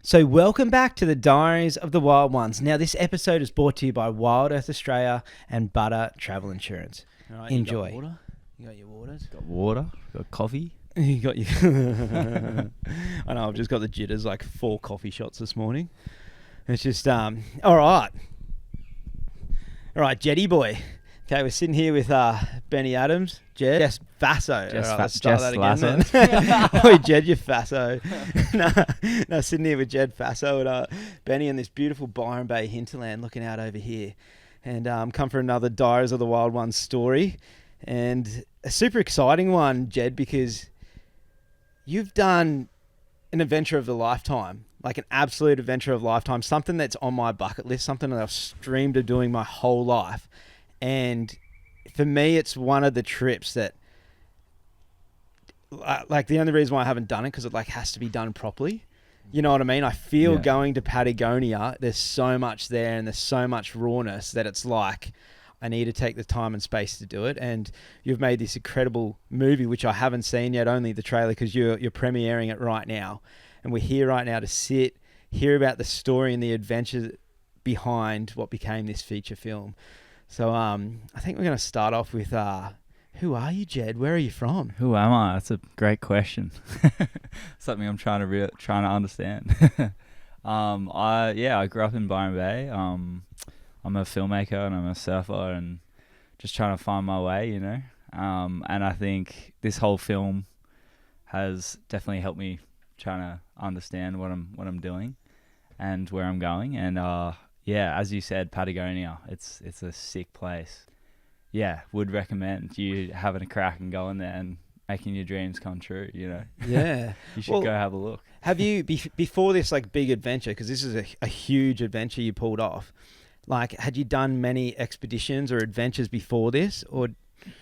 So welcome back to the Diaries of the Wild Ones. Now this episode is brought to you by Wild Earth Australia and Butter Travel Insurance. All right, Enjoy. You got water? You got your waters? Got water, got coffee. You got your... I know, I've just got the jitters, like 4 coffee shots this morning. It's just, all right. All right, Jeddy boy. Okay, we're sitting here with Benny Adams, Jed Fasso. Let's start that again then. Oi, Jed, you Fasso. no, sitting here with Jed Fasso and Benny in this beautiful Byron Bay hinterland looking out over here. And come for another Diaries of the Wild Ones story. And a super exciting one, Jed, because you've done an adventure of the lifetime, like an absolute adventure of lifetime, something that's on my bucket list, something that I've dreamed of doing my whole life. And for me, it's one of the trips that, like, the only reason why I haven't done it, because it, like, has to be done properly. You know what I mean? I feel going to Patagonia, there's so much there and there's so much rawness that it's like, I need to take the time and space to do it. And you've made this incredible movie, which I haven't seen yet, only the trailer, because you're premiering it right now. And we're here right now to hear about the story and the adventure behind what became this feature film. So I think we're going to start off with, who are you, Jed? Where are you from? Who am I? That's a great question. Something I'm trying to understand. I grew up in Byron Bay. I'm a filmmaker and I'm a surfer and just trying to find my way, you know. And I think this whole film has definitely helped me trying to understand what I'm doing and where I'm going. And as you said, Patagonia, it's a sick place. Yeah, would recommend you having a crack and going there and making your dreams come true, you know. Yeah. You should go have a look. Have you, before this, like, big adventure, because this is a huge adventure you pulled off, like, had you done many expeditions or adventures before this? Or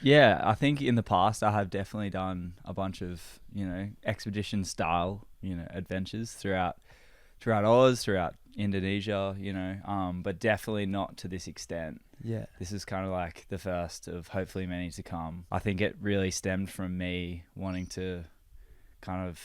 yeah, I think in the past I have definitely done a bunch of, you know, expedition style, you know, adventures throughout Oz, throughout Indonesia, you know, but definitely not to this extent. Yeah. This is kind of like the first of hopefully many to come. I think it really stemmed from me wanting to kind of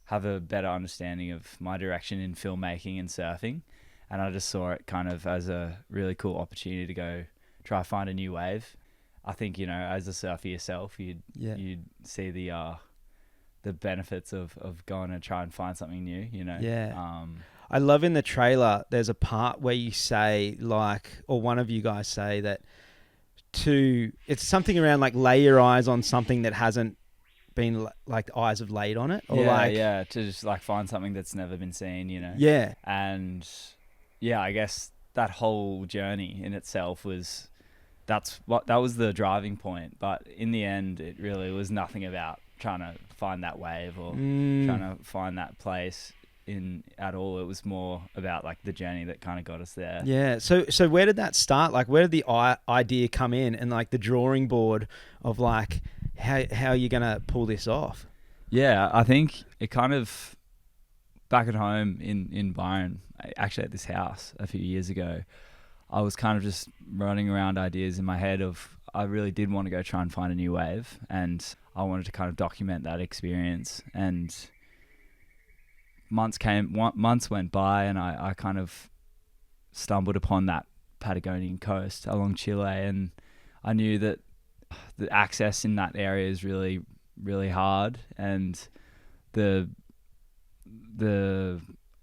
have a better understanding of my direction in filmmaking and surfing. And I just saw it kind of as a really cool opportunity to go try find a new wave. I think, you know, as a surfer yourself, you'd see the benefits of going and try and find something new, you know? Yeah. I love in the trailer, there's a part where you say, like, or one of you guys say that it's something around, like, lay your eyes on something that hasn't been, like, eyes have laid on it. Or to just, like, find something that's never been seen, you know? Yeah. And yeah, I guess that whole journey in itself that was the driving point. But in the end, it really was nothing about trying to find that wave or trying to find that place at all. It was more about, like, the journey that kind of got us there. Yeah. So where did that start? Like, where did the idea come in, and, like, the drawing board of, like, how you're gonna pull this off? Yeah, I think it kind of back at home in Byron, actually at this house a few years ago, I was kind of just running around ideas in my head of, I really did want to go try and find a new wave, and I wanted to kind of document that experience. And months went by, and I kind of stumbled upon that Patagonian coast along Chile, and I knew that the access in that area is really, really hard, and the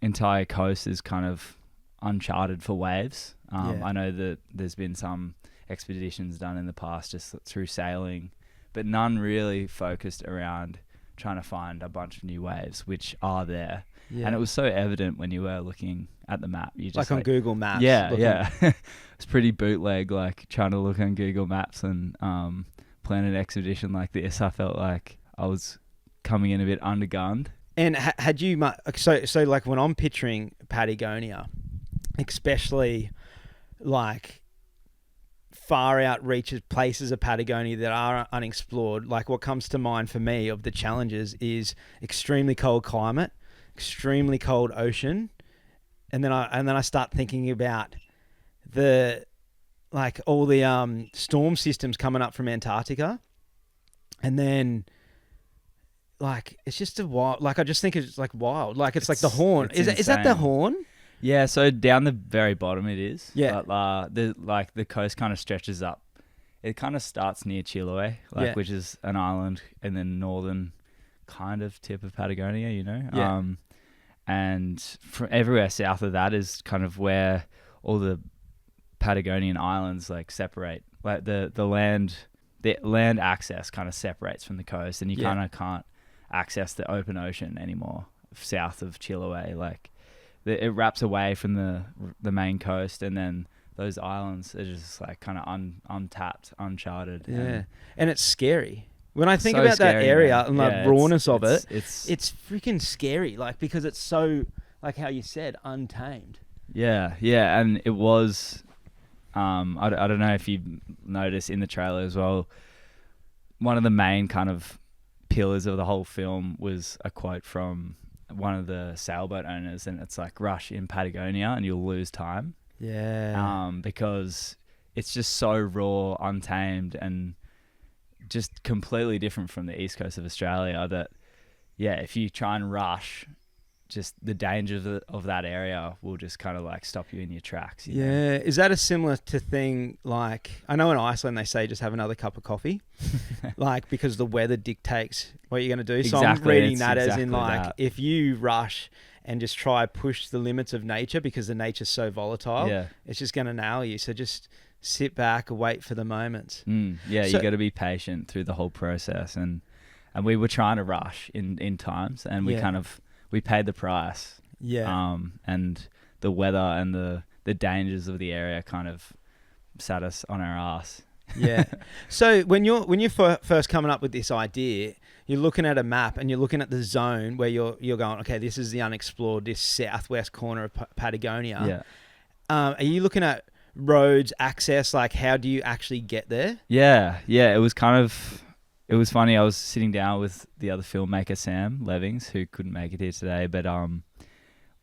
entire coast is kind of uncharted for waves. I know that there's been some expeditions done in the past just through sailing, but none really focused around trying to find a bunch of new waves, which are there. Yeah. And it was so evident when you were looking at the map. You just like on Google Maps. Yeah. It's pretty bootleg, like trying to look on Google Maps and plan an expedition like this. I felt like I was coming in a bit undergunned. And had you... So like, when I'm picturing Patagonia, especially, like, far out reaches, places of Patagonia that are unexplored, like, what comes to mind for me of the challenges is extremely cold climate, extremely cold ocean, and then I start thinking about all the storm systems coming up from Antarctica, and then like it's just a wild. Like I just think it's like wild. Like it's like the It's- Horn. it's Is that the insane. Horn? Yeah, so down the very bottom it is. Yeah. But the coast kind of stretches up. It kind of starts near Chiloé, Yeah. which is an island in the northern kind of tip of Patagonia, you know. Yeah. And from everywhere south of that is kind of where all the Patagonian islands like separate. Like the land access kind of separates from the coast, and you Yeah. kind of can't access the open ocean anymore south of Chiloé. Like it wraps away from the main coast, and then those islands are just like kind of untapped, uncharted. Yeah, and it's scary. When I think So about that scary, area man. and the Yeah, rawness of it, it's it's freaking scary. Like because it's so, like how you said, untamed. yeah, and it was. I don't know if you noticed in the trailer as well. One of the main kind of pillars of the whole film was a quote from one of the sailboat owners, and it's like, "Rush in Patagonia, and you'll lose time." Yeah. Because it's just so raw, untamed, and just completely different from the east coast of Australia. That, yeah, if you try and rush, just the danger of that area will just kind of like stop you in your tracks. You know? Yeah. Is that a similar to thing like I know in Iceland they say just have another cup of coffee, like because the weather dictates what you're going to do. So I'm Exactly, reading it's that as in exactly like that. if you rush and just try push the limits of nature because the nature's so volatile, Yeah. it's just going to nail you. So just sit back, wait for the moment. Yeah, So- you got to be patient through the whole process, and we were trying to rush in times, and we Yeah. kind of we paid the price. Yeah. And the weather and the dangers of the area kind of sat us on our ass. Yeah. So when you're first coming up with this idea, you're looking at a map and you're looking at the zone where you're going, okay, this is the unexplored, this southwest corner of Patagonia. Yeah. Are you looking at roads, access, like how do you actually get there? Yeah. It was funny. I was sitting down with the other filmmaker, Sam Levings, who couldn't make it here today, but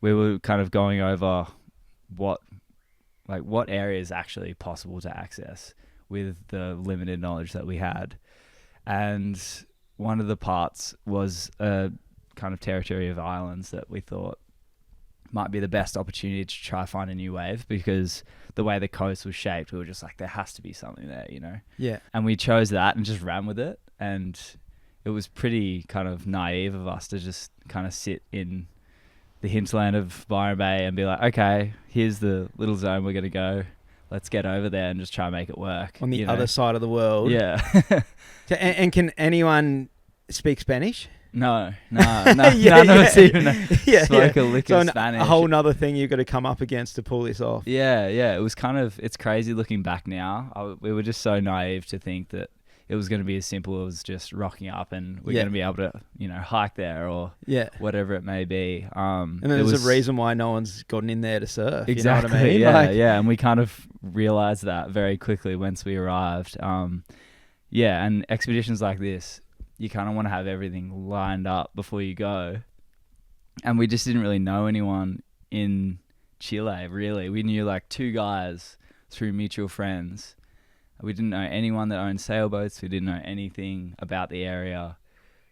we were kind of going over what area is actually possible to access with the limited knowledge that we had. And one of the parts was a kind of territory of islands that we thought might be the best opportunity to try find a new wave, because the way the coast was shaped, we were just like, there has to be something there, you know? Yeah. And we chose that and just ran with it. And it was pretty kind of naive of us to just kind of sit in the hinterland of Byron Bay and be like, okay, here's the little zone we're going to go. Let's get over there and just try and make it work. On the you know? other side of the world. Yeah. And can anyone speak Spanish? No, Yeah, none of us yeah. even Yeah, spoke yeah. a lick So of Spanish. a whole nother thing you've got to come up against to pull this off. Yeah. It was kind of, it's crazy looking back now. We were just so naive to think that it was going to be as simple as just rocking up and we're Yeah. going to be able to, you know, hike there or Yeah. whatever it may be. And there's a reason why no one's gotten in there to surf. Exactly. You know what I mean? Yeah, Like, yeah. And we kind of realized that very quickly once we arrived. Yeah, and expeditions like this, you kind of want to have everything lined up before you go. And we just didn't really know anyone in Chile, really. We knew like 2 guys through mutual friends. We didn't know anyone that owned sailboats. We didn't know anything about the area.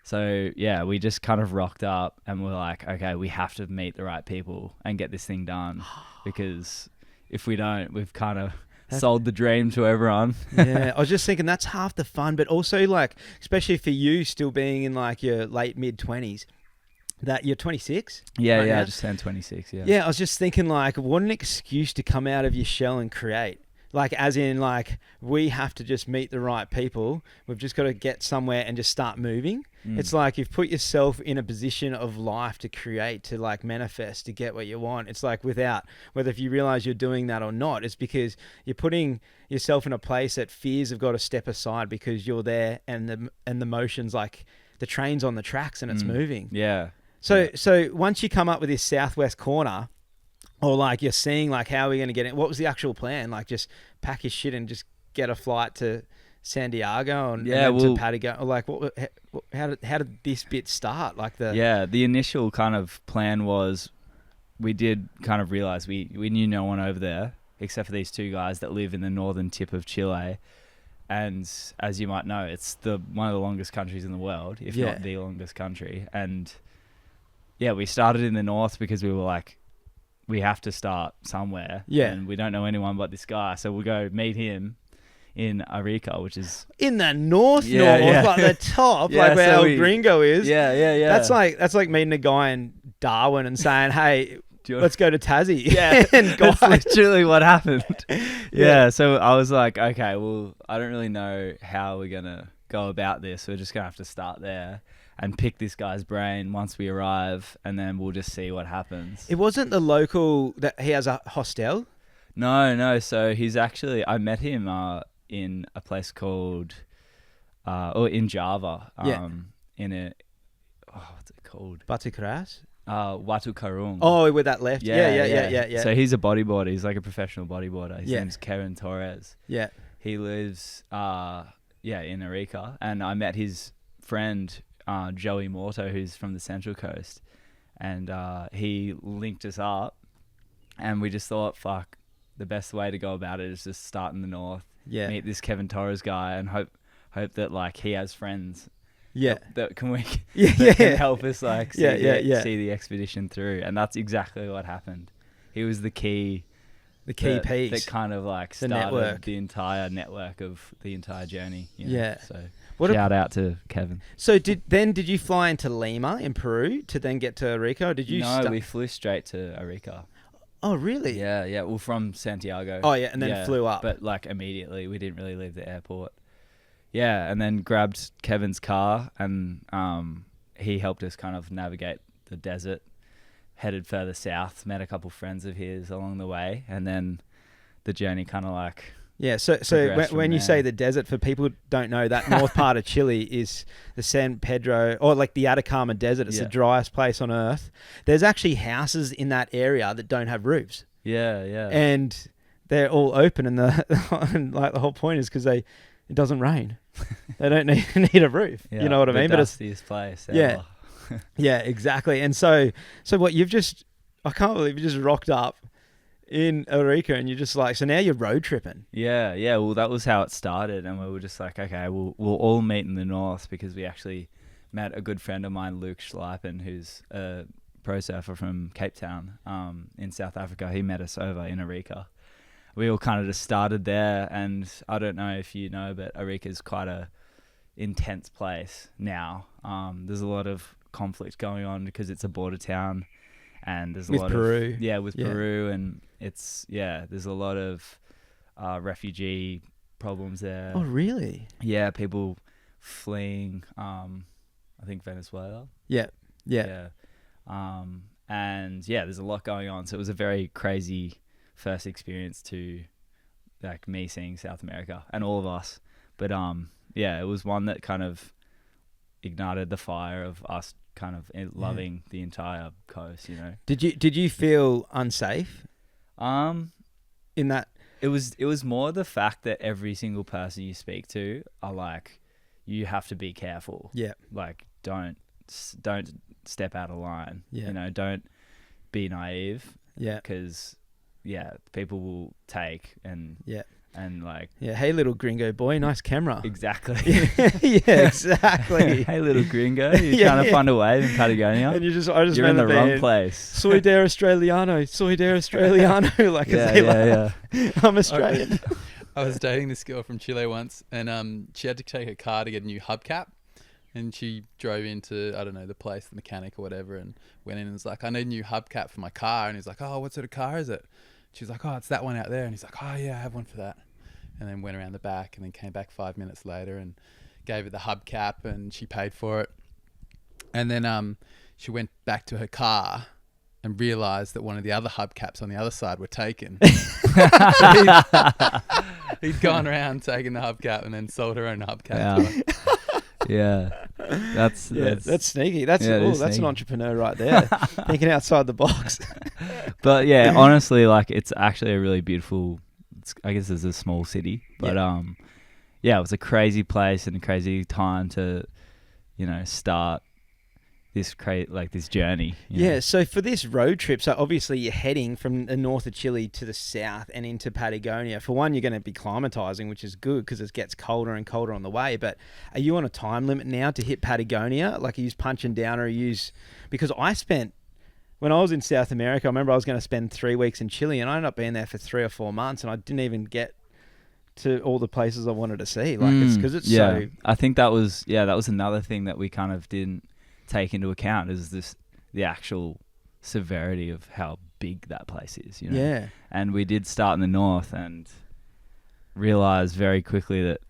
So, yeah, we just kind of rocked up and we're like, okay, we have to meet the right people and get this thing done. Because if we don't, we've kind of sold the dream to everyone. Yeah, I was just thinking that's half the fun, but also like, especially for you still being in like your late mid-20s, that you're 26? Yeah, right yeah, now? I just turned 26, yeah. Yeah, I was just thinking like, what an excuse to come out of your shell and create. Like, as in like, we have to just meet the right people. We've just got to get somewhere and just start moving. It's like you've put yourself in a position of life to create, to like manifest, to get what you want. It's like without, whether if you realize you're doing that or not, it's because you're putting yourself in a place that fears have got to step aside because you're there and the motion's like the train's on the tracks and it's moving. Yeah. So once you come up with this southwest corner, or like you're seeing like how are we going to get in, what was the actual plan? Like just pack your shit and just get a flight to San Diego and then to Patagonia. Like how did this bit start? Like the initial kind of plan was, we did kind of realize we knew no one over there except for these 2 guys that live in the northern tip of Chile, and as you might know, it's one of the longest countries in the world, if not the longest country. And yeah, we started in the north because we were like, we have to start somewhere. Yeah. And we don't know anyone but this guy. So we'll go meet him in Arica, which is... In the north, like the top, like where El Gringo is. Yeah. That's like meeting a guy in Darwin and saying, hey, let's go to Tassie. Yeah. That's literally what happened. Yeah. So I was like, okay, well, I don't really know how we're going to go about this. We're just going to have to start there and pick this guy's brain once we arrive, and then we'll just see what happens. It wasn't the local that he has a hostel? No. So he's actually, I met him in a place called, or in Java, in a, what's it called? Batu Keras? Watu Karung. Oh, with that left. Yeah. So he's a bodyboarder. He's like a professional bodyboarder. His name's Kevin Torres. Yeah. He lives, in Arica, and I met his friend, Joey Morto, who's from the Central Coast, and he linked us up, and we just thought, fuck, the best way to go about it is just start in the north, meet this Kevin Torres guy, and hope that like he has friends that can help us like see the expedition through. And that's exactly what happened. He was the key piece that kind of like started the entire network of the entire journey, you know? So shout out to Kevin. So did you fly into Lima in Peru to then get to Arica? Or did you? No, we flew straight to Arica. Oh, really? Yeah. Well, from Santiago. Oh, yeah, and then flew up. But like immediately, we didn't really leave the airport. Yeah, and then grabbed Kevin's car, and he helped us kind of navigate the desert. Headed further south, met a couple friends of his along the way, and then the journey kind of like... Yeah, so when you say the desert, for people who don't know, that north part of Chile is the San Pedro, or like the Atacama Desert. It's the driest place on earth. There's actually houses in that area that don't have roofs. Yeah. And they're all open, and the whole point is because it doesn't rain. They don't need a roof. You know what I mean? The dustiest place ever. Yeah. Yeah, exactly. And so what I can't believe you just rocked up in Arica, and you're just like, so now you're road tripping. Yeah. Well, that was how it started, and we were just like, okay, we'll all meet in the north, because we actually met a good friend of mine, Luke Schleipen, who's a pro surfer from Cape Town, in South Africa. He met us over in Arica. We all kind of just started there, and I don't know if you know, but Arica is quite a intense place now. There's a lot of conflict going on because it's a border town, and there's a lot Peru. of Peru, and there's a lot of refugee problems there. Oh, really? Yeah, people fleeing I think Venezuela. Yeah. And there's a lot going on, so it was a very crazy first experience to like me seeing South America, and all of us, but it was one that kind of ignited the fire of us kind of loving the entire coast, you know. Did you feel unsafe? In that, it was more the fact that every single person you speak to are like, you have to be careful. Yeah. Like don't step out of line. Yeah. You know, don't be naive. Yeah. Because people will take and like... Yeah, hey, little gringo boy, nice camera. Exactly. Yeah, exactly. Hey, little gringo, you're trying to find a wave in Patagonia. And you're in the wrong place. Soy de Australiano, like I'm Australian. I was dating this girl from Chile once, and she had to take her car to get a new hubcap. And she drove into, I don't know, the place, the mechanic or whatever, and went in and was like, I need a new hubcap for my car. And he's like, oh, what sort of car is it? She was like, oh, it's that one out there. And he's like, oh, yeah, I have one for that. And then went around the back, and then came back 5 minutes later and gave it the hubcap, and she paid for it. And then she went back to her car and realised that one of the other hubcaps on the other side were taken. He'd gone around taking the hubcap and then sold her own hubcap. Yeah. That's sneaky. That's an entrepreneur right there. Thinking outside the box. But yeah, honestly, like, it's actually a really beautiful, I guess it's a small city, but it was a crazy place and a crazy time to, you know, start this journey. you know? Yeah, so for this road trip, so obviously you're heading from the north of Chile to the south and into Patagonia. For one, you're going to be climatizing, which is good because it gets colder and colder on the way. But are you on a time limit now to hit Patagonia? Like, are you punching down, or because when I was in South America, I remember I was going to spend 3 weeks in Chile, and I ended up being there for 3 or 4 months, and I didn't even get to all the places I wanted to see. Like, it's because it's so... I think that was another thing that we kind of didn't take into account, is the actual severity of how big that place is, you know? Yeah. And we did start in the north and realized very quickly that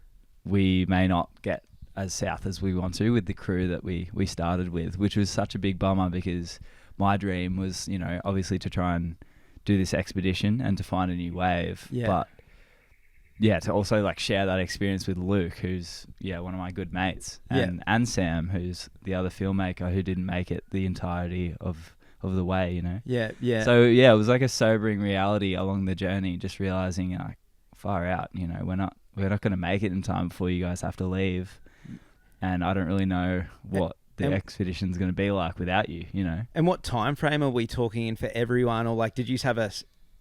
we may not get as south as we want to with the crew that we started with, which was such a big bummer, because my dream was, you know, obviously to try and do this expedition and to find a new wave. Yeah. But yeah, to also like share that experience with Luke, who's one of my good mates, and Sam, who's the other filmmaker who didn't make it the entirety of the way, you know. Yeah, yeah. So yeah, it was like a sobering reality along the journey, just realizing like, far out, you know, we're not going to make it in time before you guys have to leave, and I don't really know what the expedition's going to be like without you, you know. And what time frame are we talking in for everyone, or like, did you have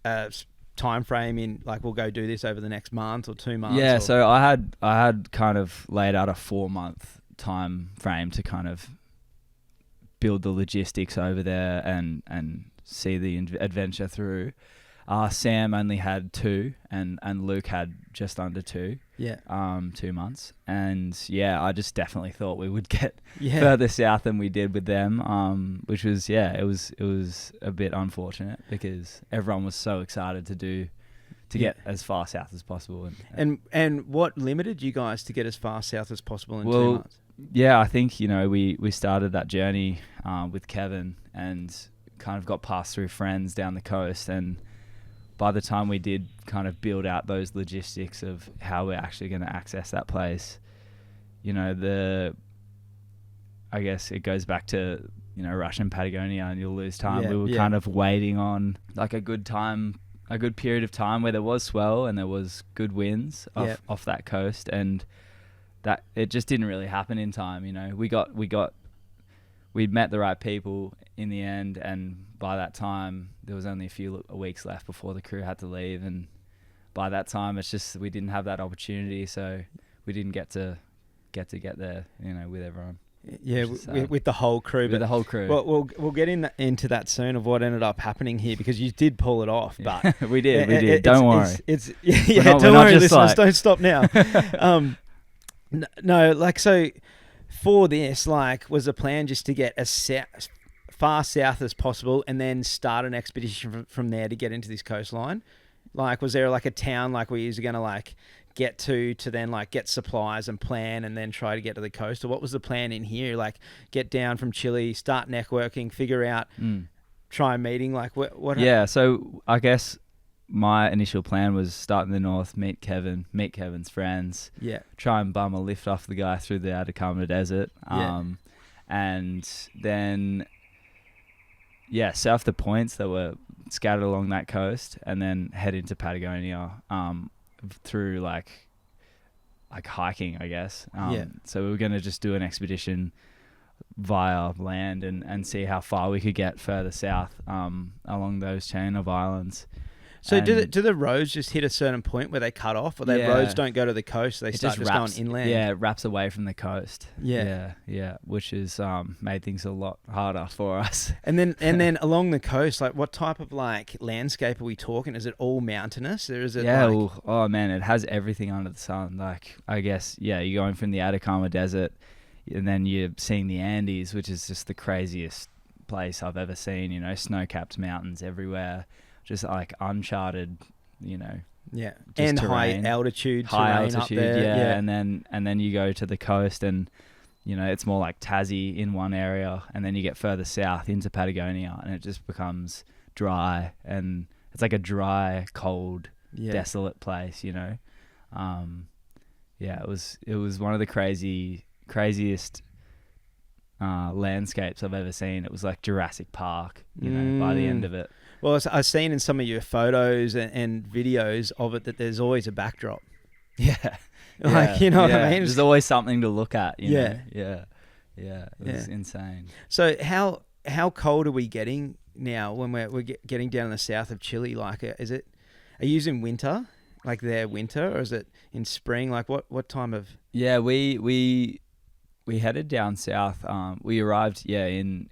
a time frame in, like, we'll go do this over the next month or 2 months? Yeah, so I had kind of laid out a 4-month time frame to kind of build the logistics over there and see the adventure through. Sam only had 2, and Luke had just under 2. Yeah. 2 months. And yeah, I just definitely thought we would get further south than we did with them. Which was, it was a bit unfortunate, because everyone was so excited to get as far south as possible. And what limited you guys to get as far south as possible in 2 months? Yeah, I think, you know, we started that journey with Kevin and kind of got passed through friends down the coast, and by the time we did kind of build out those logistics of how we're actually going to access that place, you know, I guess it goes back to, you know, Russian Patagonia and you'll lose time. Yeah, we were kind of waiting on like a good period of time where there was swell and there was good winds off that coast, and that it just didn't really happen in time. You know, we'd met the right people in the end, and by that time there was only a few weeks left before the crew had to leave, and by that time it's just we didn't have that opportunity, so we didn't get to get there, you know, with everyone. Yeah, with the whole crew. With the whole crew. Well, we'll get into that soon of what ended up happening here, because you did pull it off. But we did. Don't worry. Don't worry, listeners. Don't stop now. No, like, so for this, like, was the plan just to get as far south as possible and then start an expedition from there to get into this coastline? Like, was there like a town like we was going to like get to then like get supplies and plan and then try to get to the coast? Or what was the plan in here? Like, get down from Chile, start networking, figure out, try meeting, like what? Yeah, so I guess my initial plan was start in the north, meet Kevin's friends, try and bum a lift off the guy through the Atacama Desert, and then surf the points that were scattered along that coast, and then head into Patagonia through like hiking, I guess. So we were going to just do an expedition via land and see how far we could get further south along those chain of islands. So do the roads just hit a certain point where they cut off, or their roads don't go to the coast, they start just going inland? Yeah, it wraps away from the coast. Yeah, which has made things a lot harder for us. And then along the coast, like, what type of like landscape are we talking? Is it all mountainous, or is it oh man, it has everything under the sun. Like, I guess, you're going from the Atacama Desert, and then you're seeing the Andes, which is just the craziest place I've ever seen, you know, snow-capped mountains everywhere. Just like uncharted, you know. Yeah, and terrain. high altitude up there. Yeah. And then you go to the coast, and you know, it's more like Tassie in one area, and then you get further south into Patagonia, and it just becomes dry, and it's like a dry, cold, desolate place, you know. It was one of the craziest landscapes I've ever seen. It was like Jurassic Park, you know, by the end of it. Well, I've seen in some of your photos and videos of it that there's always a backdrop. Yeah. Like, you know what I mean? There's always something to look at, you know? Yeah, it was insane. So how cold are we getting now when we're getting down in the south of Chile? Like, are you using winter, like their winter, or is it in spring? Like what time of? Yeah, we headed down south. We arrived in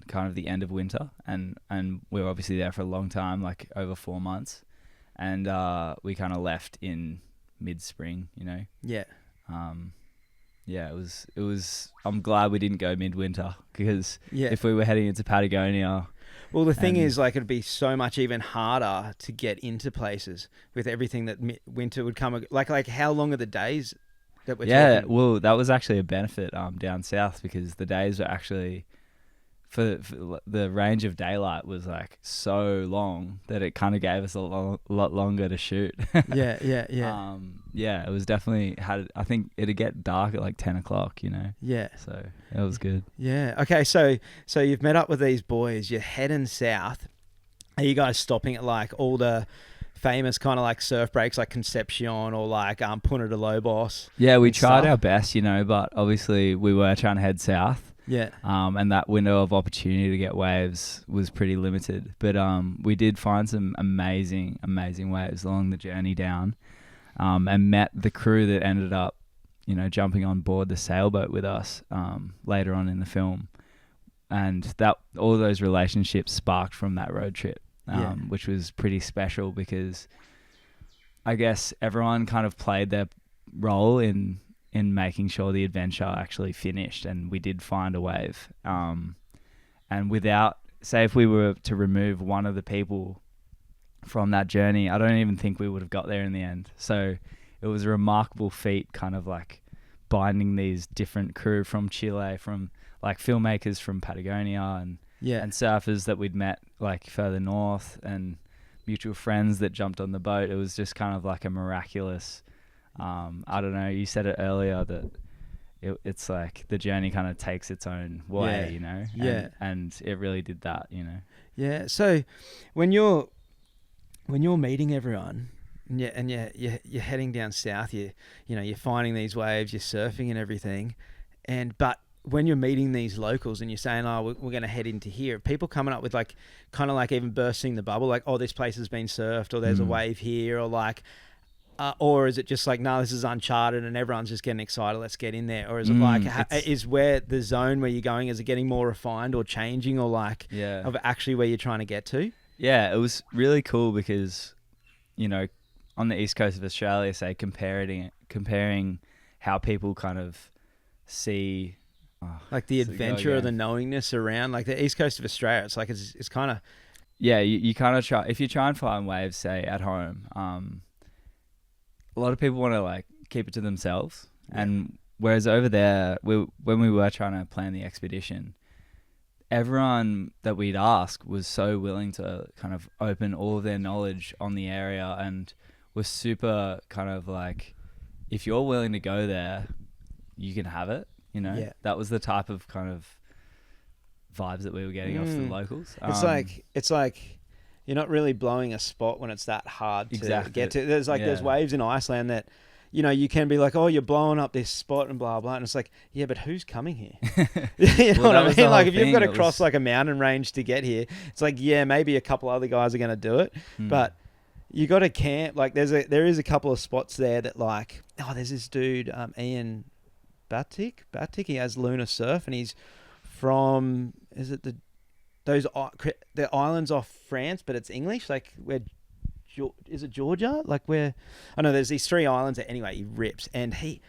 kind of the end of winter, and we were obviously there for a long time, like over 4 months, and we kind of left in mid-spring. Yeah. Yeah, it was. I'm glad we didn't go midwinter, because Yeah. if we were heading into Patagonia. Well, the thing is, like, it'd be so much even harder to get into places with everything that winter would come. Like how long are the days that we're talking? Well, that was actually a benefit down south, because the days were actually for the range of daylight was like so long that it kind of gave us a lot longer to shoot. Yeah. It was definitely I think it'd get dark at like 10 o'clock, Yeah. So it was good. Yeah. Okay. So you've met up with these boys. You're heading south. Are you guys stopping at like all the famous kind of like surf breaks, like Concepcion or like Punta de Lobos? Yeah, we tried stuff? our best, but obviously we were trying to head south. Yeah. And that window of opportunity to get waves was pretty limited. But we did find some amazing, amazing waves along the journey down, and met the crew that ended up, jumping on board the sailboat with us later on in the film. And that all those relationships sparked from that road trip, which was pretty special, because I guess everyone kind of played their role in making sure the adventure actually finished, and we did find a wave. And without, say, if we were to remove one of the people from that journey, I don't even think we would have got there in the end. So it was a remarkable feat, kind of like binding these different crew from Chile, from like filmmakers from Patagonia and surfers that we'd met like further north, and mutual friends that jumped on the boat. It was just kind of like a miraculous, I don't know, you said it earlier that it's like the journey kind of takes its own way, and it really did that, Yeah. So when you're meeting everyone and you're heading down south, you're finding these waves, you're surfing and everything, but when you're meeting these locals and you're saying, we're going to head into here, people coming up with like kind of like even bursting the bubble, like, this place has been surfed, or there's a wave here, or like, or is it just like, no, this is uncharted and everyone's just getting excited, let's get in there? Or is it like, is where the zone where you're going, is it getting more refined or changing, or like of actually where you're trying to get to? Yeah, it was really cool because, on the east coast of Australia, say, comparing how people kind of see... like the adventure or the knowingness around, like the east coast of Australia, it's like, it's kind of... Yeah, you kind of try... If you try and find waves, say, at home... a lot of people want to like keep it to themselves, and whereas over there, when we were trying to plan the expedition, everyone that we'd ask was so willing to kind of open all of their knowledge on the area, and was super kind of like, if you're willing to go there, you can have it. That was the type of kind of vibes that we were getting off the locals. It's like you're not really blowing a spot when it's that hard to get to. There's waves in Iceland that, you can be like, you're blowing up this spot and blah, blah. And it's like, yeah, but who's coming here? You know what I mean? Like if you've got to cross like a mountain range to get here, it's like, yeah, maybe a couple other guys are going to do it. But you got to camp. Like there is a couple of spots there that like, there's this dude, Ian Batik, he has Lunar Surf, and he's from, is it the islands off France, but it's English, like where, is it Georgia? Like where, I know there's these 3 islands that, anyway, he rips, and he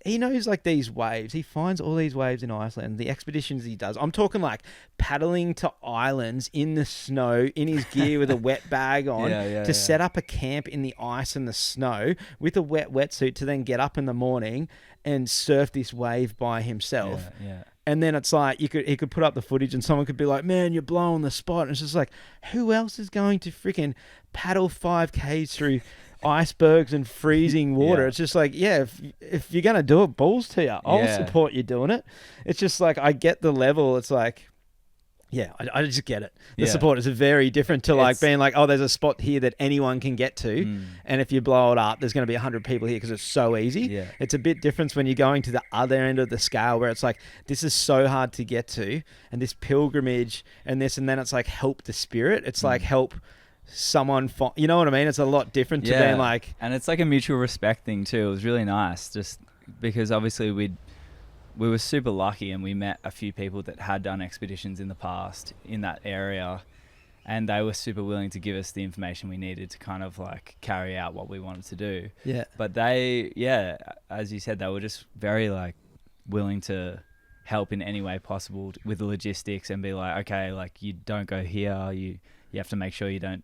knows like these waves. He finds all these waves in Iceland, the expeditions he does. I'm talking like paddling to islands in the snow in his gear with a wet bag on to set up a camp in the ice and the snow with a wetsuit to then get up in the morning and surf this wave by himself. And then it's like he could put up the footage and someone could be like, man, you're blowing the spot. And it's just like, who else is going to freaking paddle 5Ks through icebergs and freezing water? It's just like, if you're going to do it, balls to you. I'll support you doing it. It's just like, I get the level. It's like, Yeah, I just get it. The Yeah. supporters are very different to like It's- being like, oh, there's a spot here that anyone can get to, and if you blow it up, there's going to be 100 people here because it's so easy. Yeah. It's a bit different when you're going to the other end of the scale where it's like, this is so hard to get to, and this pilgrimage and this, and then it's like help the spirit. It's like help someone, you know what I mean? It's a lot different to being like, and it's like a mutual respect thing too. It was really nice, just because obviously we were super lucky, and we met a few people that had done expeditions in the past in that area, and they were super willing to give us the information we needed to kind of like carry out what we wanted to do. yeah. But they, as you said, they were just very like willing to help in any way possible with the logistics, and be like, okay, like you don't go here, you have to make sure you don't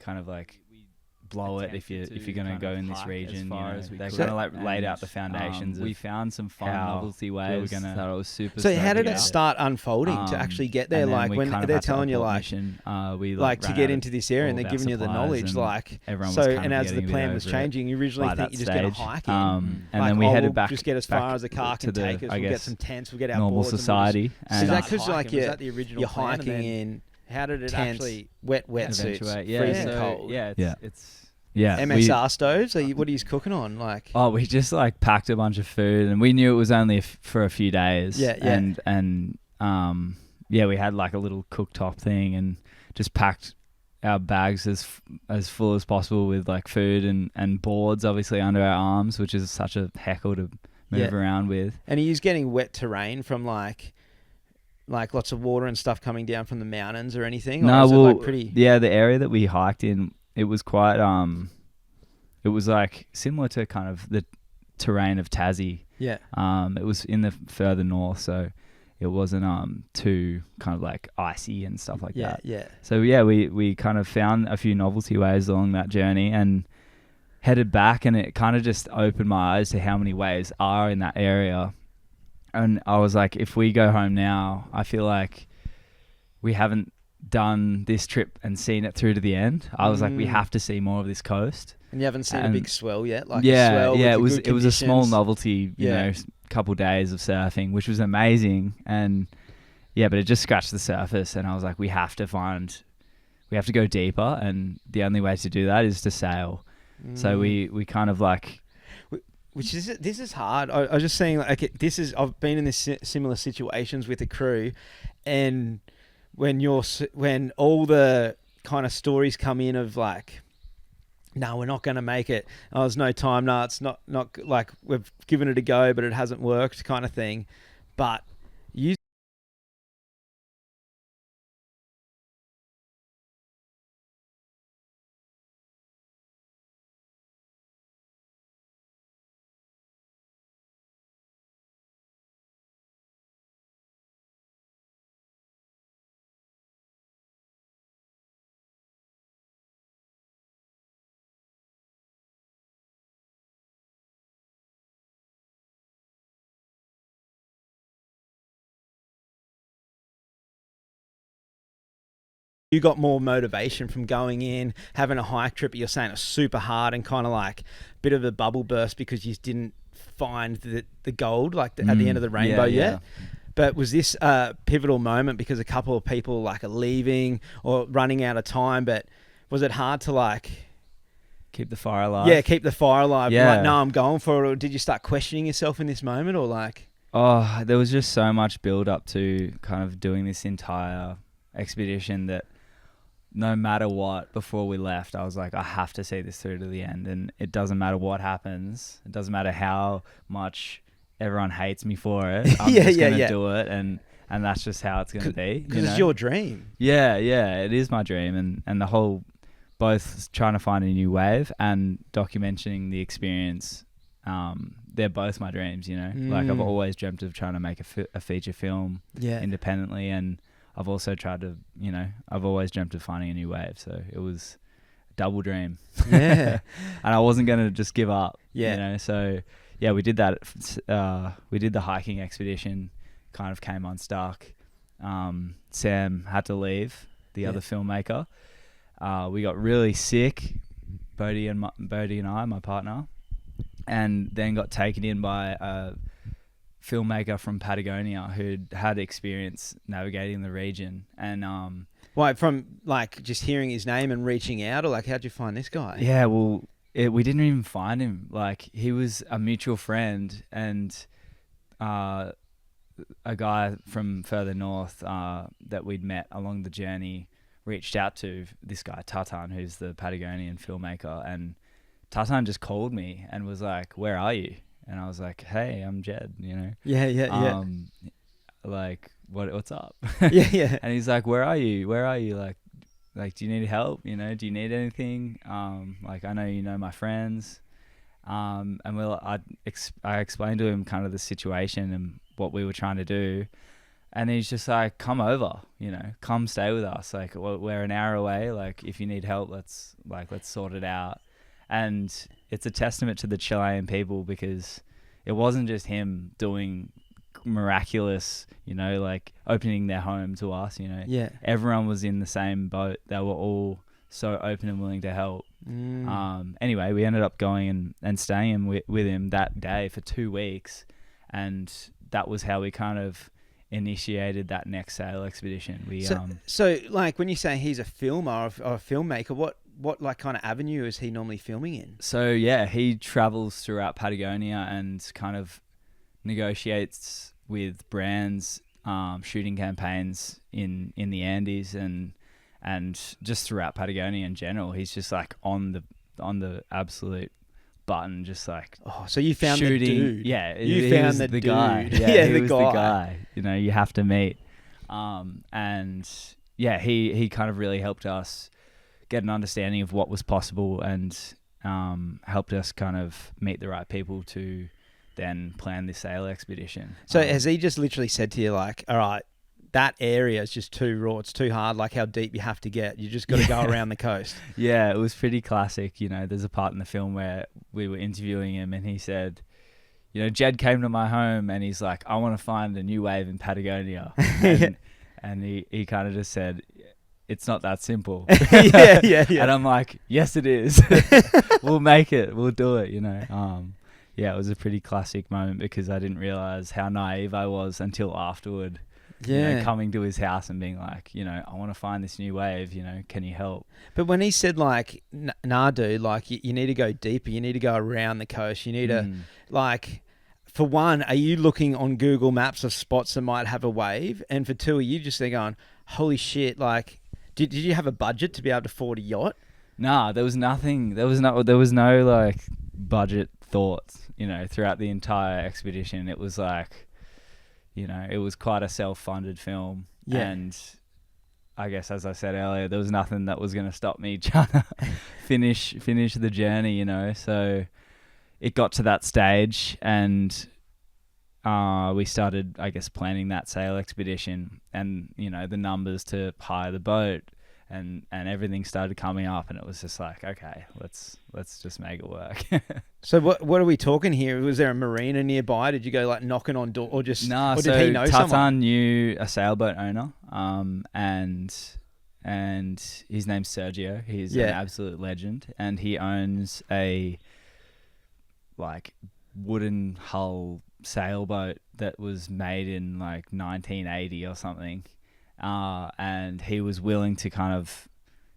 kind of like blow it if you're going to go in this region. They kind of like laid out the foundations. We found some fun how novelty we were ways gonna- that I was super. So how did stoked it about. start unfolding to actually get there? And then Like we when kind of they're had to telling you abort like, mission. We like to ran get out into this area, and all they're of our giving you the supplies, knowledge, and like, everyone so, was kind and of as the getting a bit plan was over it changing, you originally by think that you're just going to stage. hike in. And Like, then we oh, headed we'll back just get as back far as the car to can the, take us. I We'll get guess, some tents. We'll get our normal boards and we'll society. just- And is that because like was that the original you're plan, and hiking then in how did it tents, actually wetsuits, eventuate. Yeah, freezing so, cold, it's yeah. MSR stoves? What are you cooking on? Like, We just like packed a bunch of food, and we knew it was only for a few days. Yeah, yeah. And we had like a little cooktop thing, and just packed our bags as full as possible with like food and boards, obviously under our arms, which is such a heckle to move around with. and are you getting wet terrain from like lots of water and stuff coming down from the mountains or anything? No, or is it well, like pretty. yeah, the area that we hiked in, it was quite it was like similar to kind of the terrain of Tassie. Yeah. It was in the further north, so it wasn't too kind of like icy and stuff like that. Yeah. So yeah, we kind of found a few novelty ways along that journey and headed back, and it kind of just opened my eyes to how many ways are in that area. And I was like, if we go home now, I feel like we haven't done this trip and seen it through to the end. I was like, we have to see more of this coast. And you haven't seen a And- big swell yet? Like yeah, a swell yeah, with it the was good a small conditions? novelty, you know, couple days of surfing, which was amazing. And yeah, but it just scratched the surface, and I was like, we have to go deeper, and the only way to do that is to sail. So we kind of like, Which is, this is hard. I was just saying, like, I've been in this similar situations with the crew, and when all the kind of stories come in of like, no, we're not going to make it. Oh, there's no time. No, it's not like we've given it a go, but it hasn't worked, kind of thing. But you. You got more motivation from going in, having a hike trip. You're saying it's super hard and kind of like a bit of a bubble burst because you didn't find the gold like at the end of the rainbow yet. But was this a pivotal moment because a couple of people like are leaving or running out of time? But was it hard to like keep the fire alive? Yeah, keep the fire alive. Yeah. Like, no, I'm going for it. Or did you start questioning yourself in this moment, or like? Oh, there was just so much build up to kind of doing this entire expedition that no matter what, before we left, I was like, I have to see this through to the end. And it doesn't matter what happens. It doesn't matter how much everyone hates me for it. I'm just going to do it. And that's just how it's going to be. Because it's your dream. Yeah, it is my dream. And the whole, both trying to find a new wave and documenting the experience, they're both my dreams, you know? Like I've always dreamt of trying to make a feature film independently, and I've also tried to, you know, I've always dreamt of finding a new wave. So it was a double dream. Yeah. And I wasn't going to just give up, Yeah. you know? So yeah, we did that. We did the hiking expedition, kind of came unstuck. Sam had to leave, the other filmmaker. We got really sick, Bodie and I, my partner, and then got taken in by filmmaker from Patagonia who'd had experience navigating the region, and Why, from like just hearing his name and reaching out, or like how'd you find this guy? yeah, well, we didn't even find him. Like, he was a mutual friend, and a guy from further north that we'd met along the journey reached out to this guy Tatan, who's the Patagonian filmmaker, and Tatan just called me and was like, "Where are you?" And I was like, "Hey, I'm Jed, you know." Yeah. Like, what's up? Yeah. And he's like, "Where are you? Where are you? Like, do you need help? You know, do you need anything? Like, I know you know my friends." And I explained to him kind of the situation and what we were trying to do. And he's just like, "Come over, you know, come stay with us. Like, we're an hour away. Like, if you need help, let's sort it out." And it's a testament to the Chilean people, because it wasn't just him doing miraculous, you know, like opening their home to us, you know. Yeah. Everyone was in the same boat. They were all so open and willing to help. Anyway, we ended up going and staying with him that day for 2 weeks. And that was how we kind of initiated that next sail expedition. So like when you say he's a filmer or a filmmaker, what like kind of avenue is he normally filming in? So yeah, he travels throughout Patagonia and kind of negotiates with brands, shooting campaigns in the Andes and just throughout Patagonia in general. He's just like on the absolute button, just like, oh, so you found shooting. the dude. Yeah, you he found was the dude. guy. Yeah, he the was guy. the guy. You know, you have to meet. And yeah, he kind of really helped us get an understanding of what was possible, and helped us kind of meet the right people to then plan this sail expedition. So has he just literally said to you like, all right, that area is just too raw, it's too hard, like how deep you have to get, you just got to go around the coast? Yeah, it was pretty classic. You know, there's a part in the film where we were interviewing him and he said, you know, Jed came to my home and he's like, "I want to find a new wave in Patagonia." And he kind of just said, "It's not that simple." yeah. And I'm like, "Yes, it is. We'll make it. We'll do it," you know. Yeah, it was a pretty classic moment, because I didn't realize how naive I was until afterward. You know, coming to his house and being like, you know, "I want to find this new wave, you know, can you help?" But when he said like, nah, dude, like you need to go deeper, you need to go around the coast, you need to, like, for one, are you looking on Google Maps of spots that might have a wave? And for two, are you just there going, holy shit, like, did you have a budget to be able to afford a yacht? Nah, there was nothing. There was no like budget thoughts, you know, throughout the entire expedition. It was like, you know, it was quite a self-funded film. Yeah. And I guess, as I said earlier, there was nothing that was going to stop me trying to finish the journey, you know. So it got to that stage, and we started, I guess, planning that sail expedition, and, you know, the numbers to hire the boat and everything started coming up, and it was just like, okay, let's just make it work. So what are we talking here? Was there a marina nearby? Did you go like knocking on door, or just No, or so did he know Tatan someone? knew a sailboat owner, and his name's Sergio. He's an absolute legend, and he owns a like wooden hull sailboat that was made in like 1980 or something, and he was willing to kind of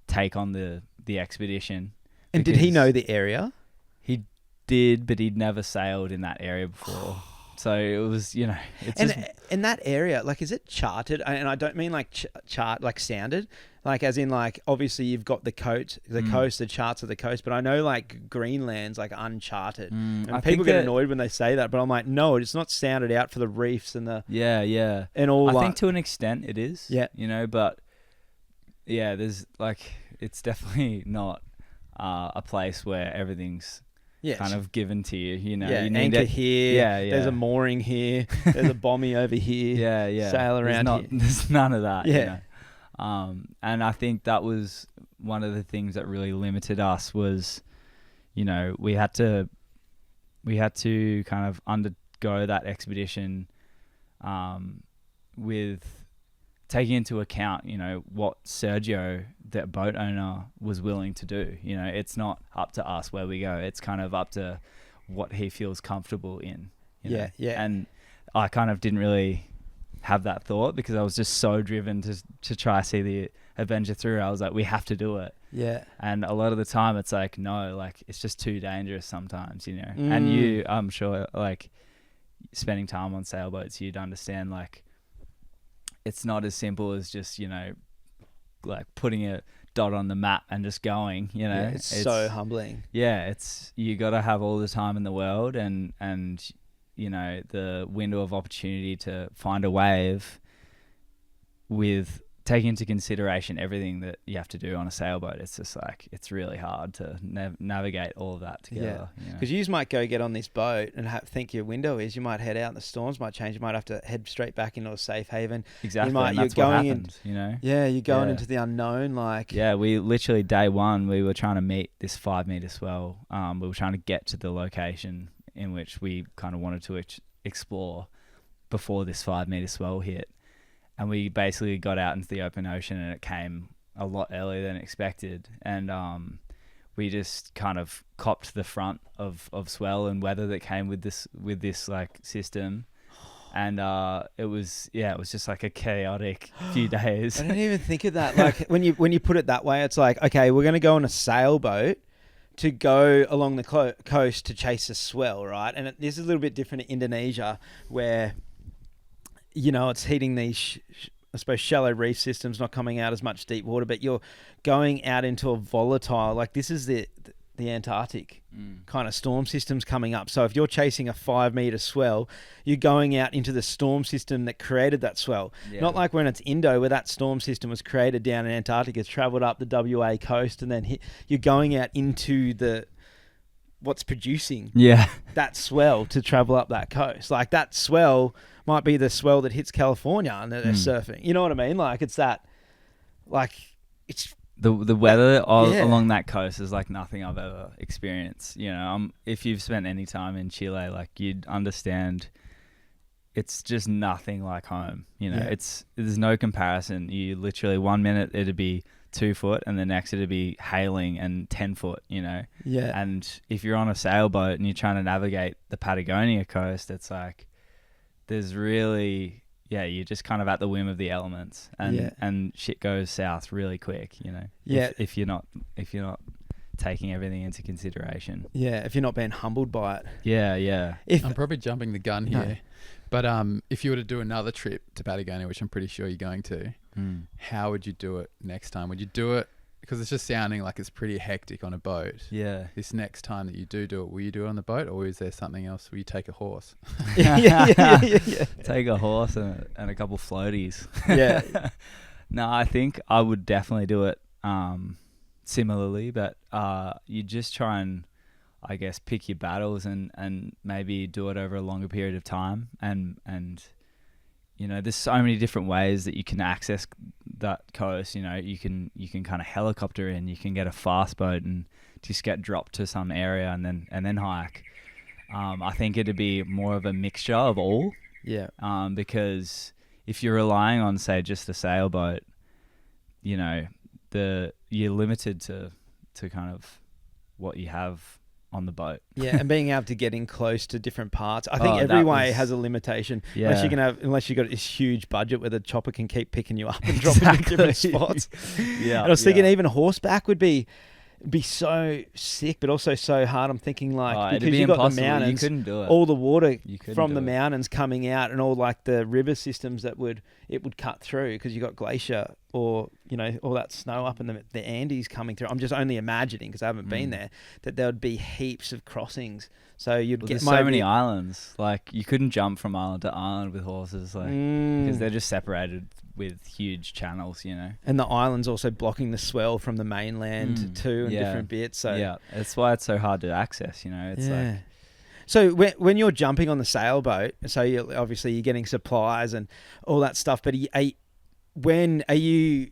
take on the expedition. And did he know the area? He did, but he'd never sailed in that area before. So it was, you know, it's And just, in that area, like, is it charted? And I don't mean like chart, like standard, like as in like, obviously you've got the coast, the charts of the coast, but I know like Greenland's like uncharted. And I people think get that- annoyed when they say that, but I'm like, no, it's not sounded out for the reefs and the, yeah. and all I like, think to an extent it is. Yeah. You know, but yeah, there's like, it's definitely not a place where everything's kind of given to you. You know, you need anchor it. here. Yeah. There's a mooring here. There's a bommy over here. Yeah. Sail around here. There's none of that. Yeah. You know? And I think that was one of the things that really limited us was, you know, we had to kind of undergo that expedition, with taking into account, you know, what Sergio, the boat owner, was willing to do. You know, it's not up to us where we go. It's kind of up to what he feels comfortable in. You know? Yeah. And I kind of didn't really have that thought because I was just so driven to try see the adventure through. I was like, we have to do it. Yeah. And a lot of the time it's like, no, like it's just too dangerous sometimes, you know. And you, I'm sure, like spending time on sailboats, you'd understand like it's not as simple as just, you know, like putting a dot on the map and just going, you know. Yeah, it's so humbling. Yeah, you got to have all the time in the world and you know, the window of opportunity to find a wave with taking into consideration everything that you have to do on a sailboat. It's just like, it's really hard to navigate all of that together. Yeah, because you might go get on this boat and think your window is, you might head out and the storms might change. You might have to head straight back into a safe haven. Exactly, and that's what happens, you know? Yeah, you're going into the unknown. Like, yeah, we literally, day one, we were trying to meet this 5 meter swell. We were trying to get to the location in which we kind of wanted to explore before this 5 meter swell hit. And we basically got out into the open ocean and it came a lot earlier than expected. And we just kind of copped the front of swell and weather that came with this like system. And it was just like a chaotic few days. I didn't even think of that. Like when you put it that way, it's like, okay, we're going to go on a sailboat to go along the coast to chase a swell, right? And this is a little bit different in Indonesia where, you know, it's hitting these, I suppose, shallow reef systems, not coming out as much deep water, but you're going out into a volatile, like this is the Antarctic kind of storm systems coming up. So if you're chasing a 5 meter swell, you're going out into the storm system that created that swell. Yeah. Not like when it's Indo, where that storm system was created down in Antarctica, it's traveled up the WA coast and then you're going out into what's producing that swell to travel up that coast. Like that swell might be the swell that hits California and they're surfing. You know what I mean? Like it's that, like it's the weather along that coast is like nothing I've ever experienced. You know, if you've spent any time in Chile, like you'd understand. It's just nothing like home. You know, there's no comparison. You literally 1 minute it'd be 2 foot and the next it'd be hailing and 10 foot, you know? Yeah. And if you're on a sailboat and you're trying to navigate the Patagonia coast, it's like, there's really, you're just kind of at the whim of the elements and shit goes south really quick, you know? Yeah. If you're not taking everything into consideration. Yeah. If you're not being humbled by it. Yeah. Yeah. I'm probably jumping the gun here. No. But if you were to do another trip to Patagonia, which I'm pretty sure you're going to, how would you do it next time? Would you do it? Because it's just sounding like it's pretty hectic on a boat. Yeah. This next time that you do it, will you do it on the boat or is there something else? Will you take a horse? Yeah. Take a horse and a couple floaties. Yeah. No, I think I would definitely do it similarly, but you just try and, I guess, pick your battles and maybe do it over a longer period of time. And you know, there's so many different ways that you can access that coast. You know, you can kind of helicopter in, you can get a fast boat and just get dropped to some area and then hike. I think it'd be more of a mixture of all. Yeah. Because if you're relying on, say, just a sailboat, you know, you're limited to kind of what you have on the boat. Yeah, and being able to get in close to different parts. I think every way has a limitation. Yeah. Unless you got this huge budget where the chopper can keep picking you up and dropping you in different spots. Yeah. And I was thinking even horseback would be so sick, but also so hard. I'm thinking like because you've got the mountains, you couldn't do it. All the water from the mountains coming out, and all like the river systems that would cut through because you got glacier or you know all that snow up in the Andes coming through. I'm just only imagining because I haven't been there that there would be heaps of crossings. So get so many islands. Like you couldn't jump from island to island with horses, like because they're just separated with huge channels, you know. And the islands also blocking the swell from the mainland too, and different bits. So yeah, that's why it's so hard to access. You know, it's like. So when you're jumping on the sailboat, so you're getting supplies and all that stuff. But when are you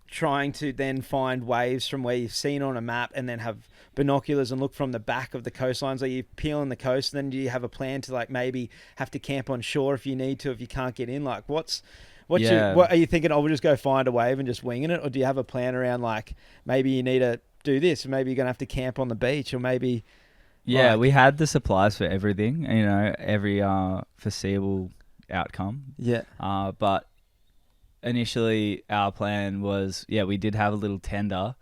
trying to then find waves from where you've seen on a map and then have binoculars and look from the back of the coastlines? Are you peeling the coast? And then do you have a plan to like maybe have to camp on shore if you need to, if you can't get in? Like what are you thinking? We'll just go find a wave and just winging it, or do you have a plan around like maybe you need to do this, or maybe you're gonna have to camp on the beach, or maybe? Yeah, we had the supplies for everything. You know, every foreseeable outcome. Yeah. But initially our plan was, we did have a little tender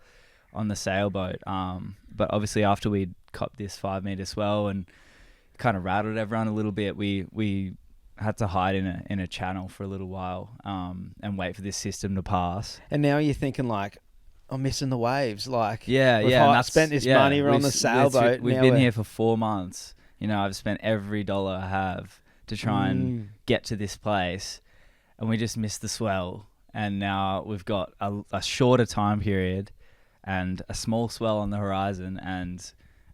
on the sailboat. But obviously after we'd copped this 5 meter swell and kind of rattled everyone a little bit, we had to hide in a channel for a little while, and wait for this system to pass. And now you're thinking like, I'm missing the waves. Like, And I've spent this money. We're on the sailboat. We've been here for 4 months. You know, I've spent every dollar I have to try and get to this place, and we just missed the swell. And now we've got a shorter time period and a small swell on the horizon. And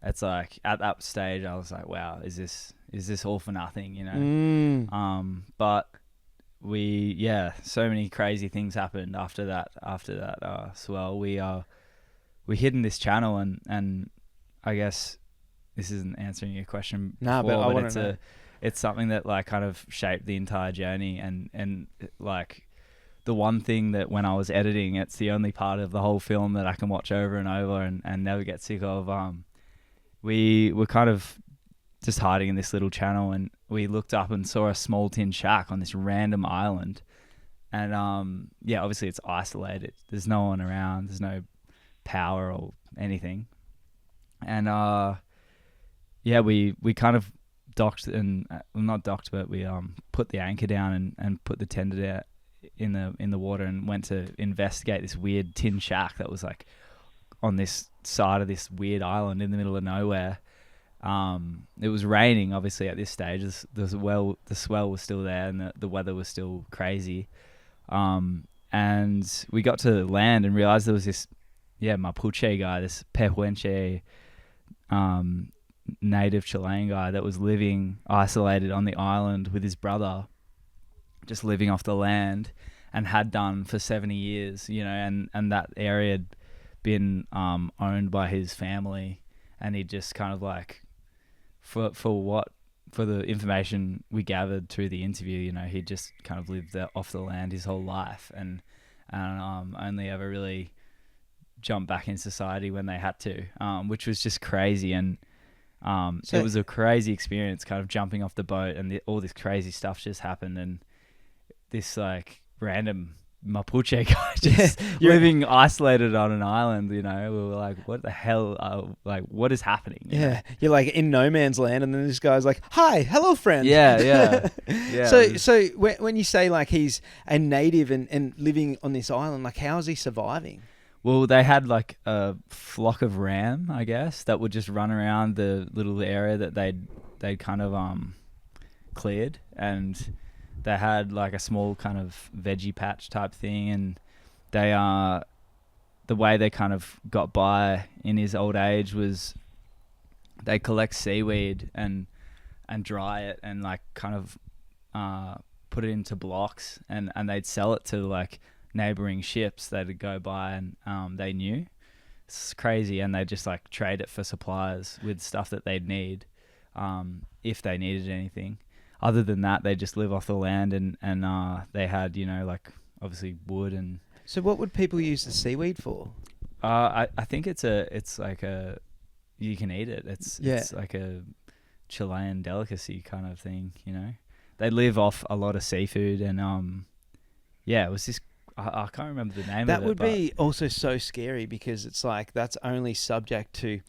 it's like, at that stage, I was like, wow, is this all for nothing, you know? But so many crazy things happened after that swell. We hid in this channel, and I guess this isn't answering your question before, but I want it's to know. It's something that like kind of shaped the entire journey, and like the one thing that when I was editing, it's the only part of the whole film that I can watch over and over and never get sick of. We were kind of just hiding in this little channel, and we looked up and saw a small tin shack on this random island. And obviously it's isolated. There's no one around. There's no power or anything. And we kind of docked and not docked, but we put the anchor down and put the tender down in the water and went to investigate this weird tin shack that was like on this side of this weird island in the middle of nowhere. It was raining obviously at this stage. The swell was still there, and the weather was still crazy. And we got to land and realized there was this Mapuche guy, this Pehuenche native Chilean guy that was living isolated on the island with his brother, just living off the land, and had done for 70 years, you know, and that area had been owned by his family, and he just kind of like, for the information we gathered through the interview, you know, he just kind of lived off the land his whole life, and only ever really jumped back in society when they had to, which was just crazy. And it was a crazy experience, kind of jumping off the boat, and all this crazy stuff just happened, and this like random Mapuche guy just living isolated on an island, you know. We were like, what the hell, what is happening? You know? You're like in no man's land, and then this guy's like, hi, hello friend. Yeah. So when you say like he's a native and living on this island, like how is he surviving? Well, they had like a flock of ram, I guess, that would just run around the little area that they'd kind of cleared, and they had like a small kind of veggie patch type thing, and they the way they kind of got by in his old age was they collect seaweed and dry it and like kind of put it into blocks, and they'd sell it to like neighboring ships that'd go by, and they knew. It's crazy, and they just like trade it for supplies with stuff that they'd need if they needed anything. Other than that, they just live off the land, and they had, you know, like obviously wood and. So what would people use the seaweed for? I think it's like a, you can eat it. It's like a Chilean delicacy kind of thing, you know. They live off a lot of seafood, and it was this. I can't remember the name of it. That would be also so scary, because it's like that's only subject to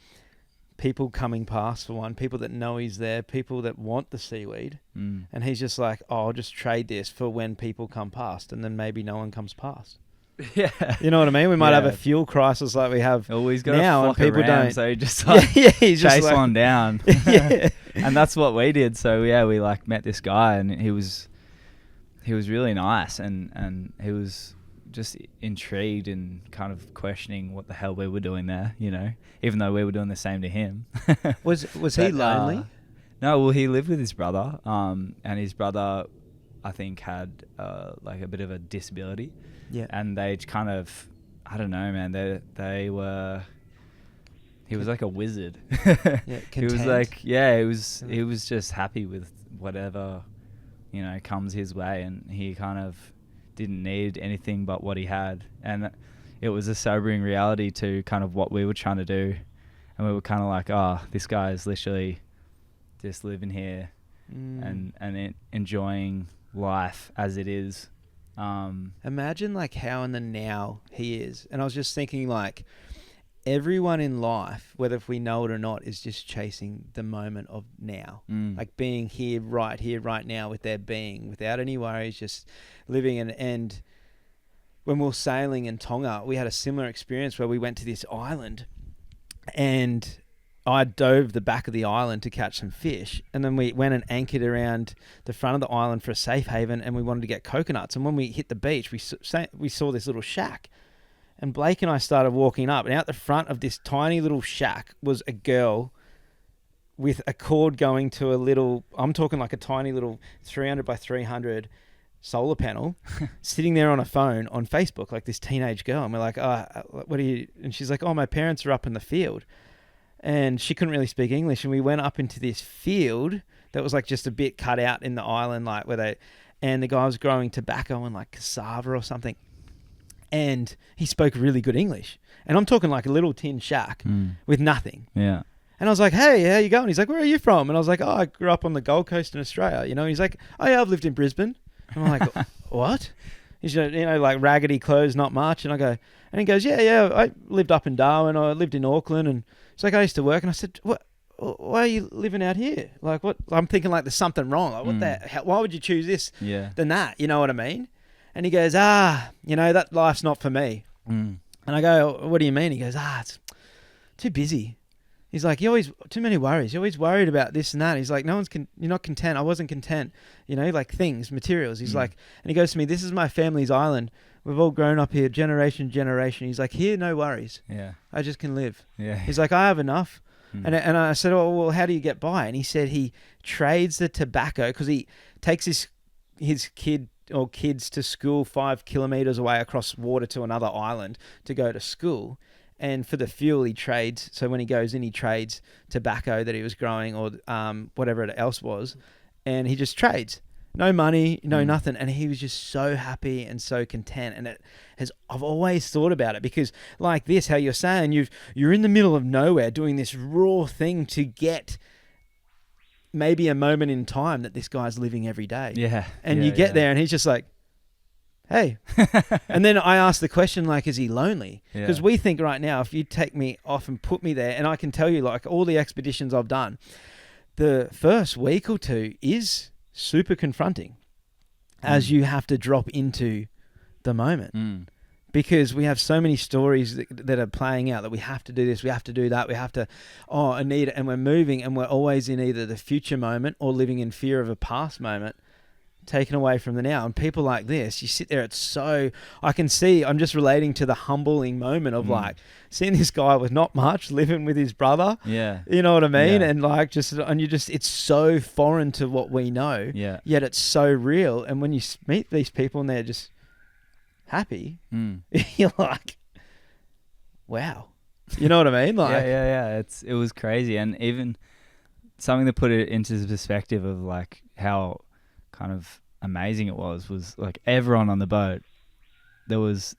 people coming past, for one, people that know he's there, people that want the seaweed, and he's just like, I'll just trade this for when people come past, and then maybe no one comes past. Yeah, you know what I mean? We might have a fuel crisis like we have he's got now, and people don't. So he just like he's chase just like, one down. And that's what we did. So we like met this guy, and he was really nice, and he was just intrigued and kind of questioning what the hell we were doing there, you know, even though we were doing the same to him. Was he lonely? No, well, he lived with his brother, and his brother, I think, had like a bit of a disability. Yeah. And they kind of, I don't know, man, they were, he was like a wizard. He was like, he was just happy with whatever, you know, comes his way, and he kind of didn't need anything but what he had. And it was a sobering reality to kind of what we were trying to do, and we were kind of like, this guy is literally just living here and enjoying life as it is. Imagine like how in the now he is. And I was just thinking like everyone in life, whether if we know it or not, is just chasing the moment of now. Like being here, right now with their being, without any worries, just living. And when we were sailing in Tonga, we had a similar experience where we went to this island and I dove the back of the island to catch some fish, and then we went and anchored around the front of the island for a safe haven, and we wanted to get coconuts. And when we hit the beach, we saw this little shack, and Blake and I started walking up, and out the front of this tiny little shack was a girl with a cord going to a little, I'm talking like a tiny little 300 by 300 solar panel, sitting there on a phone on Facebook, like this teenage girl. And we're like, oh, what are you? And she's like, oh, my parents are up in the field. And she couldn't really speak English. And we went up into this field that was like just a bit cut out in the island, like and the guy was growing tobacco and like cassava or something. And he spoke really good English. And I'm talking like a little tin shack with nothing. Yeah. And I was like, hey, how you going? He's like, where are you from? And I was like, oh, I grew up on the Gold Coast in Australia. You know, he's like, oh yeah, I've lived in Brisbane. And I'm like, what? He's, you know, like raggedy clothes, not much. And I go, and he goes, yeah, I lived up in Darwin. I lived in Auckland. And it's like, I used to work. And I said, what? Why are you living out here? Like, what? I'm thinking like there's something wrong. Like, what the? Why would you choose this than that? You know what I mean? And he goes, you know, that life's not for me. And I go, what do you mean? He goes, it's too busy. He's like, you always, too many worries. You're always worried about this and that. He's like, you're not content. I wasn't content, you know, like things, materials. He's like, and he goes to me, this is my family's island. We've all grown up here, generation. He's like, here, no worries. Yeah. I just can live. Yeah. He's like, I have enough. And I said, oh, well, how do you get by? And he said he trades the tobacco because he takes his kid or kids to school 5 kilometers away across water to another island to go to school. And for the fuel, he trades. So when he goes in, he trades tobacco that he was growing or whatever it else was. And he just trades. No money, no nothing. And he was just so happy and so content. And I've always thought about it because like this, how you're saying, you're in the middle of nowhere doing this raw thing to get maybe a moment in time that this guy's living every day. Yeah. And you get there and he's just like, hey. And then I asked the question, like, is he lonely? Because we think right now, if you take me off and put me there, and I can tell you, like, all the expeditions I've done, the first week or two is super confronting as you have to drop into the moment. Because we have so many stories that are playing out that we have to do this, we have to do that, we have to, I need it. And we're moving and we're always in either the future moment or living in fear of a past moment, taken away from the now. And people like this, you sit there, I can see, I'm just relating to the humbling moment of like seeing this guy with not much living with his brother. Yeah. You know what I mean? Yeah. And like it's so foreign to what we know. Yeah. Yet it's so real. And when you meet these people and they're just happy, you're like, wow. You know what I mean? Like, yeah. It was crazy. And even something to put it into perspective of like how kind of amazing it was like everyone on the boat, there was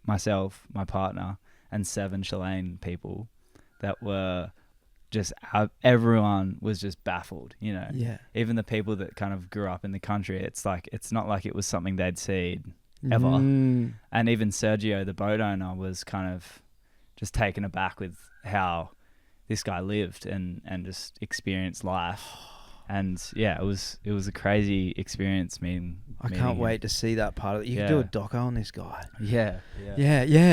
myself, my partner, and 7 Chilean people that were just, everyone was just baffled, you know. Yeah. Even the people that kind of grew up in the country, it's not like it was something they'd seen ever. And even Sergio, the boat owner, was kind of just taken aback with how this guy lived and just experienced life. And yeah, it was a crazy experience. I can't wait to see that part of it. You can do a doco on this guy. Yeah.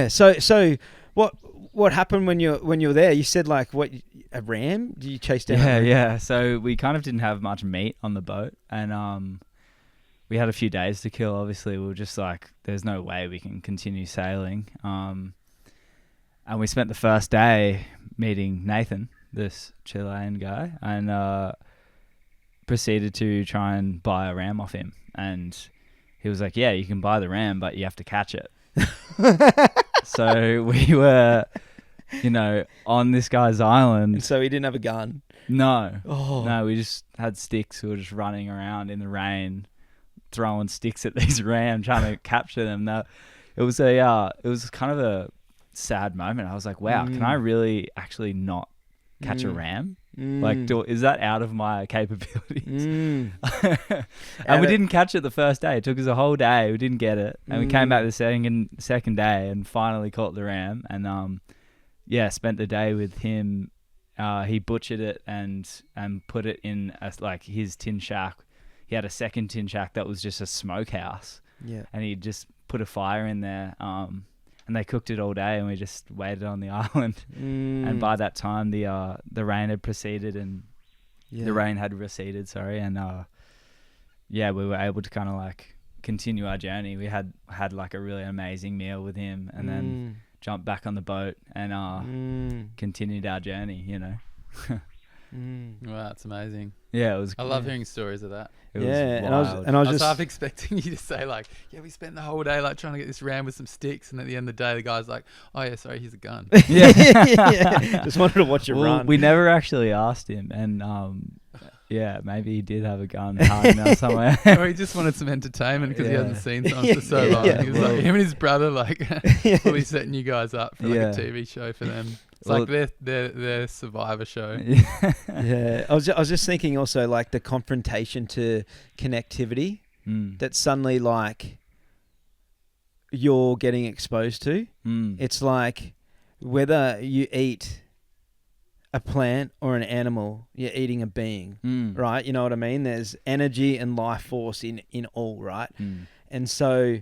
So what happened when you were there? You said like a ram? Did you chase down? Yeah. So we kind of didn't have much meat on the boat, and we had a few days to kill. Obviously, we were just like, there's no way we can continue sailing. And we spent the first day meeting Nathan, this Chilean guy, and proceeded to try and buy a ram off him. And he was like, yeah, you can buy the ram, but you have to catch it. So we were, you know, on this guy's island. And so he didn't have a gun? No. No, we just had sticks. We were just running around in the rain, throwing sticks at these rams, trying to capture them. It was kind of a sad moment. I was like, wow, can I really actually not catch a ram. Mm. Like, is that out of my capabilities? Mm. And we didn't catch it the first day. It took us a whole day. We didn't get it, and we came back the second day and finally caught the ram. And spent the day with him. He butchered it and put it in his tin shack. He had a second tin shack that was just a smokehouse. Yeah. And he just put a fire in there. And they cooked it all day, and we just waited on the island. And by that time, the rain had proceeded, and the rain had receded. Sorry, and we were able to kind of like continue our journey. We had like a really amazing meal with him, and then jumped back on the boat and continued our journey. You know. Wow, that's amazing. Yeah, it was. I love hearing stories of that. It was wild. I was half expecting you to say like, yeah, we spent the whole day like trying to get this ram with some sticks, and at the end of the day, the guy's like, oh yeah, sorry, here's a gun. Yeah. Just wanted to watch it run. We never actually asked him, and maybe he did have a gun hiding out somewhere. Or he just wanted some entertainment because he hadn't seen something for so long. Yeah. He was like, him and his brother like fully setting you guys up for like a TV show for them. It's like their Survivor show. Yeah. I was just thinking also like the confrontation to connectivity that suddenly like you're getting exposed to. It's like whether you eat a plant or an animal, you're eating a being, right? You know what I mean? There's energy and life force in all, right? And so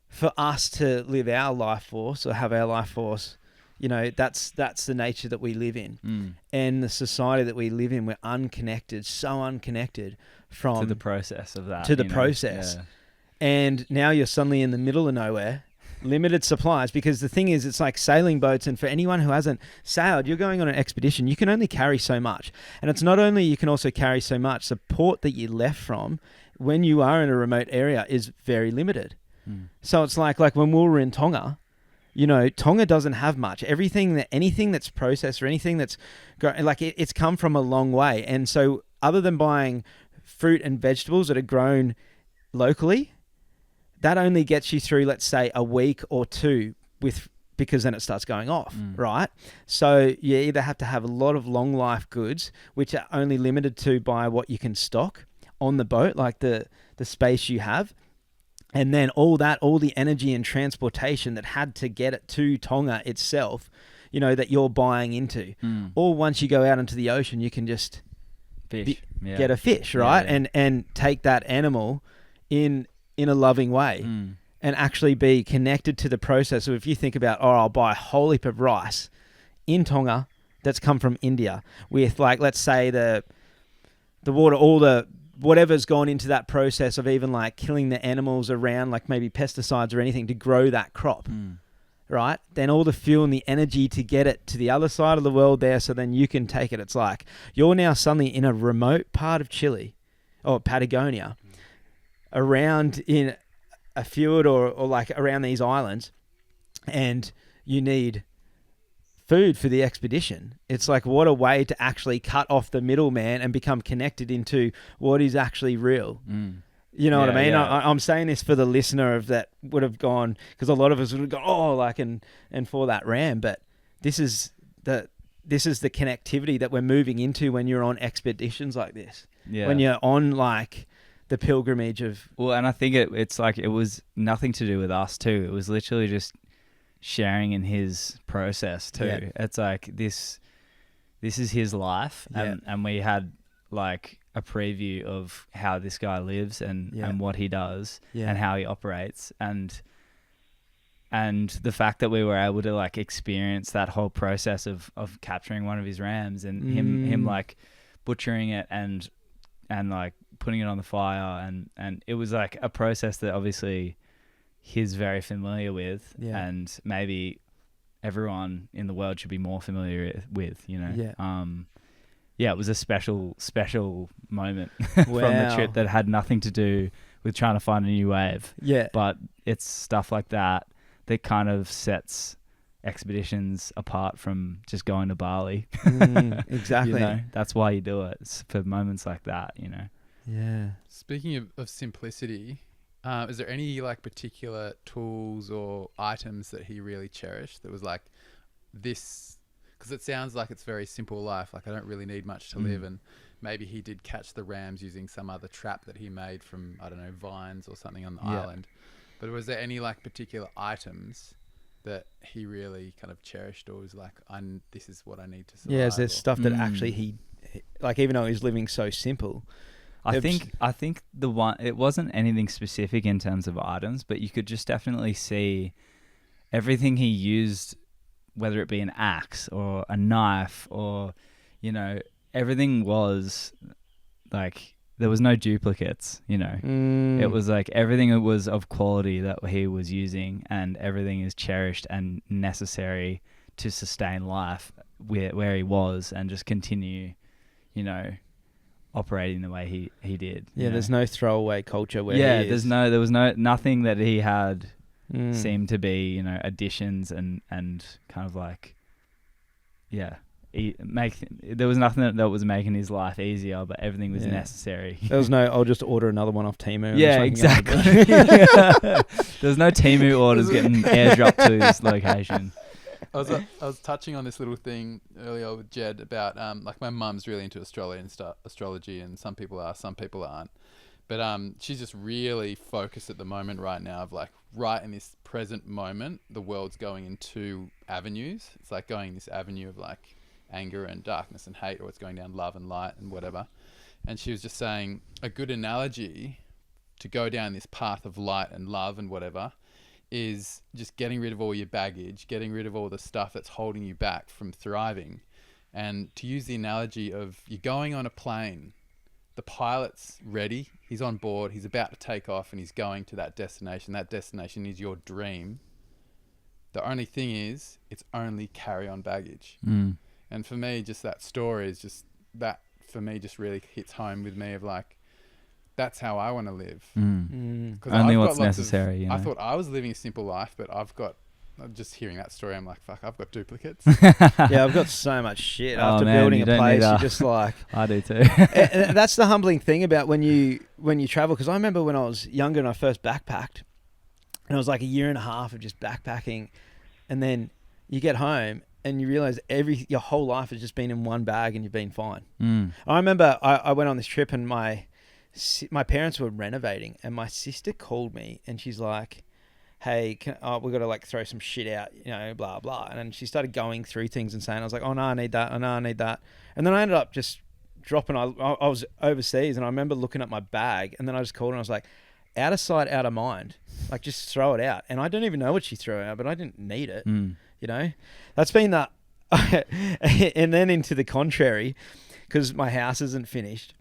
for us to live our life force or have our life force, you know, that's the nature that we live in. And the society that we live in, we're unconnected, so unconnected from... To the process of that. To the process. Yeah. And now you're suddenly in the middle of nowhere, limited supplies, because the thing is, it's like sailing boats, and for anyone who hasn't sailed, you're going on an expedition, you can only carry so much. And it's not only you can also carry so much, the port that you left from when you are in a remote area is very limited. So it's like when we were in Tonga, you know, Tonga doesn't have much. Anything that's processed or anything that's it's come from a long way. And so other than buying fruit and vegetables that are grown locally, that only gets you through, let's say, a week or two because then it starts going off, right? So you either have to have a lot of long life goods, which are only limited to by what you can stock on the boat, like the space you have. And then all the energy and transportation that had to get it to Tonga itself, you know, that you're buying into. Or once you go out into the ocean, you can just get a fish, right? Yeah. And take that animal in a loving way and actually be connected to the process. So if you think about, I'll buy a whole heap of rice in Tonga that's come from India with, like, let's say the water, all the... whatever's gone into that process of even like killing the animals around, like maybe pesticides or anything to grow that crop, right? Then all the fuel and the energy to get it to the other side of the world there, so then you can take it. It's like you're now suddenly in a remote part of Chile or Patagonia, around in a fjord or like around these islands, and you need food for the expedition. It's like, what a way to actually cut off the middleman and become connected into what is actually real. You know what I mean? Yeah. I'm saying this for the listener of that would have gone, because a lot of us would have gone, and for that ram. But this is the connectivity that we're moving into when you're on expeditions like this. Yeah. When you're on like the pilgrimage of... Well, and I think it's like, it was nothing to do with us too. It was literally just sharing in his process too. Yeah. It's like this is his life, and we had like a preview of how this guy lives and what he does and how he operates, and the fact that we were able to like experience that whole process of capturing one of his rams and him like butchering it and like putting it on the fire, and it was like a process that obviously he's very familiar with, and maybe everyone in the world should be more familiar with, you know. It was a special moment from the trip that had nothing to do with trying to find a new wave. Yeah. But it's stuff like that kind of sets expeditions apart from just going to Bali. Exactly. You know, that's why you do it. It's for moments like that, you know. Yeah. Speaking of simplicity, is there any like particular tools or items that he really cherished that was like this? because it sounds like it's very simple life. Like I don't really need much to live, and maybe he did catch the rams using some other trap that he made from, I don't know, vines or something on the island. But was there any like particular items that he really kind of cherished, or was like, this is what I need to survive? Yeah, is there stuff that actually he, like, even though he's living so simple? I think the one, it wasn't anything specific in terms of items, but you could just definitely see everything he used, whether it be an axe or a knife or, you know, everything was like, there was no duplicates, you know. It was like everything was of quality that he was using, and everything is cherished and necessary to sustain life where he was and just continue, you know, operating the way he did. Yeah, there's no throwaway culture where there was nothing that he had seemed to be, you know, additions and kind of like, there was nothing that was making his life easier, but everything was necessary. There was no, I'll just order another one off Temu. Yeah, exactly. There's no Temu orders getting airdropped to this location. I was touching on this little thing earlier with Jed about like my mum's really into astrology, and some people are, some people aren't. But she's just really focused at the moment right now of like, right in this present moment, the world's going in two avenues. It's like going this avenue of like anger and darkness and hate, or it's going down love and light and whatever. And she was just saying a good analogy to go down this path of light and love and whatever is just getting rid of all your baggage, getting rid of all the stuff that's holding you back from thriving. And to use the analogy of, you're going on a plane, the pilot's ready, he's on board, he's about to take off, and he's going to that destination. That destination is your dream. The only thing is, it's only carry-on baggage. And for me, just that story is just, that for me just really hits home with me of like, that's how I want to live. Only what's necessary. You know? I thought I was living a simple life, but just hearing that story, I'm like, fuck, I've got duplicates. Yeah, I've got so much shit. After building a place, you're just like... I do too. And that's the humbling thing about when you travel, because I remember when I was younger and I first backpacked, and it was like a year and a half of just backpacking, and then you get home and you realize your whole life has just been in one bag and you've been fine. I remember I went on this trip and my parents were renovating, and my sister called me and she's like, hey, we've got to like throw some shit out, you know, blah, blah. And then she started going through things and saying, I was like, oh no, I need that. Oh no, I need that. And then I ended up just dropping, I was overseas, and I remember looking at my bag, and then I just called her and I was like, out of sight, out of mind, like just throw it out. And I don't even know what she threw out, but I didn't need it. You know, that's been the, and then into the contrary, because my house isn't finished.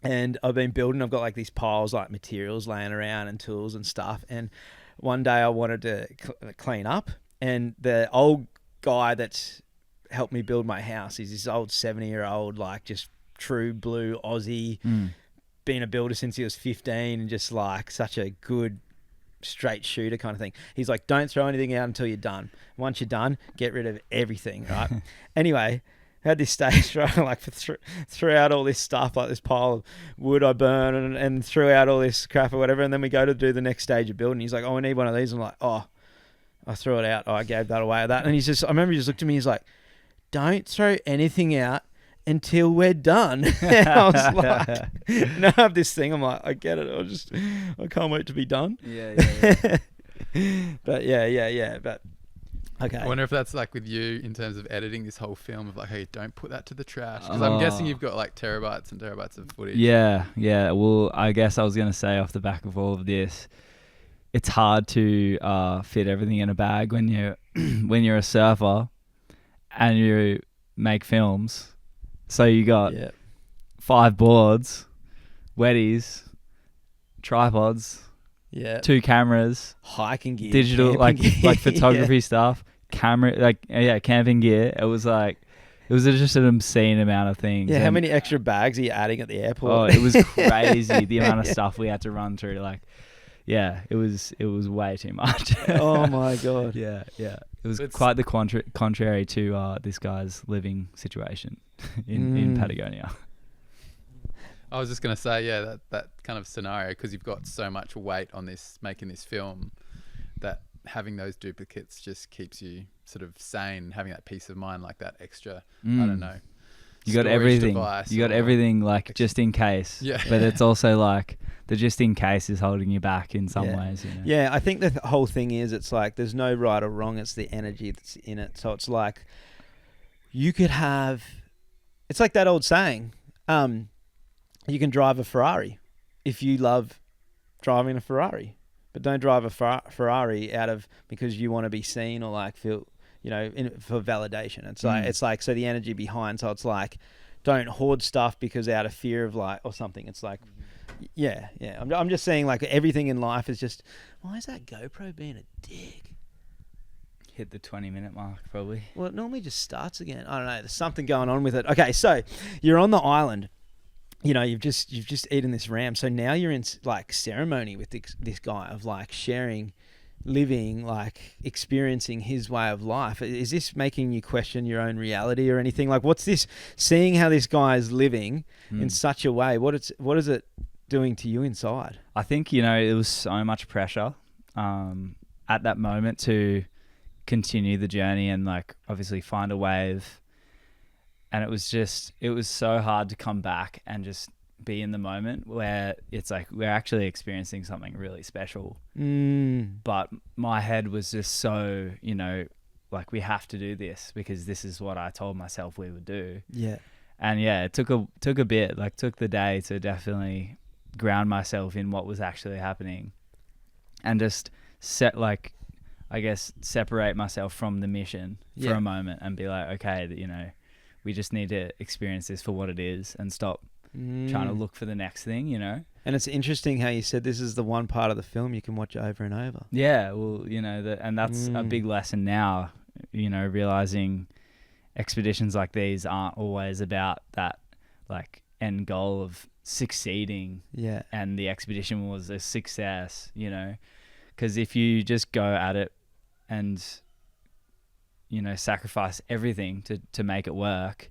And I've been building, I've got like these piles, like materials laying around and tools and stuff. And one day I wanted to clean up, and the old guy that's helped me build my house, he's this old 70-year-old, like just true blue Aussie, been a builder since he was 15, and just like such a good straight shooter kind of thing. He's like, don't throw anything out until you're done. Once you're done, get rid of everything, right? Anyway, had this stage where I like threw out all this stuff, like this pile of wood I burned, and threw out all this crap or whatever. And then we go to do the next stage of building. He's like, oh, I need one of these. I'm like, oh, I threw it out. Oh, I gave that away. And he's just, I remember he just looked at me. He's like, don't throw anything out until we're done. And I was like, no, I have this thing. I'm like, I get it. I can't wait to be done. Yeah. But yeah. But okay. I wonder if that's like with you in terms of editing this whole film of like, hey, don't put that to the trash. Because I'm guessing you've got like terabytes and terabytes of footage. Yeah. Well, I guess I was going to say off the back of all of this, it's hard to fit everything in a bag when you're a surfer and you make films. So you got 5 boards, wetties, tripods, 2 cameras, hiking gear, digital like photography stuff, camping gear. It was just an obscene amount of things. Yeah, how many extra bags are you adding at the airport? Oh, it was crazy the amount of stuff we had to run through. Like, yeah, it was way too much. Oh my god. Yeah. It was quite the contrary to this guy's living situation in Patagonia. I was just going to say, that kind of scenario, because you've got so much weight on this, making this film, that having those duplicates just keeps you sort of sane, having that peace of mind, like that extra, I Mm. don't know. You got storage everything. device You got or- everything, like, just in case. Yeah. But it's also like the just in case is holding you back in some Yeah. ways. You know? Yeah, I think the whole thing is it's like there's no right or wrong. It's the energy that's in it. So it's like you could have. It's like that old saying. You can drive a Ferrari if you love driving a Ferrari, but don't drive a Ferrari out of because you want to be seen or like feel, for validation. It's like so the energy behind. So it's like don't hoard stuff because out of fear of like or something. It's like. Yeah. I'm just saying, like, everything in life is just, why is that GoPro being a dick? Hit the 20-minute mark, probably. Well, it normally just starts again. I don't know. There's something going on with it. Okay, so you're on the island. You've just eaten this ram. So now you're in, like, ceremony with this guy of, like, sharing, living, like, experiencing his way of life. Is this making you question your own reality or anything? Like, what's this, seeing how this guy is living in such a way, what is it doing to you inside? I think, it was so much pressure at that moment to continue the journey and, like, obviously find a wave. And it was so hard to come back and just be in the moment where it's like we're actually experiencing something really special. But my head was just so, like, we have to do this because this is what I told myself we would do. Yeah. And yeah, it took a bit, like, took the day to definitely ground myself in what was actually happening and just separate myself from the mission for a moment and be like, okay, we just need to experience this for what it is and stop trying to look for the next thing, And it's interesting how you said this is the one part of the film you can watch over and over. Yeah, well, and that's a big lesson now, realizing expeditions like these aren't always about that, like, end goal of succeeding. Yeah. And the expedition was a success, because if you just go at it and, sacrifice everything to make it work,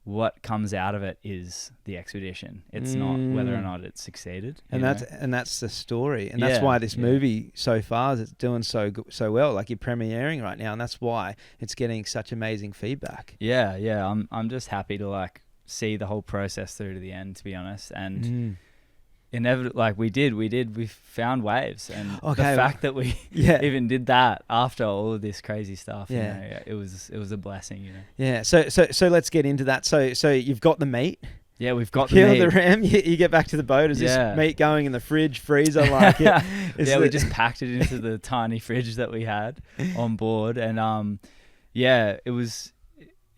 what comes out of it is the expedition. It's not whether or not it succeeded. And that's the story, and that's why this movie so far is doing so well. Like, you're premiering right now, and that's why it's getting such amazing feedback. Yeah. I'm just happy to, like, see the whole process through to the end, to be honest. And inevitably, like, we found waves, and the fact that we even did that after all of this crazy stuff, it was a blessing, Yeah. So let's get into that. So you've got the meat. Yeah, we've got Kill the ram. You get back to the boat. Is this meat going in the fridge, freezer? Like we just packed it into the tiny fridge that we had on board, and it was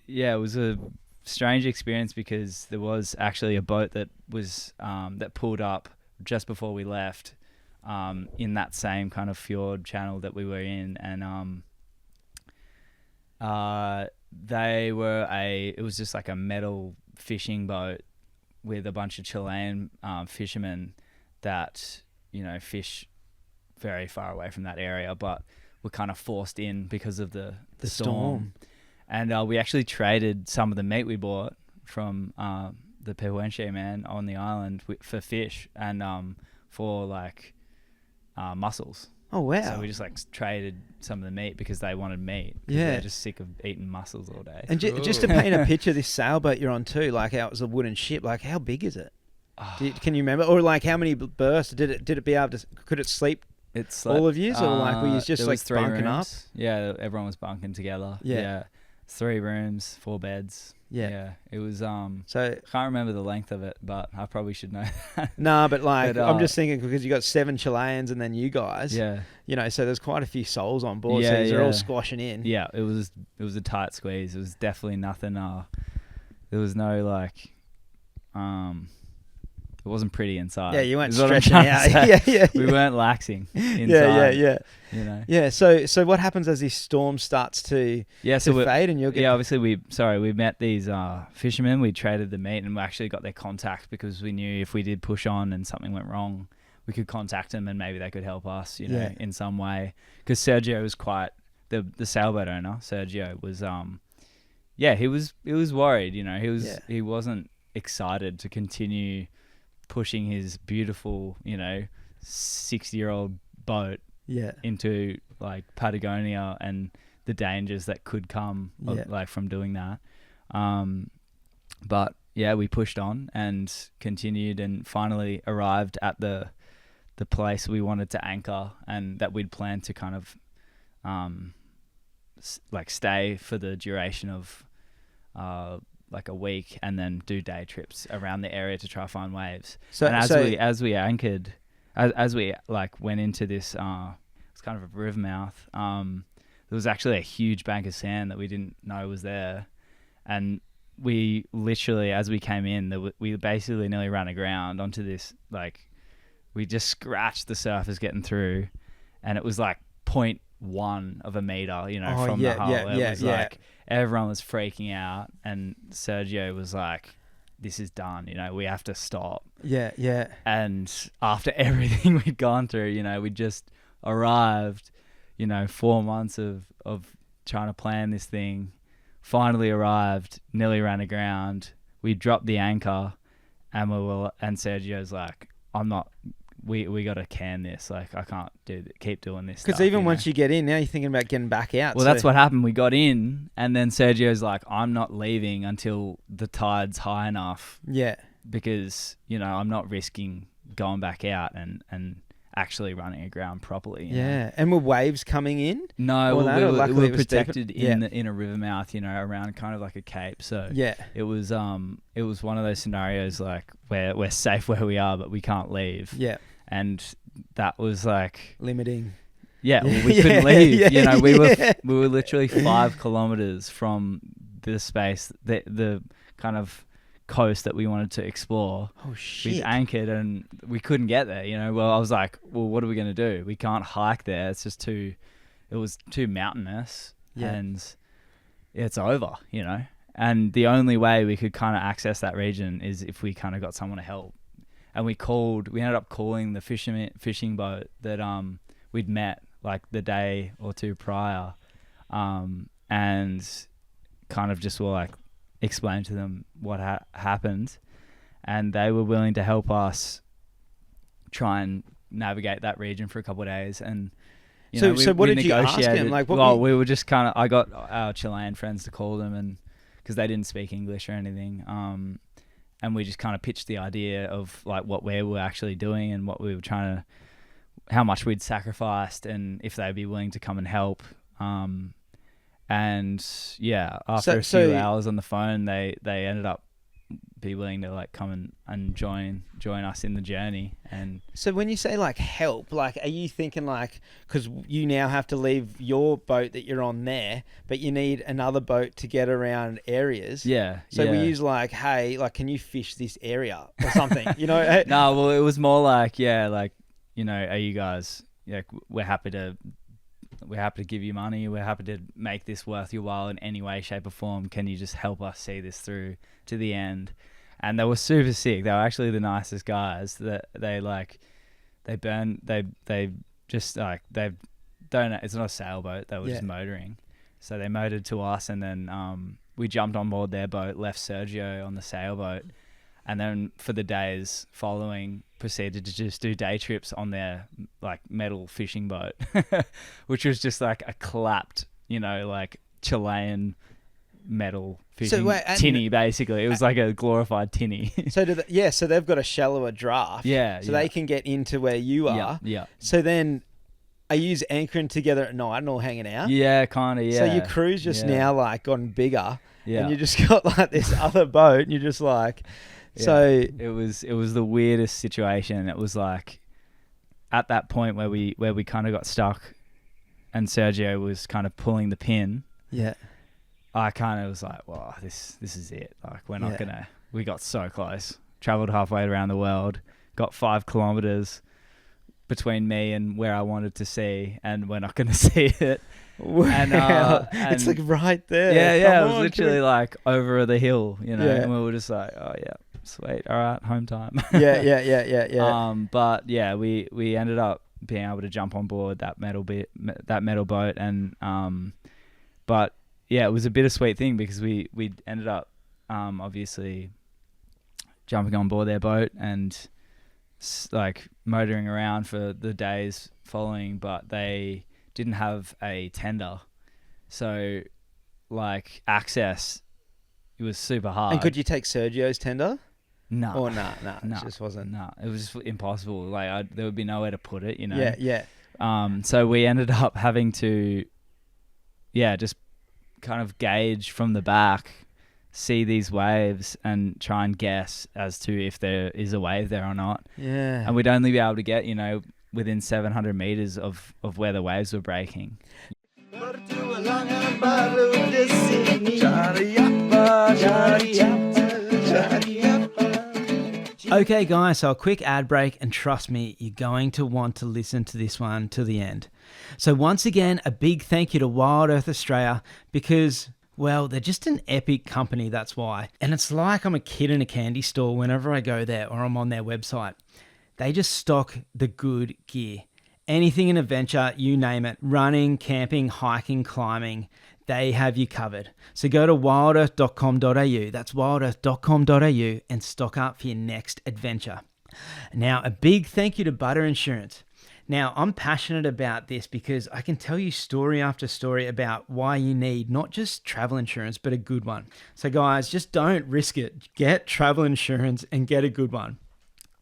a strange experience because there was actually a boat that was that pulled up just before we left in that same kind of fjord channel that we were in, and it was just like a metal fishing boat with a bunch of Chilean fishermen that fish very far away from that area, but were kind of forced in because of the storm. And we actually traded some of the meat we bought from the Pehuenche man on the island for fish and for, like, mussels. Oh, wow. So we just, like, traded some of the meat because they wanted meat. Yeah. They're just sick of eating mussels all day. And just to paint a picture, this sailboat you're on too, like, how it was a wooden ship, like, how big is it? Can you remember? Or, like, how many berths? Did it be able to, could it sleep all of you? Or, like, were you just, like, bunking up? Yeah, everyone was bunking together. Yeah. 3 rooms, 4 beds. Yeah. It was, so I can't remember the length of it, but I probably should know that. No, but, like, I'm just thinking because you got 7 Chileans and then you guys. Yeah. So there's quite a few souls on board. So they're all squashing in. Yeah, it was a tight squeeze. It was definitely nothing, there was no, like, it wasn't pretty inside. Yeah, you weren't stretching out. Yeah. We weren't laxing inside. Yeah. Yeah. So what happens as this storm starts to fade and you'll get... Yeah, obviously we met these fishermen. We traded the meat and we actually got their contact because we knew if we did push on and something went wrong, we could contact them and maybe they could help us, in some way. Because Sergio was quite... The sailboat owner, Sergio, was... he was worried, he wasn't excited to continue pushing his beautiful, 60-year-old boat into, like, Patagonia and the dangers that could come Yeah. like from doing that. But yeah, we pushed on and continued and finally arrived at the place we wanted to anchor and that we'd planned to kind of like stay for the duration of like a week and then do day trips around the area to try to find waves. So, And so as we anchored, as we like went into this, it's kind of a river mouth. There was actually a huge bank of sand that we didn't know was there, and we literally, as we came in, we basically nearly ran aground onto this. Like, we just scratched the surface getting through, and it was like 0.1 of a meter, you know, from the hull. It was like everyone was freaking out, and Sergio was like, "This is done. You know, we have to stop." Yeah. And after everything we'd gone through, you know, we just arrived, you know, 4 months of trying to plan this thing, finally arrived, nearly ran aground. We dropped the anchor, and Sergio's like, we got to can this. Like, I can't keep doing this. Because even once you get in, now you're thinking about getting back out. Well, that's what happened. We got in, and then Sergio's like, I'm not leaving until the tide's high enough. Yeah. Because, you know, I'm not risking going back out and actually running aground properly. You know? And were waves coming in? No, Or that, or we luckily were it was protected deeper? in a river mouth, you know, around kind of like a cape. So Yeah. it was one of those scenarios like where we're safe where we are, but we can't leave. Yeah. And that was like Limiting. yeah, well, we couldn't leave. Yeah, you know, we yeah. were literally 5 kilometers from the space, the kind of coast that we wanted to explore. Oh shit. We'd anchored and we couldn't get there, you know. Well, I was like, well, what are we going to do? We can't hike there. It's just it was too mountainous. Yeah. And it's over, you know. And the only way we could kind of access that region is if we kind of got someone to help. And we ended up calling the fishing boat that we'd met like the day or two prior, and kind of just were like, explain to them what happened, and they were willing to help us try and navigate that region for a couple of days. And so what did you ask them? Like, we were just kind of, I got our Chilean friends to call them, and because they didn't speak English or anything, and we just kind of pitched the idea of like what we were actually doing and what we were trying to, how much we'd sacrificed, and if they'd be willing to come and help. And yeah, after a few hours on the phone, they ended up be willing to like come and join us in the journey. And so when you say like help, like are you thinking like, because you now have to leave your boat that you're on there, but you need another boat to get around areas? Yeah. So we use like, hey, like can you fish this area or something? You know? No, well, it was more like, yeah, like, you know, are you guys, like, we're happy to give you money. We're happy to make this worth your while in any way, shape or form. Can you just help us see this through to the end? And they were super sick. They were actually the nicest guys. That they just like, they don't, it's not a sailboat. They were just motoring. So they motored to us, and then we jumped on board their boat, left Sergio on the sailboat, and then for the days following proceeded to just do day trips on their like metal fishing boat, which was just like a clapped, you know, like Chilean metal fishing tinny. Basically, it was like a glorified tinny. So so they've got a shallower draft. Yeah. So they can get into where you are. Yeah. So then, are you anchoring together at night and all hanging out? Yeah, kind of. Yeah. So your crew's just now like gotten bigger. Yeah. And you just got like this other boat, and you're just like. Yeah. So it was the weirdest situation. It was like at that point where we kind of got stuck, and Sergio was kind of pulling the pin. Yeah. I kind of was like, "Wow, this is it. Like, we're not gonna." We got so close. Traveled halfway around the world. Got 5 kilometers between me and where I wanted to see, and we're not gonna see it. Wow. And it's like right there. Yeah. Come It was on, literally like over the hill, you know. Yeah. And we were just like, "Oh yeah, sweet. All right, home time." Yeah. But yeah, we ended up being able to jump on board that metal boat, and but yeah, it was a bittersweet thing because we ended up obviously jumping on board their boat and like motoring around for the days following, but they didn't have a tender, So like access, it was super hard. And could you take Sergio's tender? No. Or nah, it just wasn't. No, it was just impossible. Like there would be nowhere to put it, you know. Yeah. So we ended up having to, just kind of gauge from the back, see these waves, and try and guess as to if there is a wave there or not. Yeah. And we'd only be able to get, within 700 meters of where the waves were breaking. Okay, guys, so a quick ad break, and trust me, you're going to want to listen to this one to the end. So once again, a big thank you to Wild Earth Australia because, well, they're just an epic company, that's why. And it's like I'm a kid in a candy store whenever I go there or I'm on their website. They just stock the good gear. Anything in adventure, you name it, running, camping, hiking, climbing, they have you covered. So go to wildearth.com.au, that's wildearth.com.au, and stock up for your next adventure. Now, a big thank you to Butter Insurance. Now, I'm passionate about this because I can tell you story after story about why you need not just travel insurance, but a good one. So guys, just don't risk it. Get travel insurance and get a good one.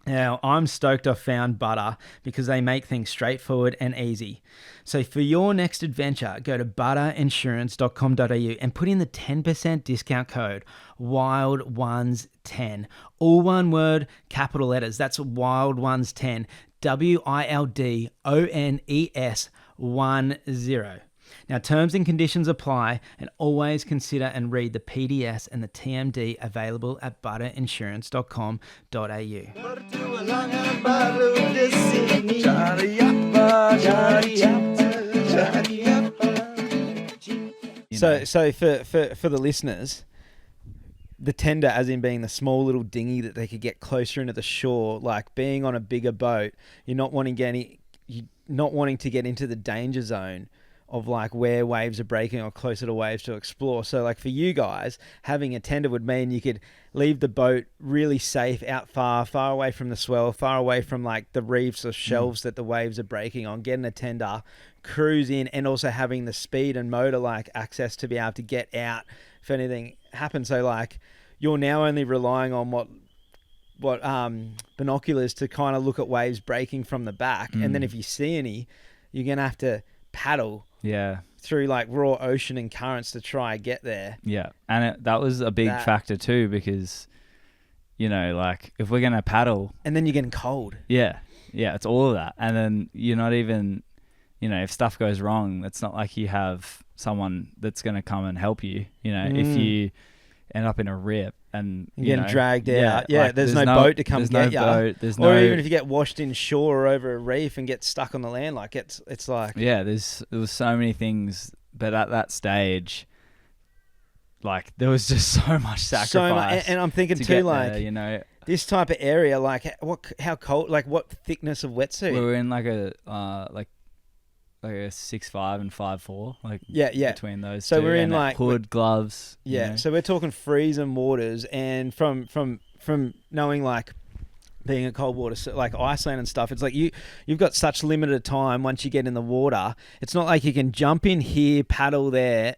Now, I'm stoked I found Butter because they make things straightforward and easy. So for your next adventure, go to butterinsurance.com.au and put in the 10% discount code WILD-ONES10. All one word, capital letters. That's WILD-ONES10. WILDONES10. Now, terms and conditions apply, and always consider and read the PDS and the TMD available at butterinsurance.com.au. So for the listeners, the tender, as in being the small little dinghy that they could get closer into the shore, like being on a bigger boat, you're not wanting to get into the danger zone of like where waves are breaking or closer to waves to explore. So like for you guys, having a tender would mean you could leave the boat really safe out far away from the swell, far away from like the reefs or shelves that the waves are breaking on, getting a tender, cruise in, and also having the speed and motor like access to be able to get out if anything happens. So like you're now only relying on what binoculars to kind of look at waves breaking from the back. And then if you see any, you're going to have to paddle through like raw ocean and currents to try and get there. Yeah. And that was a big factor too, because, like if we're going to paddle. And then you're getting cold. Yeah. Yeah. It's all of that. And then you're not even, if stuff goes wrong, it's not like you have someone that's going to come and help you, if you end up in a rip and you're getting dragged out. Yeah, like, there's no boat to come get you. Or even if you get washed inshore or over a reef and get stuck on the land, like it's like... Yeah, there was so many things, but at that stage, like there was just so much sacrifice. And I'm thinking too, like, there, this type of area, like how cold, like what thickness of wetsuit? We were in like a 6'5" and 5'4", like between those so two. We're in and like hood, gloves. So we're talking freezing waters, and from knowing like being a cold water, like Iceland and stuff, it's like you've got such limited time once you get in the water. It's not like you can jump in here, paddle there,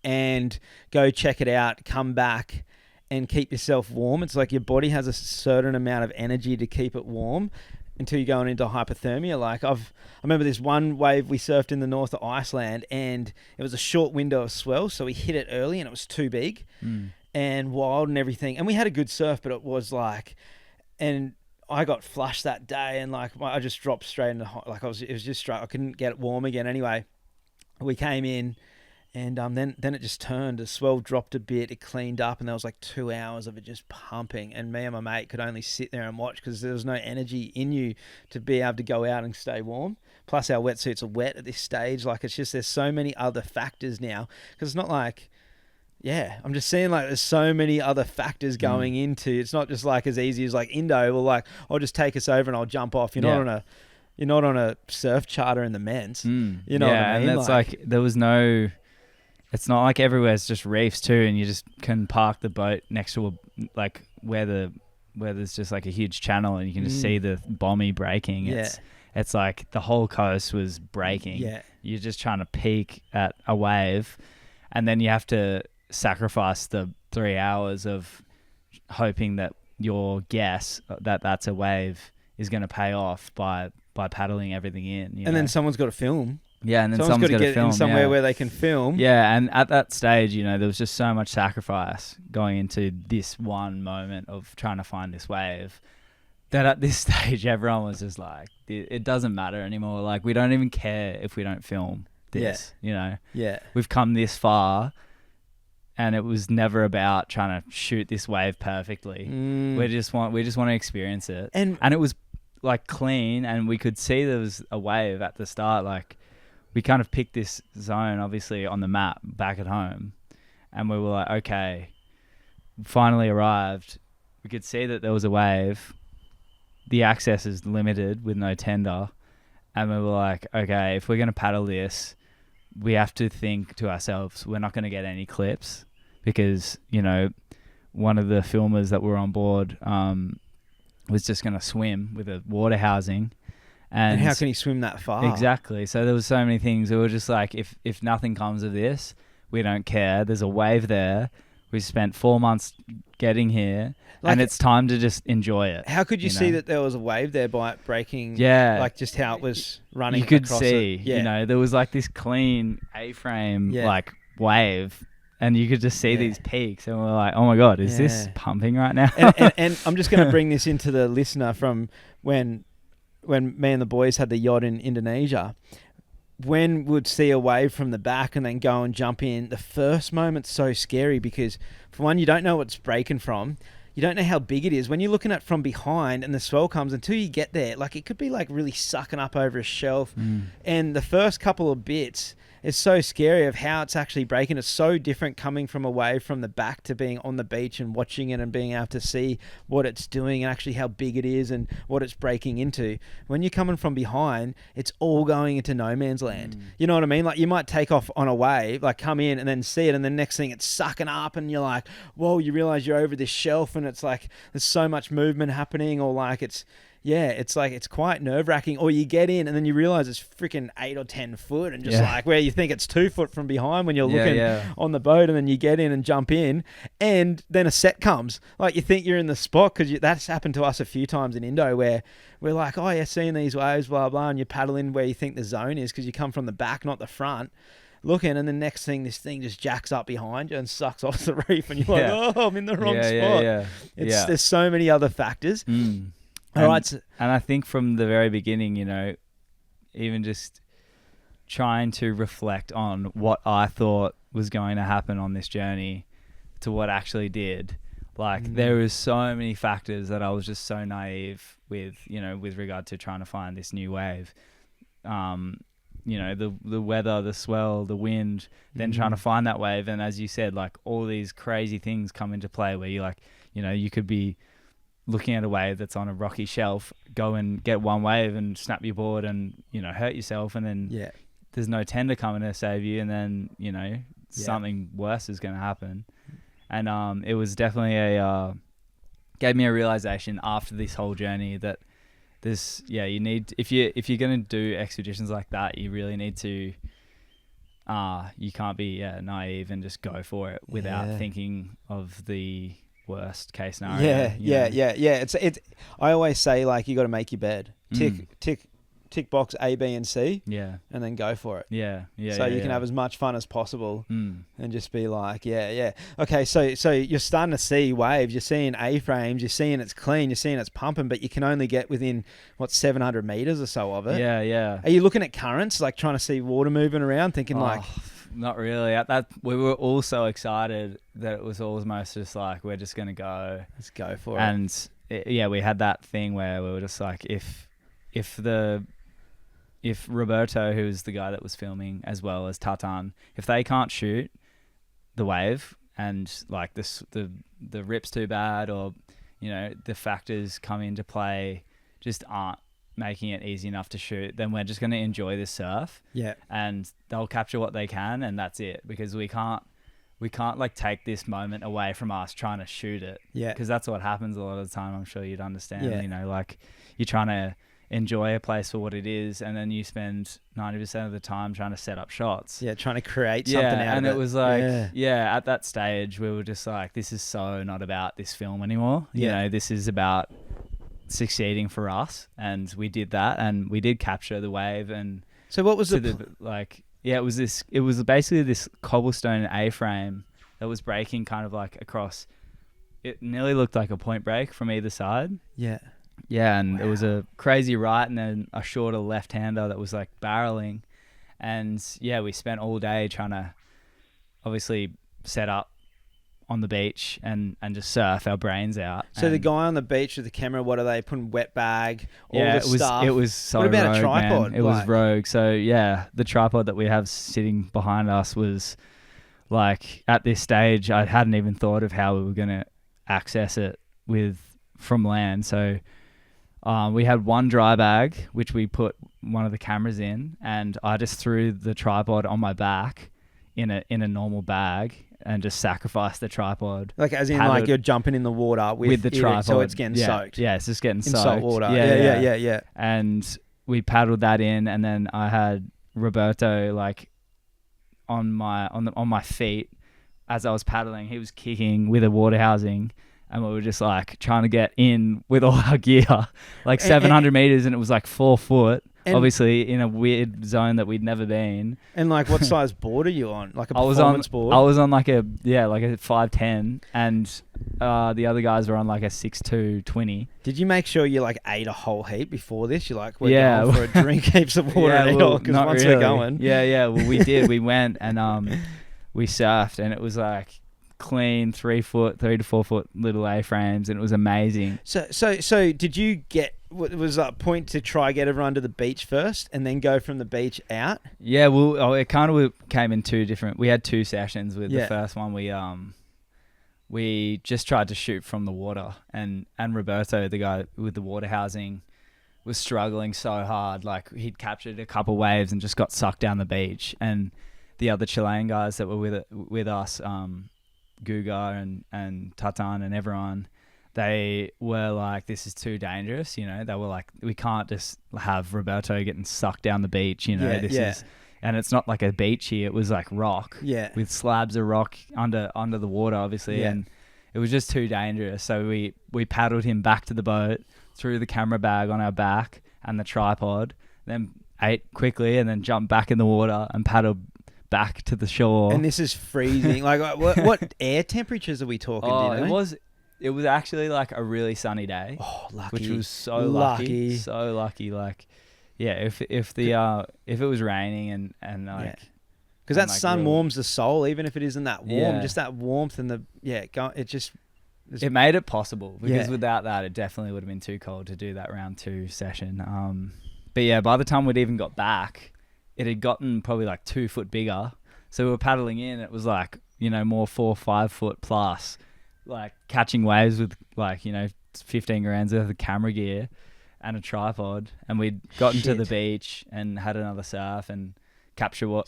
and go check it out, come back, and keep yourself warm. It's like your body has a certain amount of energy to keep it warm until you're going into hypothermia. Like I remember this one wave we surfed in the north of Iceland, and it was a short window of swell, so we hit it early and it was too big and wild and everything. And we had a good surf, but it was like, and I got flushed that day, and like I just dropped straight into like it was just straight. I couldn't get it warm again. Anyway, we came in. And then it just turned. The swell dropped a bit. It cleaned up, and there was like 2 hours of it just pumping. And me and my mate could only sit there and watch because there was no energy in you to be able to go out and stay warm. Plus, our wetsuits are wet at this stage. Like it's just there's so many other factors now, because it's not like, I'm just seeing like there's so many other factors going into. It's not just like as easy as like Indo. Well, like I'll just take us over and I'll jump off. You're not on a surf charter in the men's. You know what I mean? And that's like there was no. It's not like everywhere's just reefs too, and you just can park the boat next to like where there's just like a huge channel, and you can just see the bommy breaking. It's like the whole coast was breaking. Yeah, you're just trying to peek at a wave, and then you have to sacrifice the 3 hours of hoping that your guess that that's a wave is going to pay off by paddling everything in. And then someone's got to film. Yeah, and then someone's got to get film in somewhere where they can film. Yeah, and at that stage, there was just so much sacrifice going into this one moment of trying to find this wave that at this stage, everyone was just like, it doesn't matter anymore. Like, we don't even care if we don't film this, Yeah. We've come this far, and it was never about trying to shoot this wave perfectly. We just want to experience it. And it was like clean, and we could see there was a wave at the start. Like, we kind of picked this zone, obviously, on the map back at home, and we were like, okay, finally arrived. We could see that there was a wave. The access is limited with no tender, and we were like, okay, if we're going to paddle this, we have to think to ourselves, we're not going to get any clips, because, one of the filmers that were on board was just going to swim with a water housing. And how can he swim that far? Exactly. So there was so many things. We were just like, if nothing comes of this, we don't care. There's a wave there. We spent 4 months getting here, and it's time to just enjoy it. How could you see that there was a wave there by it breaking? Yeah. Like just how it was running. You could across see, it. Yeah. There was like this clean A-frame like wave, and you could just see these peaks, and we're like, oh my God, is this pumping right now? and I'm just going to bring this into the listener from when me and the boys had the yacht in Indonesia. When we'd see a wave from the back and then go and jump in, the first moment's so scary because, for one, you don't know what it's breaking from. You don't know how big it is. When you're looking at it from behind and the swell comes, until you get there, like, it could be like really sucking up over a shelf. And the first couple of bits is so scary of how it's actually breaking. It's so different coming from a wave from the back to being on the beach and watching it and being able to see what it's doing and actually how big it is and what it's breaking into. When you're coming from behind, it's all going into no man's land. You know what I mean? Like, you might take off on a wave, like come in and then see it, and the next thing it's sucking up and you're like, whoa, you realize you're over this shelf and it's like there's so much movement happening, or like it's like it's quite nerve-wracking. Or you get in and then you realize it's freaking 8 or 10 foot, and just like where you think it's 2 foot from behind when you're looking on the boat, and then you get in and jump in, and then a set comes. Like, you think you're in the spot, because that's happened to us a few times in Indo, where we're like, oh yeah, seeing these waves, blah blah, and you paddle in where you think the zone is because you come from the back, not the front, looking, and the next thing, this thing just jacks up behind you and sucks off the reef, and you're like, oh, I'm in the wrong spot. There's so many other factors. All right. And I think from the very beginning, even just trying to reflect on what I thought was going to happen on this journey to what actually did. Like, there was so many factors that I was just so naive with, with regard to trying to find this new wave. The weather, the swell, the wind, then trying to find that wave. And as you said, like, all these crazy things come into play where you're like, you could be looking at a wave that's on a rocky shelf, go and get one wave and snap your board and, hurt yourself. And then there's no tender coming to save you. And then, something worse is going to happen. And it was definitely gave me a realization after this whole journey that this, you need, if you're going to do expeditions like that, you really need to, you can't be naive and just go for it without thinking of the worst case scenario. It's I always say, like, you got to make your bed, tick box A, B, and C, and then go for it. So you can have as much fun as possible, and just be like, okay, so you're starting to see waves, you're seeing A-frames, you're seeing it's clean, you're seeing it's pumping, but you can only get within 700 meters or so of it. Are you looking at currents, like trying to see water moving around, thinking like, not really. At that, we were all so excited that it was almost just like, we're just going to go. Let's go for it. And we had that thing where we were just like, if Roberto, who's the guy that was filming, as well as Tatan, if they can't shoot the wave, and like the rip's too bad, or, the factors come into play just aren't making it easy enough to shoot, then we're just going to enjoy this surf. And they'll capture what they can, and that's it, because we can't like take this moment away from us trying to shoot it. Because that's what happens a lot of the time. I'm sure you'd understand. Like, you're trying to enjoy a place for what it is, and then you spend 90% of the time trying to set up shots. Yeah, trying to create something out of it. And it was like, at that stage, we were just like, this is so not about this film anymore. You know, this is about succeeding for us. And we did that, and we did capture the wave. And so what was it was basically this cobblestone A-frame that was breaking kind of like across. It nearly looked like a point break from either side. Yeah. Yeah, and it was a crazy right and then a shorter left-hander that was like barreling. And yeah, we spent all day trying to obviously set up on the beach and just surf our brains out. So the guy on the beach with the camera, what are they putting? Wet bag, all the stuff? It was so What about rogue, a tripod? Man. It was rogue. So yeah, the tripod that we have sitting behind us was like, at this stage, I hadn't even thought of how we were going to access it from land. So we had one dry bag, which we put one of the cameras in, and I just threw the tripod on my back in a normal bag and just sacrificed the tripod. Like as in like you're jumping in the water with the tripod. So it's getting soaked. Yeah, it's just getting soaked. In salt water. Yeah. And we paddled that in, and then I had Roberto like on my feet as I was paddling. He was kicking with a water housing. And we were just like trying to get in with all our gear, like 700 meters, and it was like 4 foot, obviously in a weird zone that we'd never been. And like, what size board are you on? Like a performance board? I was on like a 510, and the other guys were on like a 6'2", 20. Did you make sure you like ate a whole heap before this? You're like, we're going for a drink, heaps of water and eat all, because once we're going. Yeah. Well, we did. We went and we surfed, and it was like clean 3 to 4 foot little A-frames, and it was amazing. So did you was that point to try get everyone to the beach first and then go from the beach out? Yeah, well, it kind of came in we had 2 sessions. With the first one, we just tried to shoot from the water, and Roberto, the guy with the water housing, was struggling so hard. Like, he'd captured a couple waves and just got sucked down the beach, and the other Chilean guys that were with us, Guga and Tatan and everyone, they were like, this is too dangerous, you know. They were like, we can't just have Roberto getting sucked down the beach, you know. And it's not like a beach here, it was like rock, with slabs of rock under the water, obviously, and it was just too dangerous. So we paddled him back to the boat, threw the camera bag on our back and the tripod, then ate quickly, and then jumped back in the water and paddled back to the shore. And this is freezing. Like, what air temperatures are we talking? Oh, do you know? It was actually like a really sunny day. Oh, lucky! Which was so lucky, so lucky. Like, yeah, if it was raining and like, because that sun warms the soul, even if it isn't that warm. Just that warmth and it made it possible, because without that, it definitely would have been too cold to do that round 2 session. But yeah, by the time we'd even got back, it had gotten probably like 2 foot bigger. So we were paddling in. It was like, you know, more 4 or 5 foot plus, like catching waves with like, you know, 15 grand's worth of camera gear and a tripod. And we'd gotten to the beach and had another surf and captured what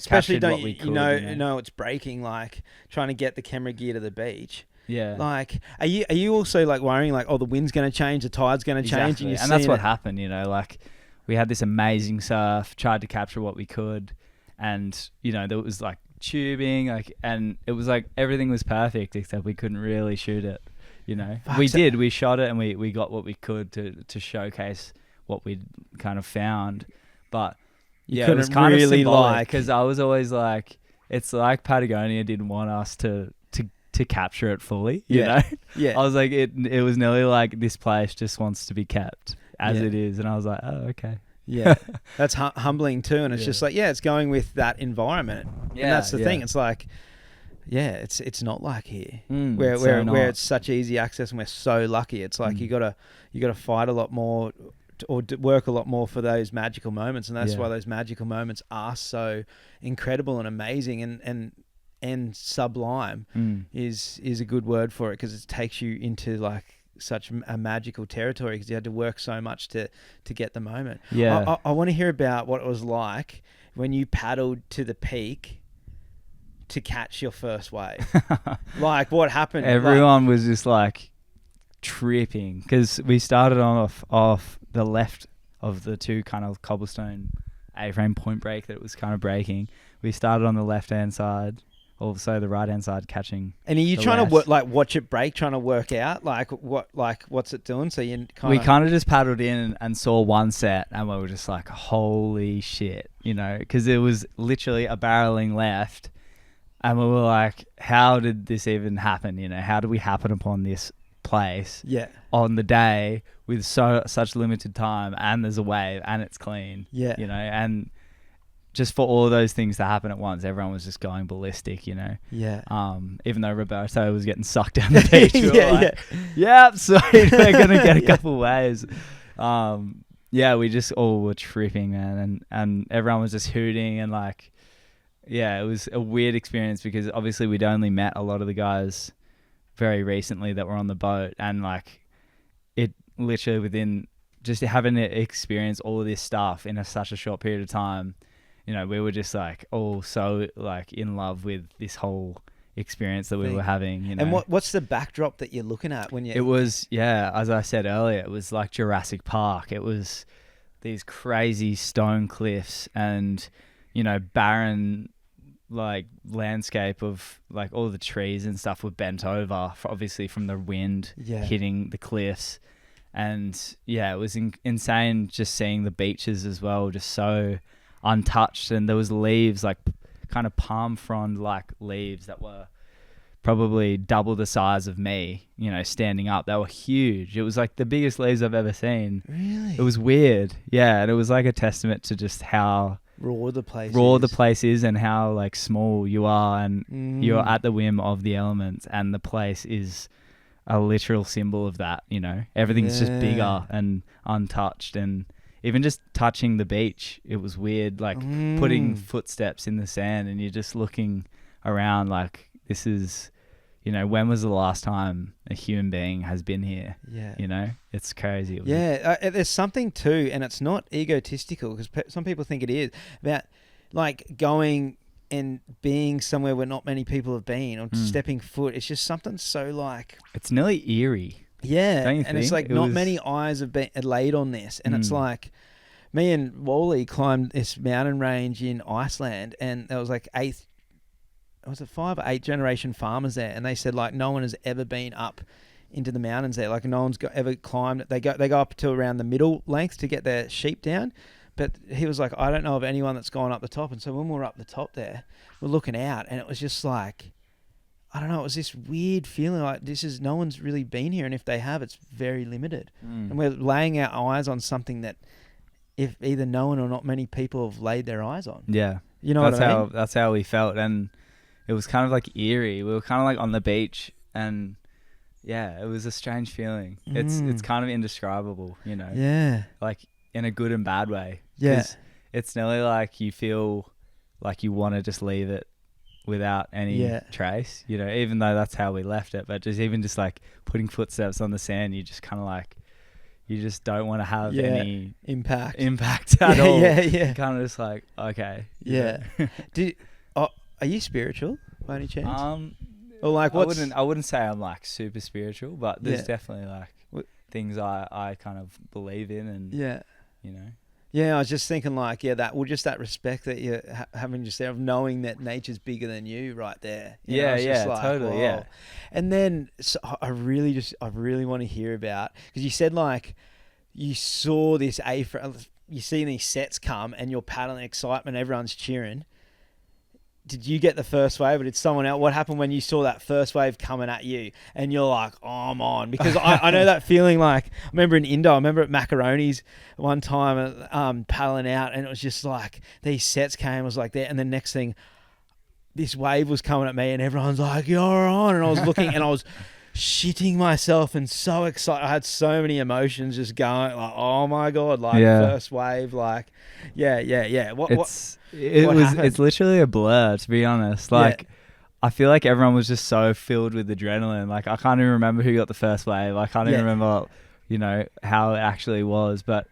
we could. You know, it's breaking, like trying to get the camera gear to the beach. Yeah. Like, are you also like worrying like, oh, the wind's going to change, the tide's going to change? And that's what happened, you know, like, we had this amazing surf, tried to capture what we could, and, you know, there was like tubing, like, and it was like everything was perfect except we couldn't really shoot it, you know. We shot it, and we got what we could to showcase what we'd kind of found, but it was kind of symbolic, because I was always like, it's like Patagonia didn't want us to capture it fully, you know. I was like, it was nearly like, this place just wants to be kept as it is, and I was like, oh, okay. That's humbling too, and it's just like, it's going with that environment, and that's the thing. It's like, it's not like here where it's such easy access, and we're so lucky. It's like you gotta fight a lot more or work a lot more for those magical moments, and that's why those magical moments are so incredible and amazing and sublime is a good word for it, because it takes you into like such a magical territory, because you had to work so much to get the moment. I want to hear about what it was like when you paddled to the peak to catch your first wave. Like, what happened? Everyone was just like tripping, because we started off the left of the two kind of cobblestone A-frame point break that it was kind of breaking. We started on the left-hand side, also the right-hand side catching. And are you the trying left. to watch it break, trying to work out what's it doing? So you We kind of just paddled in and saw one set, and we were just like, holy shit, you know, because it was literally a barreling left, and we were like, how did this even happen? You know, how did we happen upon this place on the day with such limited time, and there's a wave and it's clean, you know, and just for all those things to happen at once, everyone was just going ballistic, you know. Even though Roberto was getting sucked down the beach, we were so we're gonna get a couple waves. We just all were tripping, man, and everyone was just hooting, and like, it was a weird experience because obviously we'd only met a lot of the guys very recently that were on the boat, and like it literally within just having to experience all of this stuff in such a short period of time, you know, we were just like all so like in love with this whole experience that we were having, you know. And what's the backdrop that you're looking at when you? It was as I said earlier, it was like Jurassic Park. It was these crazy stone cliffs and, you know, barren like landscape of like all the trees and stuff were bent over obviously from the wind hitting the cliffs, and it was insane just seeing the beaches as well, just so untouched, and there was leaves like kind of palm frond like leaves that were probably double the size of me, you know, standing up. They were huge. It was like the biggest leaves I've ever seen. Really? It was weird. And it was like a testament to just how raw the place is and how like small you are, and you're at the whim of the elements, and the place is a literal symbol of that, you know. Everything's just bigger and untouched, and even just touching the beach, it was weird, like putting footsteps in the sand, and you're just looking around like, this is, you know, when was the last time a human being has been here? You know, it's crazy. There's something too, and it's not egotistical, because some people think it is, about like going and being somewhere where not many people have been, or stepping foot. It's just something so like, it's nearly eerie. Don't you think? It's like not many eyes have been laid on this, and it's like, me and Wally climbed this mountain range in Iceland, and there was like 5 or 8 generation farmers there, and they said like no one has ever been up into the mountains there, like no one's ever climbed it. They go up to around the middle length to get their sheep down, but he was like, I don't know of anyone that's gone up the top. And so when we were up the top there, we're looking out, and it was just like, I don't know, it was this weird feeling like no one's really been here, and if they have, it's very limited. And we're laying our eyes on something that if either no one or not many people have laid their eyes on. You know what I mean? That's how we felt, and it was kind of like eerie. We were kind of like on the beach, and it was a strange feeling. It's kind of indescribable, you know. Like in a good and bad way. It's nearly like you feel like you want to just leave it without any trace, you know, even though that's how we left it. But just like putting footsteps on the sand, you just kind of like, you just don't want to have any impact at all. Kind of just like, okay. Are you spiritual by any chance? Or like, I wouldn't say I'm like super spiritual, but there's definitely like things I kind of believe in, and you know. I was just thinking like, that respect that you're having just there of knowing that nature's bigger than you right there. You know, like, totally. whoa. And then I really want to hear about, because you said like you saw this you see these sets come and you're paddling excitement, everyone's cheering. Did you get the first wave, or did someone else? What happened when you saw that first wave coming at you and you're like, oh, I'm on? Because I know that feeling. Like, I remember in Indo, I remember at Macaroni's one time paddling out, and it was just like these sets came, I was like there, and the next thing, this wave was coming at me and everyone's like, you're on. And I was looking and I was shitting myself and so excited. I had so many emotions just going like, oh my God, like first wave, like, It's literally a blur, to be honest. Like, I feel like everyone was just so filled with adrenaline. Like, I can't even remember who got the first wave. I can't even remember, you know, how it actually was, but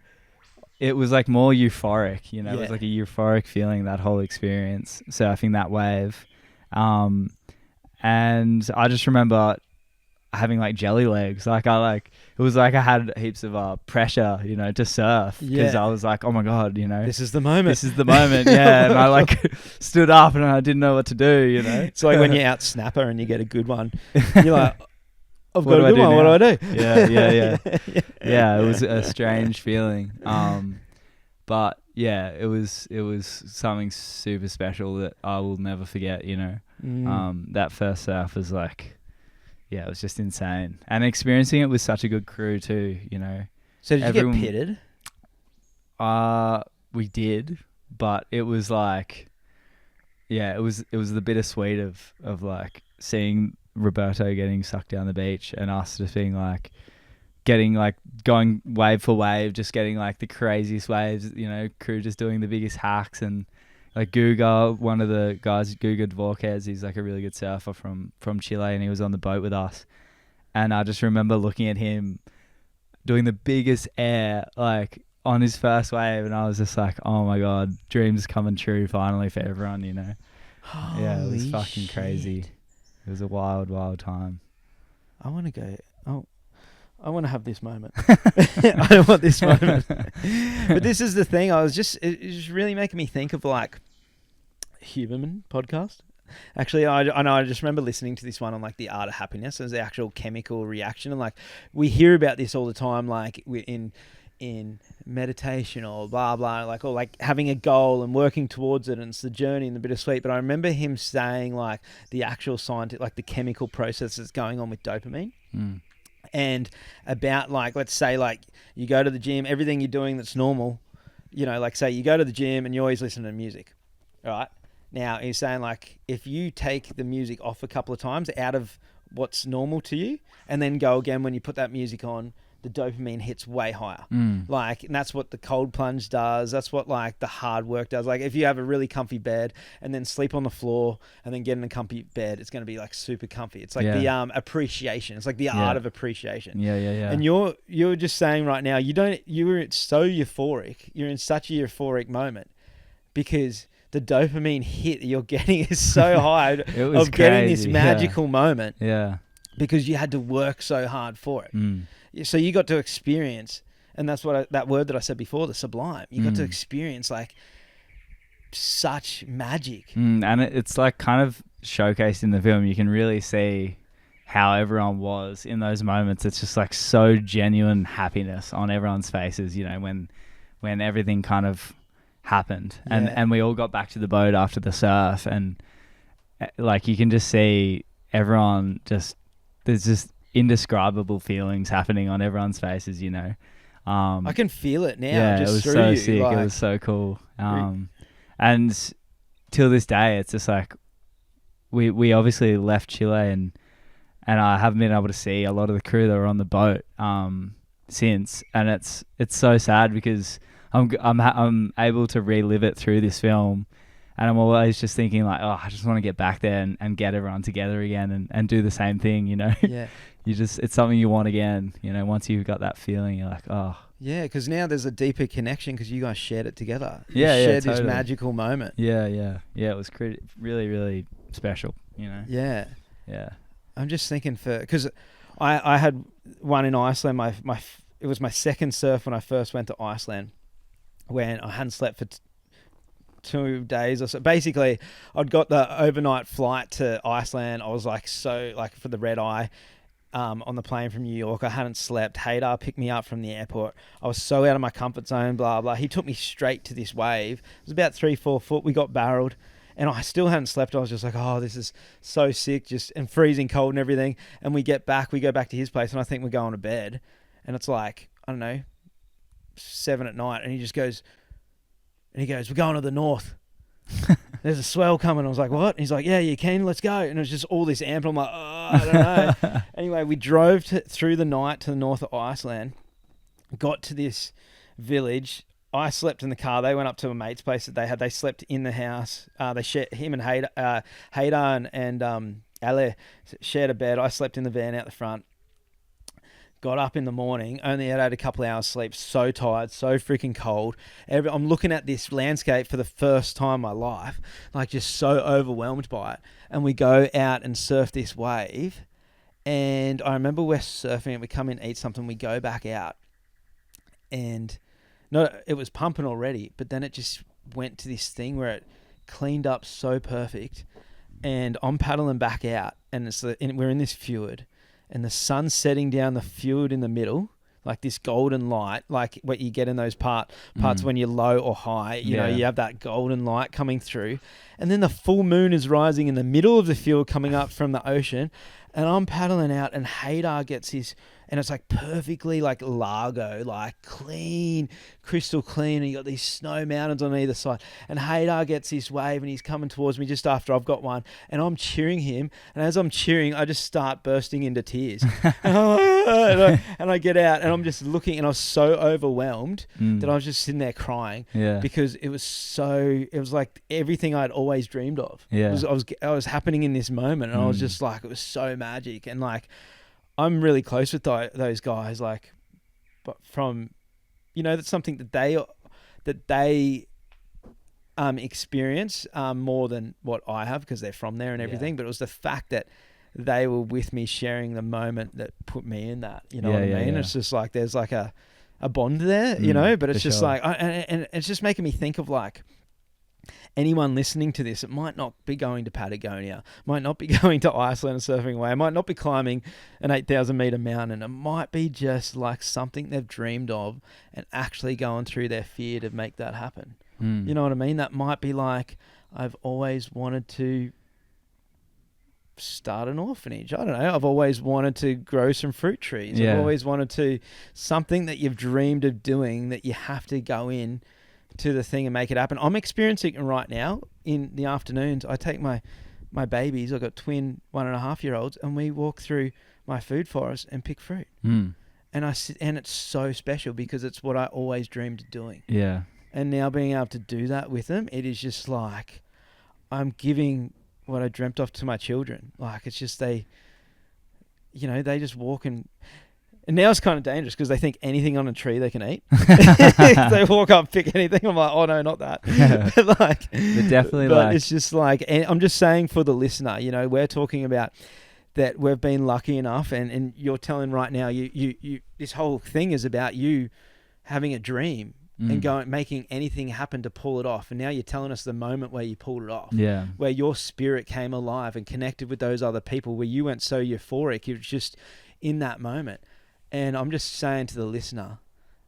it was like more euphoric, you know, it was like a euphoric feeling, that whole experience, surfing that wave. And I just remember having like jelly legs. Like it was like I had heaps of pressure, you know, to surf because Yeah. I was like, oh my God, you know, This is the moment. this is the moment. Yeah. And I like stood up and I didn't know what to do, you know. It's like when you're out snapper and you get a good one. You're like, I've What got a do I good do one. now? What do I do? Yeah. Yeah, it was a strange feeling. But yeah, it was something super special that I will never forget, you know. That first surf was like, yeah, it was just insane. And experiencing it with such a good crew too, you know. So did you get pitted? We did, but it was like, yeah, it was the bittersweet of like seeing Roberto getting sucked down the beach and us just being like, getting like going wave for wave, just getting like the craziest waves, you know, crew just doing the biggest hacks. And like Guga, one of the guys, Guga Dvorquez, he's like a really good surfer from Chile, and he was on the boat with us. And I just remember looking at him doing the biggest air like on his first wave, and I was just like, oh my God, dreams coming true finally for everyone, you know. Yeah, it was Holy fucking shit. crazy. It was a wild time. I want to go. Oh, I want to have this moment. I don't want this moment. But this is the thing. It's just really making me think of like Huberman podcast. Actually, I know. I just remember listening to this one on like the art of happiness as the actual chemical reaction, and like we hear about this all the time, like we're in meditation or blah blah, like, or like having a goal and working towards it, and it's the journey and the bittersweet. But I remember him saying like the actual scientific, like the chemical process that's going on with dopamine. And about like, let's say like you go to the gym, everything you're doing that's normal, you know, like say you go to the gym and you always listen to music, all right? Now he's saying like if you take the music off a couple of times out of what's normal to you and then go again when you put that music on, the dopamine hits way higher. Like, and that's what the cold plunge does. That's what like the hard work does. Like if you have a really comfy bed and then sleep on the floor and then get in a comfy bed, it's going to be like super comfy. It's like the appreciation. It's like the art of appreciation. Yeah. And you're just saying right now, you were so euphoric. You're in such a euphoric moment because the dopamine hit that you're getting is so high of getting this magical moment. Yeah. Because you had to work so hard for it. So you got to experience, and that's what that word that I said before, the sublime. You got to experience like such magic. And it's like kind of showcased in the film. You can really see how everyone was in those moments. It's just like so genuine happiness on everyone's faces, you know, when everything kind of happened. And we all got back to the boat after the surf, and like you can just see everyone there's just indescribable feelings happening on everyone's faces, you know. I can feel it now. Yeah, just it was through so you. sick. Like, it was so cool. And till this day, it's just like we obviously left Chile, and I haven't been able to see a lot of the crew that were on the boat since, and it's so sad because I'm able to relive it through this film. And I'm always just thinking like, oh, I just want to get back there and get everyone together again and do the same thing, you know? Yeah. It's something you want again, you know, once you've got that feeling, you're like, oh. Yeah, because now there's a deeper connection because you guys shared it together. You shared totally. this magical moment. Yeah, it was really, really special, you know? Yeah. Yeah. I'm just thinking because I had one in Iceland. It was my second surf when I first went to Iceland, when I hadn't slept for 2 days or so. Basically, I'd got the overnight flight to Iceland. I was like for the red eye on the plane from New York. I hadn't slept. Haydar picked me up from the airport. I was so out of my comfort zone, blah, blah. He took me straight to this wave. It was about 3-4 foot. We got barreled and I still hadn't slept. I was just like, oh, this is so sick, and freezing cold and everything. And we go back to his place and I think we're going to bed. And it's like, I don't know, 7 at night. And he goes, we're going to the north. There's a swell coming. I was like, what? And he's like, yeah, you keen? Let's go. And it was just all this amp. I'm like, oh, I don't know. Anyway, we drove through the night to the north of Iceland, got to this village. I slept in the car. They went up to a mate's place that they had. They slept in the house. They shared, him and Haydar and Ale shared a bed. I slept in the van out the front. Got up in the morning, only had a couple of hours sleep, so tired, so freaking cold. I'm looking at this landscape for the first time in my life, like just so overwhelmed by it. And we go out and surf this wave, And I remember we're surfing and we come in, eat something, we go back out, and it was pumping already, but then it just went to this thing where it cleaned up so perfect, and I'm paddling back out, and we're in this fjord, and the sun's setting down the fjord in the middle, like this golden light, like what you get in those parts when you're low or high, you know, you have that golden light coming through, and then the full moon is rising in the middle of the fjord coming up from the ocean, and I'm paddling out, and Haydar gets his, and it's like perfectly like Largo, like clean, crystal clean, and you got these snow mountains on either side, and Haydar gets this wave, and he's coming towards me just after I've got one, and I'm cheering him, and as I'm cheering, I just start bursting into tears, and I get out, and I'm just looking, and I was so overwhelmed that I was just sitting there crying, because it was like everything I'd always dreamed of. I was happening in this moment, and I was just like, it was so magic, and like, I'm really close with those guys, like, but from, you know, that's something that they experience more than what I have, because they're from there and everything. But it was the fact that they were with me sharing the moment that put me in that, you know what I mean? Yeah. It's just like, there's like a bond there, you know, but it's just like, and it's just making me think of like, anyone listening to this, it might not be going to Patagonia, might not be going to Iceland and surfing away, it might not be climbing an 8,000 meter mountain. It might be just like something they've dreamed of and actually going through their fear to make that happen. You know what I mean? That might be like, I've always wanted to start an orphanage. I don't know. I've always wanted to grow some fruit trees. I've always wanted to, something that you've dreamed of doing that you have to go in to the thing and make it happen. I'm experiencing it right now in the afternoons. I take my babies, I've got twin 1.5-year-olds, and we walk through my food forest and pick fruit. And I sit, and it's so special because it's what I always dreamed of doing. Yeah. And now being able to do that with them, it is just like, I'm giving what I dreamt of to my children. Like, it's just they just walk and now it's kind of dangerous because they think anything on a tree they can eat. They walk up, pick anything. I'm like, oh no, not that. But like, it's just like, and I'm just saying for the listener, you know, we're talking about that we've been lucky enough, and you're telling right now, you this whole thing is about you having a dream and making anything happen to pull it off. And now you're telling us the moment where you pulled it off, where your spirit came alive and connected with those other people, where you went so euphoric, you're just in that moment. And I'm just saying to the listener,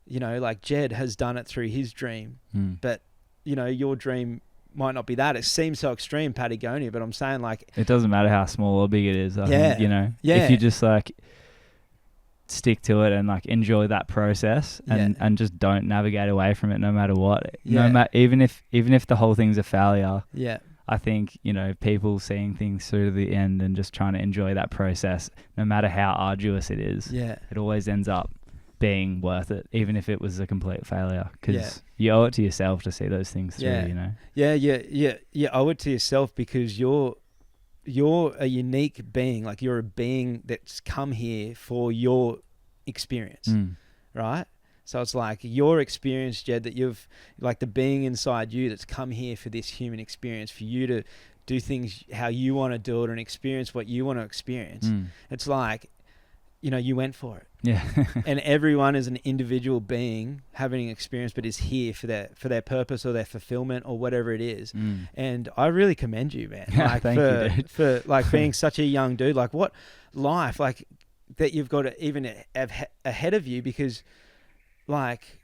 you know, like Jed has done it through his dream, but, you know, your dream might not be that. It seems so extreme, Patagonia, but I'm saying like... It doesn't matter how small or big it is. I think, you know, if you just like stick to it and like enjoy that process and just don't navigate away from it no matter what. Even if the whole thing's a failure. I think, you know, people seeing things through to the end and just trying to enjoy that process, no matter how arduous it is, it always ends up being worth it, even if it was a complete failure, because you owe it to yourself to see those things through, you know? You owe it to yourself because you're a unique being. Like, you're a being that's come here for your experience, right? So it's like your experience, Jed, that you've, like the being inside you that's come here for this human experience, for you to do things how you want to do it and experience what you want to experience. It's like, you know, you went for it. And everyone is an individual being having an experience, but is here for their purpose or their fulfillment or whatever it is. And I really commend you, man. Like, thank you, dude. For like being such a young dude, like what life, like that you've got to even have ahead of you, because like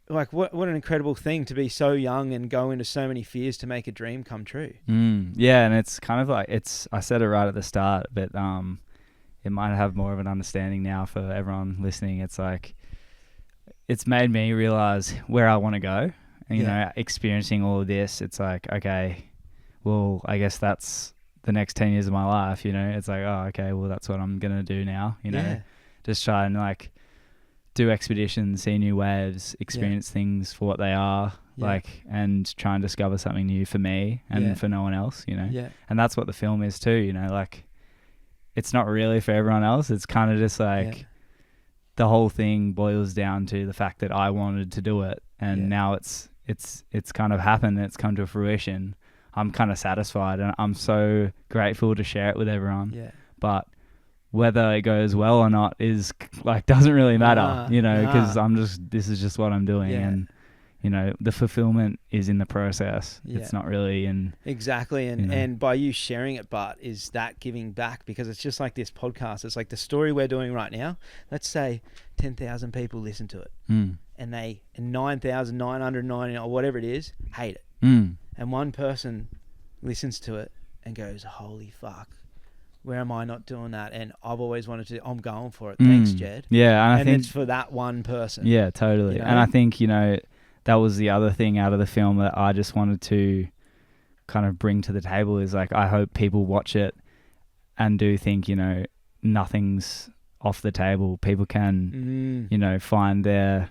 what an incredible thing to be so young and go into so many fears to make a dream come true. Yeah, and it's kind of like, I said it right at the start, but it might have more of an understanding now for everyone listening. It's like, it's made me realize where I want to go, and you know, experiencing all of this, it's like, okay, well, I guess that's the next 10 years of my life, you know. It's like, oh, okay, well, that's what I'm gonna do now, you know. Just try and like do expeditions, see new waves, experience things for what they are, like, and try and discover something new for me and for no one else, you know. And that's what the film is too, you know. Like, it's not really for everyone else. It's kind of just like the whole thing boils down to the fact that I wanted to do it, and now it's kind of happened and it's come to fruition. I'm kind of satisfied, and I'm so grateful to share it with everyone. But whether it goes well or not is like doesn't really matter, Nah, you know, because nah. this is just what I'm doing, Yeah. and you know, the fulfillment is in the process. Yeah. It's not really in Exactly, and you know. and by you sharing it, but is that giving back? Because it's just like this podcast. It's like the story we're doing right now. Let's say 10,000 people listen to it, and 9,990 or whatever it is hate it, and one person listens to it and goes, "Holy fuck, where am I not doing that?" And I've always wanted to. I'm going for it. Thanks, Jed. Yeah, and I think it's for that one person. Yeah, totally. You know? And I think, you know, that was the other thing out of the film that I just wanted to kind of bring to the table is like, I hope people watch it and do think, you know, nothing's off the table. People can, you know, find their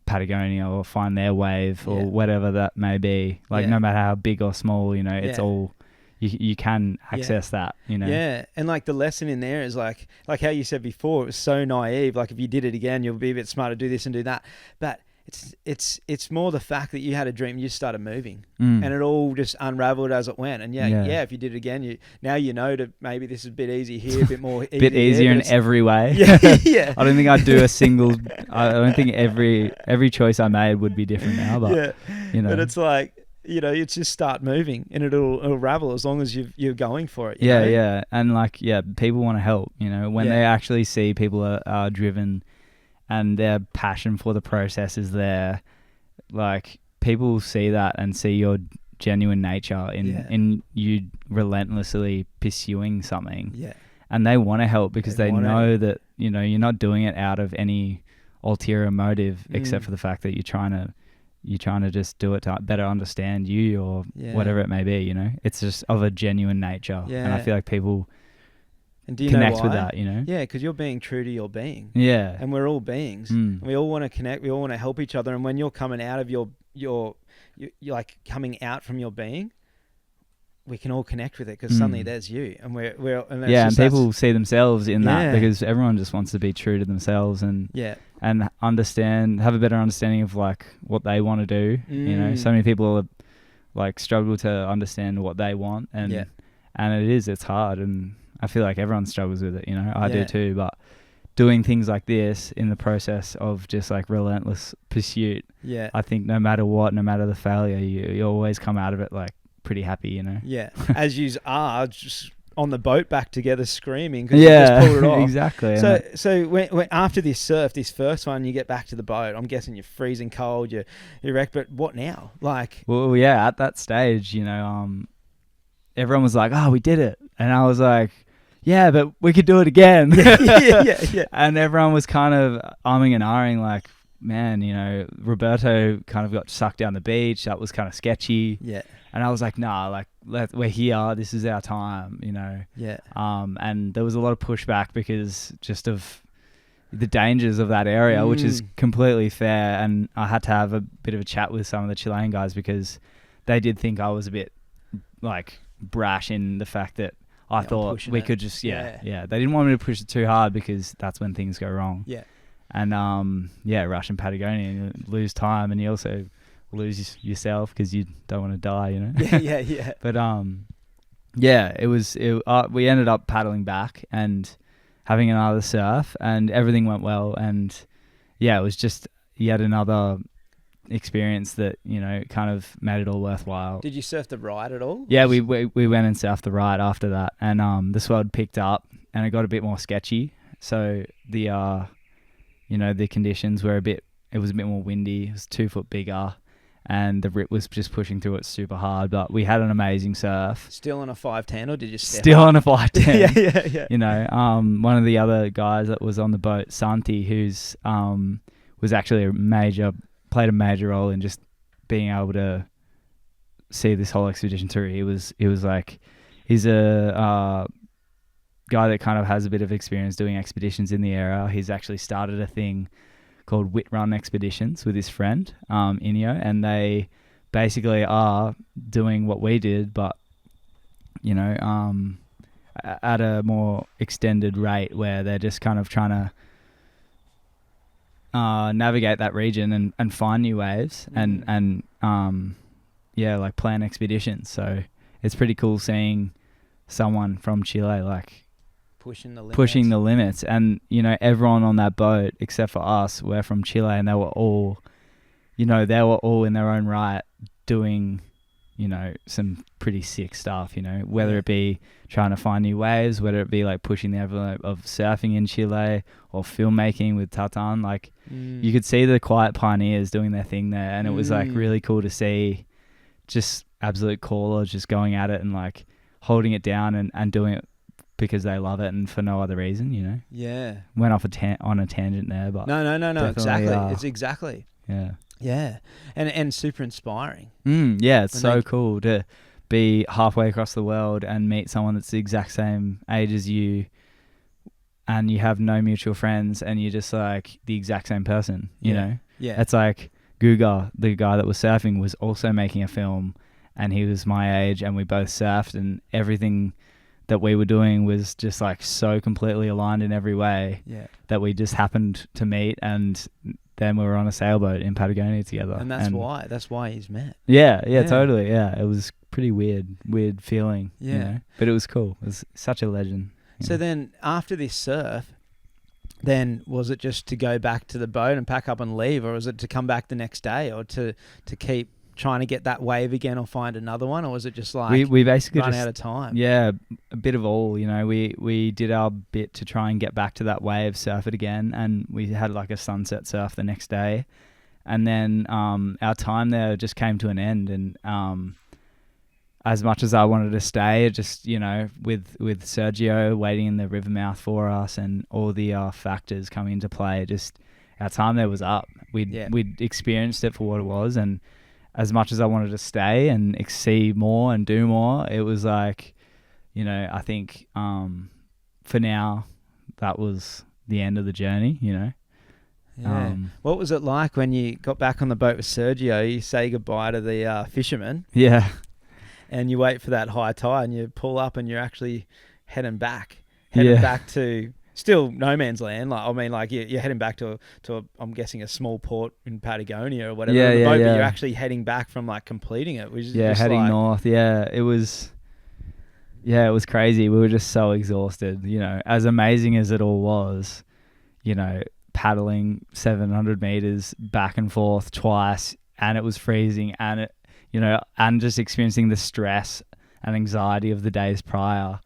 Patagonia or find their wave or whatever that may be. Like, no matter how big or small, you know, it's all, you can access that, you know. Yeah, and like the lesson in there is like how you said before, it was so naive. Like if you did it again, you'll be a bit smarter, do this and do that. But it's more the fact that you had a dream, you started moving, and it all just unraveled as it went. And if you did it again, you know that maybe this is a bit easy here, a bit more easy bit easier in every way. Yeah. I don't think I'd do a single. I don't think every choice I made would be different now. But you know, but it's like, you know, it's just start moving and it'll unravel as long as you're going for it. You know? Yeah, and like people want to help. You know, when they actually see people are driven and their passion for the process is there, like people see that and see your genuine nature in you relentlessly pursuing something. Yeah. And they want to help because they know that, you know, you're not doing it out of any ulterior motive except for the fact that you're trying to just do it to better understand you or whatever it may be, you know. It's just of a genuine nature. Yeah. And I feel like people connect with that, you know. Yeah, because you're being true to your being. Yeah. And we're all beings. And we all want to connect. We all want to help each other. And when you're coming out of you're like coming out from your being, we can all connect with it because suddenly there's you, and we're and people see themselves in that because everyone just wants to be true to themselves and understand, have a better understanding of like what they want to do. You know, so many people are like struggle to understand what they want, and it's hard, and I feel like everyone struggles with it. You know, I do too, but doing things like this in the process of just like relentless pursuit. Yeah, I think no matter what, no matter the failure, you always come out of it like pretty happy, you know. Yeah, as you are just on the boat back together screaming because you just pulled it off. Exactly. So when after this surf, this first one, you get back to the boat. I'm guessing you're freezing cold, you're wrecked. But what now? Like, well, yeah, at that stage, you know, everyone was like, "Oh, we did it," and I was like, "Yeah, but we could do it again." yeah. And everyone was kind of umming and ahhing, like, man, you know, Roberto kind of got sucked down the beach. That was kind of sketchy. Yeah. And I was like, nah, like we're here. This is our time, you know. Yeah. And there was a lot of pushback because just of the dangers of that area, which is completely fair. And I had to have a bit of a chat with some of the Chilean guys because they did think I was a bit like brash in the fact that I thought we could just, They didn't want me to push it too hard because that's when things go wrong. Yeah. And rush in Patagonia and you lose time, and you also lose yourself because you don't want to die, you know. Yeah. But we ended up paddling back and having another surf, and everything went well. And it was just yet another experience that, you know, kind of made it all worthwhile. Did you surf the ride at all? Yeah, we went and surfed the ride after that, and the swell picked up and it got a bit more sketchy. So the the conditions were it was a bit more windy. It was 2 foot bigger, and the rip was just pushing through it super hard. But we had an amazing surf. Still on a 510, or did you step Still up? on a 510. Yeah. You know, one of the other guys that was on the boat, Santi, who's was actually played a major role in just being able to see this whole expedition through. He was like, he's a guy that kind of has a bit of experience doing expeditions in the area. He's actually started a thing called Wit Run Expeditions with his friend Inyo, and they basically are doing what we did, but you know, at a more extended rate, where they're just kind of trying to navigate that region and find new waves and like plan expeditions. So it's pretty cool seeing someone from Chile like pushing the limits. pushing the limits. And, you know, everyone on that boat, except for us, we're from Chile, and they were all in their own right doing, you know, some pretty sick stuff, you know, whether it be trying to find new waves, whether it be like pushing the envelope of surfing in Chile or filmmaking with Tatan. Like, you could see the quiet pioneers doing their thing there, and it was like really cool to see just absolute callers just going at it and like holding it down and doing it because they love it and for no other reason, you know. Yeah. Went off on a tangent there, but No. Exactly. It's exactly. Yeah. Yeah. And super inspiring. Yeah, it's And so they- cool to be halfway across the world and meet someone that's the exact same age as you, and you have no mutual friends, and you're just like the exact same person, you know? Yeah. It's like Guga, the guy that was surfing, was also making a film, and he was my age, and we both surfed, and everything that we were doing was just like so completely aligned in every way that we just happened to meet, and then we were on a sailboat in Patagonia together. And that's why he's met. Yeah, totally. Yeah, it was pretty weird feeling. Yeah. You know? But it was cool. It was such a legend. So then after this surf, then was it just to go back to the boat and pack up and leave, or was it to come back the next day, or to keep trying to get that wave again or find another one, or was it just like we basically run just, out of time? Yeah, a bit of all, you know. We did our bit to try and get back to that wave, surf it again, and we had like a sunset surf the next day. And then our time there just came to an end, and as much as I wanted to stay, it just, you know, with Sergio waiting in the river mouth for us and all the factors coming into play, just our time there was up. We'd experienced it for what it was, and as much as I wanted to stay and see more and do more, it was like, you know, I think for now that was the end of the journey, you know. Yeah. What was it like when you got back on the boat with Sergio? You say goodbye to the fishermen. Yeah. And you wait for that high tide, and you pull up, and you're actually heading back to still no man's land. Like, I mean, like you're heading back to I'm guessing a small port in Patagonia or whatever. Yeah, But yeah. you're actually heading back from like completing it, which is just heading like, north. Yeah, it was crazy. We were just so exhausted, you know, as amazing as it all was, you know, paddling 700 meters back and forth twice, and it was freezing, and it, you know, and just experiencing the stress and anxiety of the days prior.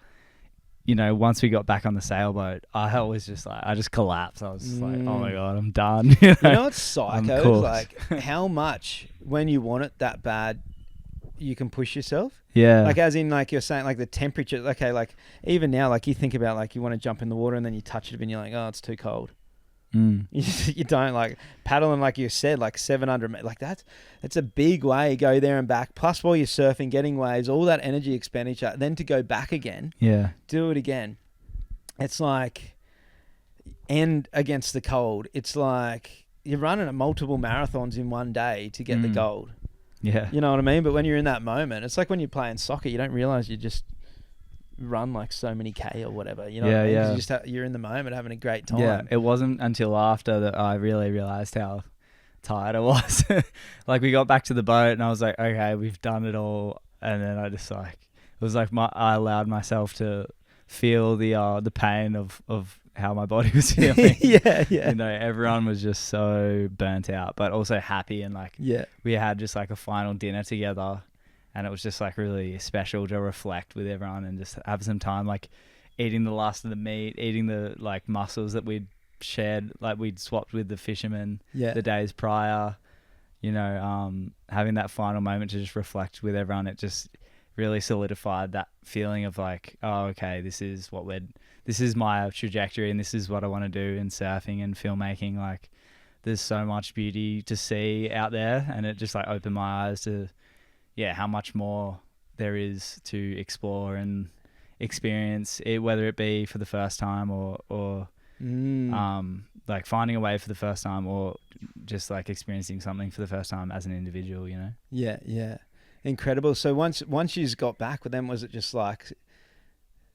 You know, once we got back on the sailboat, I was just like, I just collapsed. I was just like, oh my God, I'm done. You know what's psycho? Like how much, when you want it that bad, you can push yourself. Yeah. Like as in, like you're saying, like the temperature, okay, like even now, like you think about like you want to jump in the water and then you touch it and you're like, oh, it's too cold. You don't, like paddling, like you said, like 700, like that's a big way, go there and back, plus while you're surfing, getting waves, all that energy expenditure, then to go back again, do it again. It's like, and against the cold, it's like you're running at multiple marathons in one day to get the gold. Yeah, you know what I mean? But when you're in that moment, it's like when you're playing soccer, you don't realize you just run like so many K or whatever, you know what I mean? 'Cause you just you're in the moment having a great time. Yeah, it wasn't until after that I really realized how tired I was. Like we got back to the boat and I was like, okay, we've done it all, and then I just like, it was like I allowed myself to feel the pain of how my body was feeling. yeah You know, everyone was just so burnt out but also happy, and like we had just like a final dinner together. And it was just like really special to reflect with everyone and just have some time, like eating the last of the meat, eating the like mussels that we'd shared, like we'd swapped with the fishermen the days prior, you know, having that final moment to just reflect with everyone. It just really solidified that feeling of like, oh, okay, this is my trajectory and this is what I want to do in surfing and filmmaking. Like there's so much beauty to see out there, and it just like opened my eyes to how much more there is to explore and experience it, whether it be for the first time or like finding a wave for the first time, or just like experiencing something for the first time as an individual, you know? Yeah. Incredible. So once you got back with them, was it just like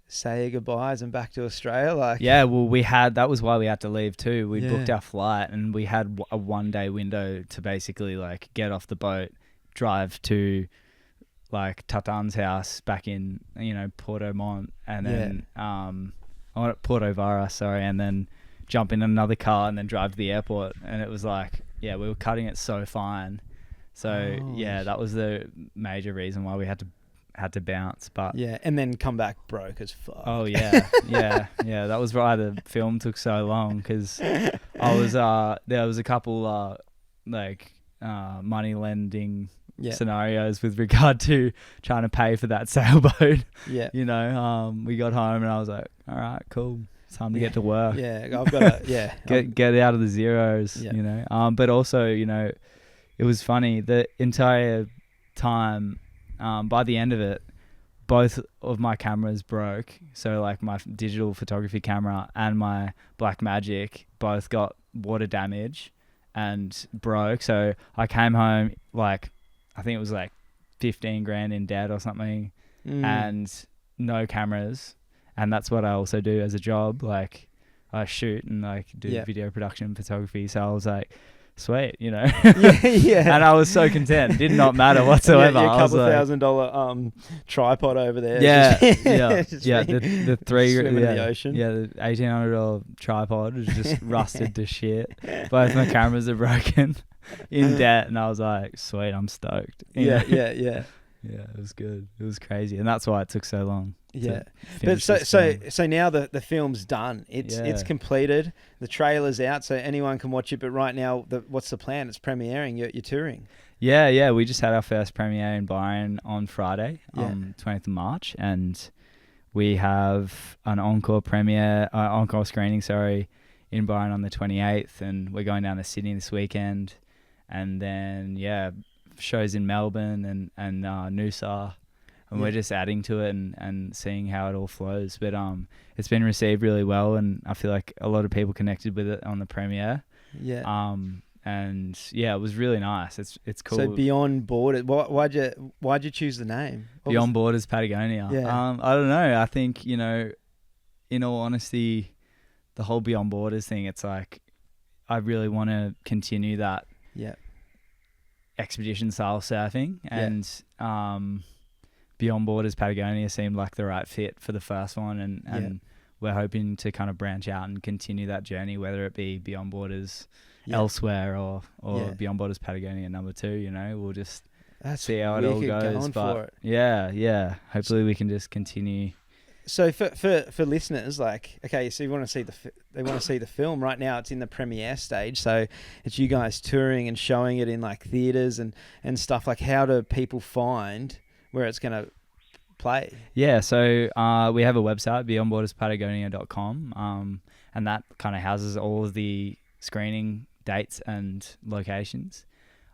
say your goodbyes and back to Australia? Like, yeah, well, that was why we had to leave too. We booked our flight and we had a 1 day window to basically like get off the boat, drive to like Tatan's house back in, you know, Porto Mont, and then Porto Vara, sorry, and then jump in another car and then drive to the airport. And it was like, we were cutting it so fine. So that was the major reason why we had to bounce. But and then come back broke as fuck. Oh yeah. That was why the film took so long, because I was there was a couple money lending scenarios with regard to trying to pay for that sailboat. Yeah. We got home and I was like, all right, cool. It's time to get to work. Yeah, I've got to get out of the zeros, But also, it was funny the entire time. By the end of it, both of my cameras broke. So like my digital photography camera and my Blackmagic both got water damage and broke. So I came home I think it was 15 grand in debt or something, and no cameras. And that's what I also do as a job. I shoot and do video production photography. So I was like, sweet, Yeah. And I was so content. Did not matter whatsoever. Yeah, a couple $1,000 tripod over there. The three swimming in the ocean. Yeah, the $1,800 tripod was just rusted to shit. Both my cameras are broken, in debt, and I was like, sweet, I'm stoked. Yeah. Yeah, it was good. It was crazy, and that's why it took so long. Yeah, but so now the film's done. It's completed. The trailer's out, so anyone can watch it. But right now, what's the plan? It's premiering. You're touring. Yeah. We just had our first premiere in Byron on Friday, 20th of March, and we have an encore screening, in Byron on the 28th, and we're going down to Sydney this weekend, and then shows in Melbourne and Noosa. And we're just adding to it and seeing how it all flows. But it's been received really well, and I feel like a lot of people connected with it on the premiere. Yeah. And it was really nice. It's cool. So Beyond Borders, why'd you choose the name? Beyond Borders Patagonia. Yeah. I don't know. I think, in all honesty, the whole Beyond Borders thing, it's like I really want to continue that expedition style surfing, and Beyond Borders Patagonia seemed like the right fit for the first one, and we're hoping to kind of branch out and continue that journey, whether it be Beyond Borders elsewhere or Beyond Borders Patagonia number 2. We'll just see how it all goes. But hopefully we can just continue. So for listeners, okay, so you want to see they want to see the film right now. It's in the premiere stage, so it's you guys touring and showing it in theaters and stuff. How do people find where it's going to play? Yeah, so we have a website, beyondborderspatagonia.com, and that kind of houses all of the screening dates and locations.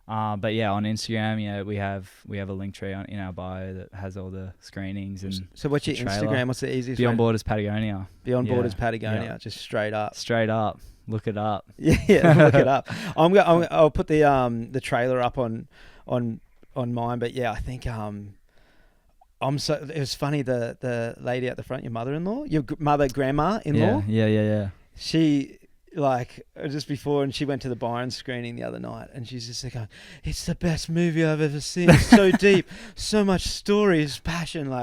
But on Instagram, we have a link tree in our bio that has all the screenings. And so what's your Instagram? What's the easiest? Beyond Borders Patagonia. Beyond Borders Patagonia, just straight up. Straight up. Look it up. Yeah, look it up. I'll put the trailer up on mine. But I think it was funny, the lady at the front, your mother-in-law, your grandma-in-law. Yeah. She just before, and she went to the Byron screening the other night, and she's just going, it's the best movie I've ever seen. It's so deep, so much stories, passion.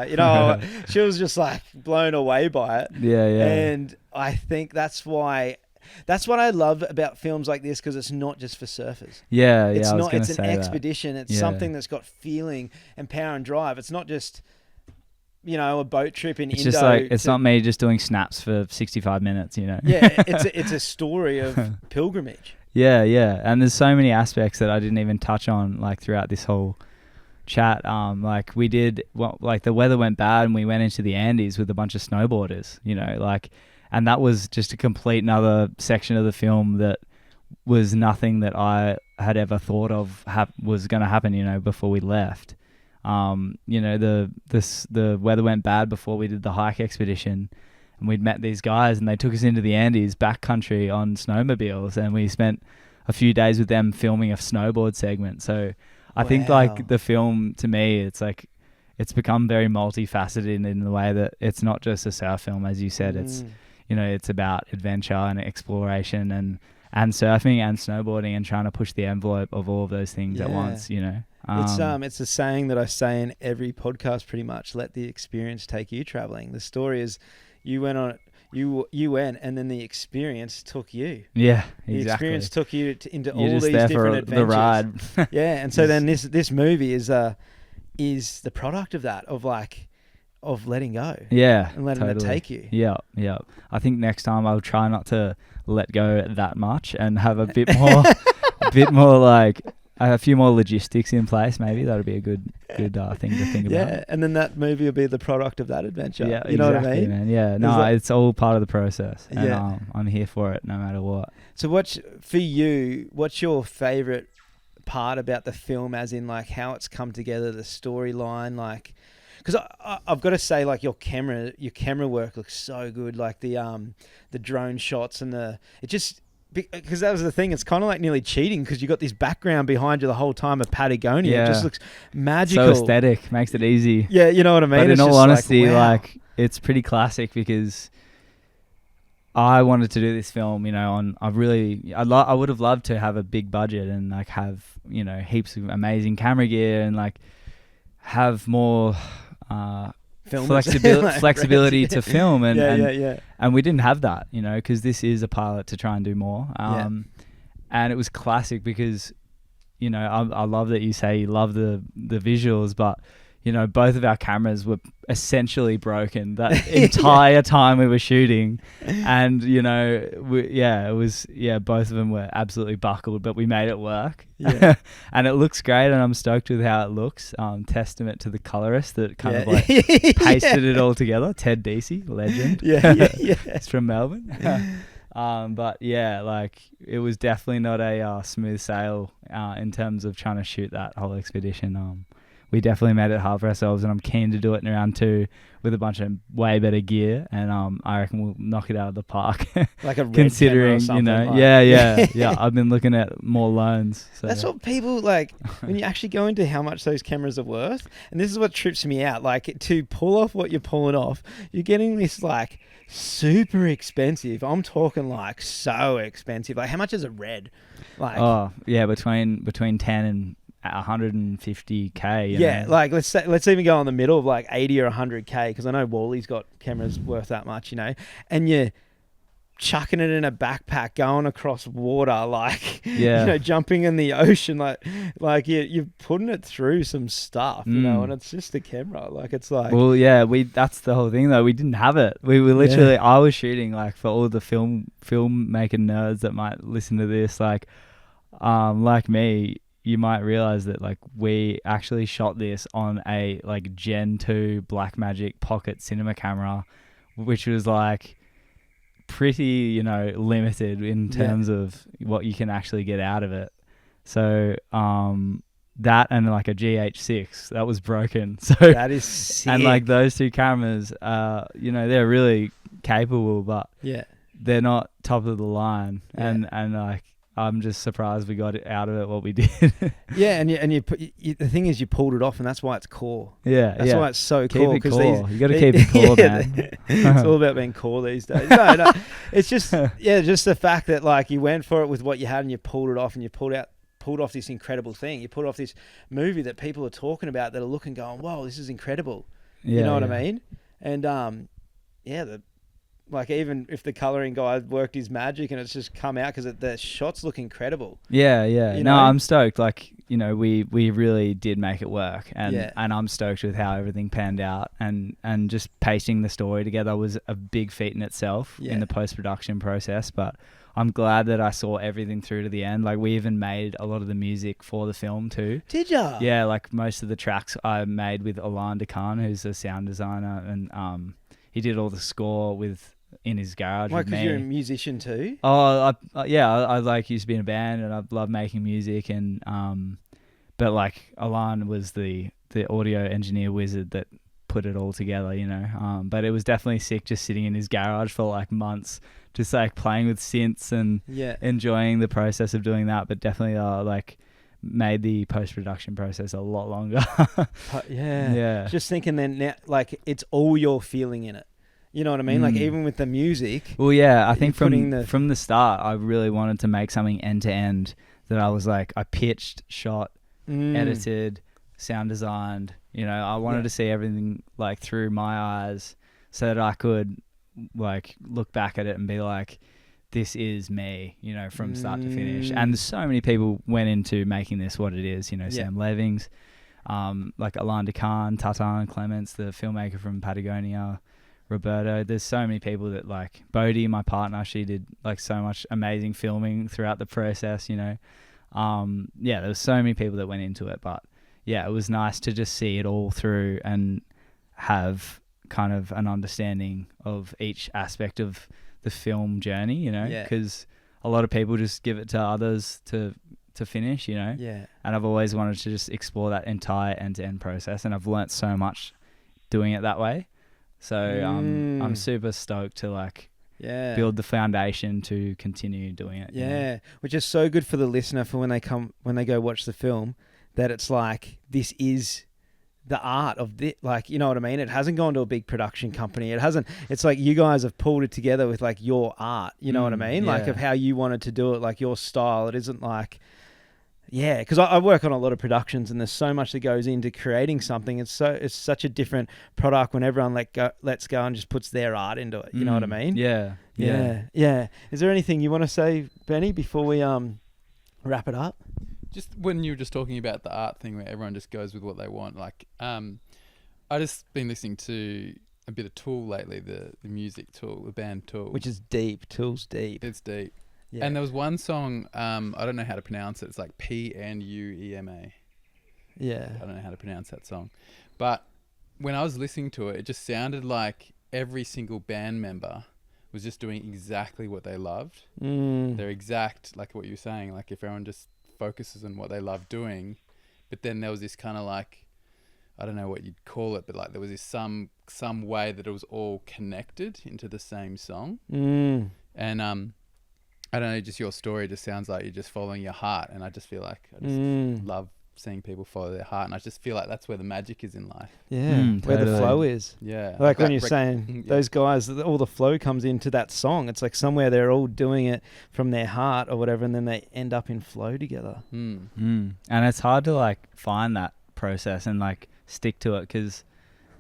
She was just blown away by it. Yeah. And I think that's what I love about films like this, because it's not just for surfers. It's an expedition. It's something that's got feeling and power and drive. It's not just a boat trip in it's Indo. Just it's not me just doing snaps for 65 minutes. Yeah, it's a story of pilgrimage. Yeah, and there's so many aspects that I didn't even touch on throughout this whole chat. We did the weather went bad, and we went into the Andes with a bunch of snowboarders. And that was just a complete another section of the film that was nothing that I had ever thought of was going to happen, before we left. The weather went bad before we did the hike expedition, and we'd met these guys, and they took us into the Andes backcountry on snowmobiles, and we spent a few days with them filming a snowboard segment. So I think the film, to me, it's become very multifaceted in the way that it's not just a surf film, as you said. It's it's about adventure and exploration and surfing and snowboarding, and trying to push the envelope of all of those things at once. It's a saying that I say in every podcast pretty much. Let the experience take you traveling. The story is you went on you went, and then the experience took you. Yeah, The exactly. experience took you into You're all just these there different for the adventures. ride. Yeah, and so then this movie is the product of that, of letting go Yeah, and letting totally. it take you. Yeah, yeah. I think next time I'll try not to let go that much and have a bit more, like a few more logistics in place. Maybe that'll be a good thing to think about. Yeah, and then that movie will be the product of that adventure. Yeah, you know exactly, what I mean? man. Yeah, no, it's all part of the process, and Yeah. I'm here for it no matter what. So what's your favorite part about the film, as in like how it's come together, the storyline, like, because I've got to say, like, your camera work looks so good, like the drone shots and because that was the thing, it's kind of like nearly cheating because you got this background behind you the whole time of Patagonia. Yeah. It just looks magical. So aesthetic, makes it easy. Yeah, you know what I mean? But It's in all just honesty, wow. like, it's pretty classic because I wanted to do this film, you know, I would have loved to have a big budget and like have, you know, heaps of amazing camera gear and like have more flexibility to film and we didn't have that, you know, because this is a pilot to try and do more. And it was classic because, you know, I love that you say you love the visuals, but you know, both of our cameras were essentially broken that entire time we were shooting. And, you know, both of them were absolutely buckled, but we made it work. Yeah. And it looks great, and I'm stoked with how it looks. Testament to the colorist that kind of like pasted it all together. Ted Deasy, legend. Yeah. It's from Melbourne. But yeah, like it was definitely not a smooth sail in terms of trying to shoot that whole expedition. We definitely made it hard for ourselves, and I'm keen to do it in round 2 with a bunch of way better gear, and I reckon we'll knock it out of the park. Like a red considering, camera or you know, something, yeah. I've been looking at more loans. So. That's what people like when you actually go into how much those cameras are worth. And this is what trips me out. Like, to pull off what you're pulling off, you're getting this like super expensive. I'm talking like so expensive. Like, how much is a red? Like, oh yeah, between 10 and 150k. Yeah, know? like let's even go in the middle of like 80 or 100k, because I know Wally's got cameras worth that much, you know, and you're chucking it in a backpack, going across water, like, you know, jumping in the ocean, like you're putting it through some stuff, you know, and it's just a camera, like, it's like, well, yeah, that's the whole thing though. We didn't have it. We were literally, I was shooting, like, for all the filmmaking nerds that might listen to this, like me. You might realize that like we actually shot this on a like Gen 2 Blackmagic pocket cinema camera, which was like pretty, you know, limited in terms of what you can actually get out of it. So that and like a GH6 that was broken. So that is sick. And like those two cameras, you know, they're really capable, but they're not top of the line. And like, I'm just surprised we got it out of it what we did. The thing is, you pulled it off, and that's why it's core. That's why it's so core. Keep it core. You got to keep it core, man. It's all about being core these days. No, it's just just the fact that like you went for it with what you had, and you pulled it off, and you pulled off this incredible thing. You pulled off this movie that people are talking about, that are looking, going, "Whoa, this is incredible." You know what I mean? And like, even if the colouring guy worked his magic and it's just come out, because the shots look incredible. Yeah. You know? I'm stoked. Like, you know, we really did make it work, and I'm stoked with how everything panned out, and just pasting the story together was a big feat in itself in the post-production process. But I'm glad that I saw everything through to the end. Like, we even made a lot of the music for the film too. Did ya? Yeah, like most of the tracks I made with Alain Deccan, who's a sound designer, and he did all the score in his garage. Why, with me. because you're a musician too? Oh, I like used to be in a band, and I love making music, and but like Alain was the audio engineer wizard that put it all together, you know. But it was definitely sick just sitting in his garage for like months, just like playing with synths and enjoying the process of doing that. But definitely like made the post-production process a lot longer. Just thinking then, now, like, it's all you're feeling in it. You know what I mean? Like, even with the music. Well, yeah, I think from the start, I really wanted to make something end to end that I was like, I pitched, shot, edited, sound designed. You know, I wanted to see everything like through my eyes, so that I could like look back at it and be like, this is me, you know, from start to finish. And so many people went into making this what it is, you know, Sam Levings, like Alain Decaan, Tatan Clements, the filmmaker from Patagonia, Roberto. There's so many people that, like Bodhi, my partner, she did like so much amazing filming throughout the process, you know. There was so many people that went into it, but yeah, it was nice to just see it all through and have kind of an understanding of each aspect of the film journey, you know, because a lot of people just give it to others to finish, you know. And I've always wanted to just explore that entire end-to-end process, and I've learnt so much doing it that way. So I'm super stoked to like build the foundation to continue doing it. You know? Which is so good for the listener for when they go watch the film, that it's like, this is the art of the, like, you know what I mean? It hasn't gone to a big production company. It's like you guys have pulled it together with like your art, you know what I mean? Like of how you wanted to do it, like your style. It isn't like, because I work on a lot of productions, and there's so much that goes into creating something. It's such a different product when everyone lets go and just puts their art into it. You know what I mean? Yeah. Is there anything you want to say, Benny, before we wrap it up? Just when you were just talking about the art thing where everyone just goes with what they want, like I just been listening to a bit of Tool lately, the music Tool, the band Tool, which is deep. Tool's deep. It's deep. Yeah. And there was one song, I don't know how to pronounce it. It's like Pnuema. Yeah. I don't know how to pronounce that song. But when I was listening to it, it just sounded like every single band member was just doing exactly what they loved. They're exact, like what you were saying, like if everyone just focuses on what they love doing. But then there was this kind of like, I don't know what you'd call it, but like there was this some way that it was all connected into the same song. And I don't know, just your story just sounds like you're just following your heart, and I just feel like I just love seeing people follow their heart, and I just feel like that's where the magic is in life. Where the flow is. Like when you're saying those guys, all the flow comes into that song. It's like somewhere they're all doing it from their heart or whatever, and then they end up in flow together. And it's hard to like find that process and like stick to it, because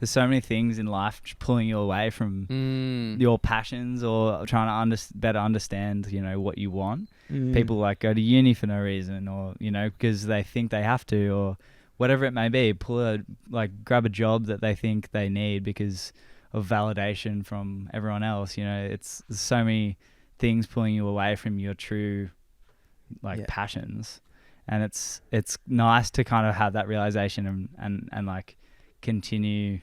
there's so many things in life pulling you away from your passions or trying to better understand, you know, what you want. People like go to uni for no reason, or, you know, because they think they have to, or whatever it may be. Grab a job that they think they need because of validation from everyone else. You know, there's so many things pulling you away from your true passions, and it's nice to kind of have that realization and like continue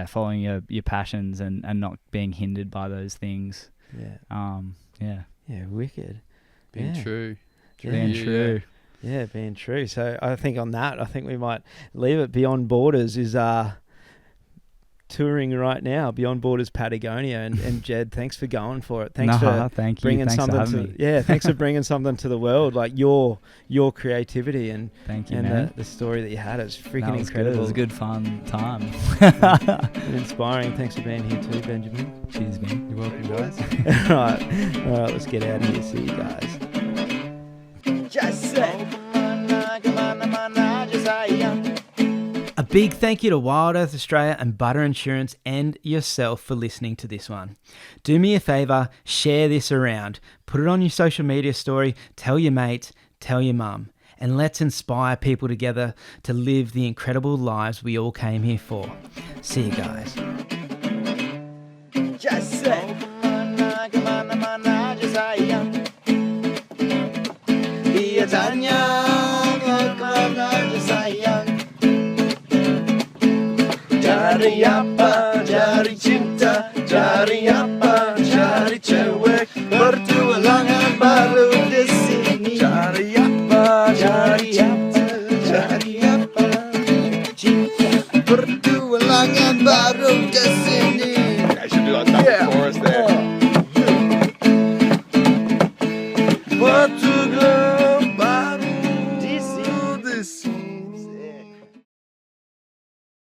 following your passions and not being hindered by those things. Wicked. Being true. Being true. Yeah, being true. So I think on that, I think we might leave it. Beyond Borders is touring right now. Beyond Borders Patagonia, and Jed, thanks for going for it. Thanks for bringing something thanks for bringing something to the world, like your creativity and thank you, and man. the story that you had. It's freaking incredible. Good. It was a good fun time. And inspiring. Thanks for being here too, Benjamin. Cheers, man. You're welcome, guys. All right, let's get out of here. See you guys. Just say. A big thank you to Wild Earth Australia and Butter Insurance and yourself for listening to this one. Do me a favour, share this around. Put it on your social media story, tell your mates, tell your mum. And let's inspire people together to live the incredible lives we all came here for. See you guys. Just say. Cari apa, cari cinta, cari apa.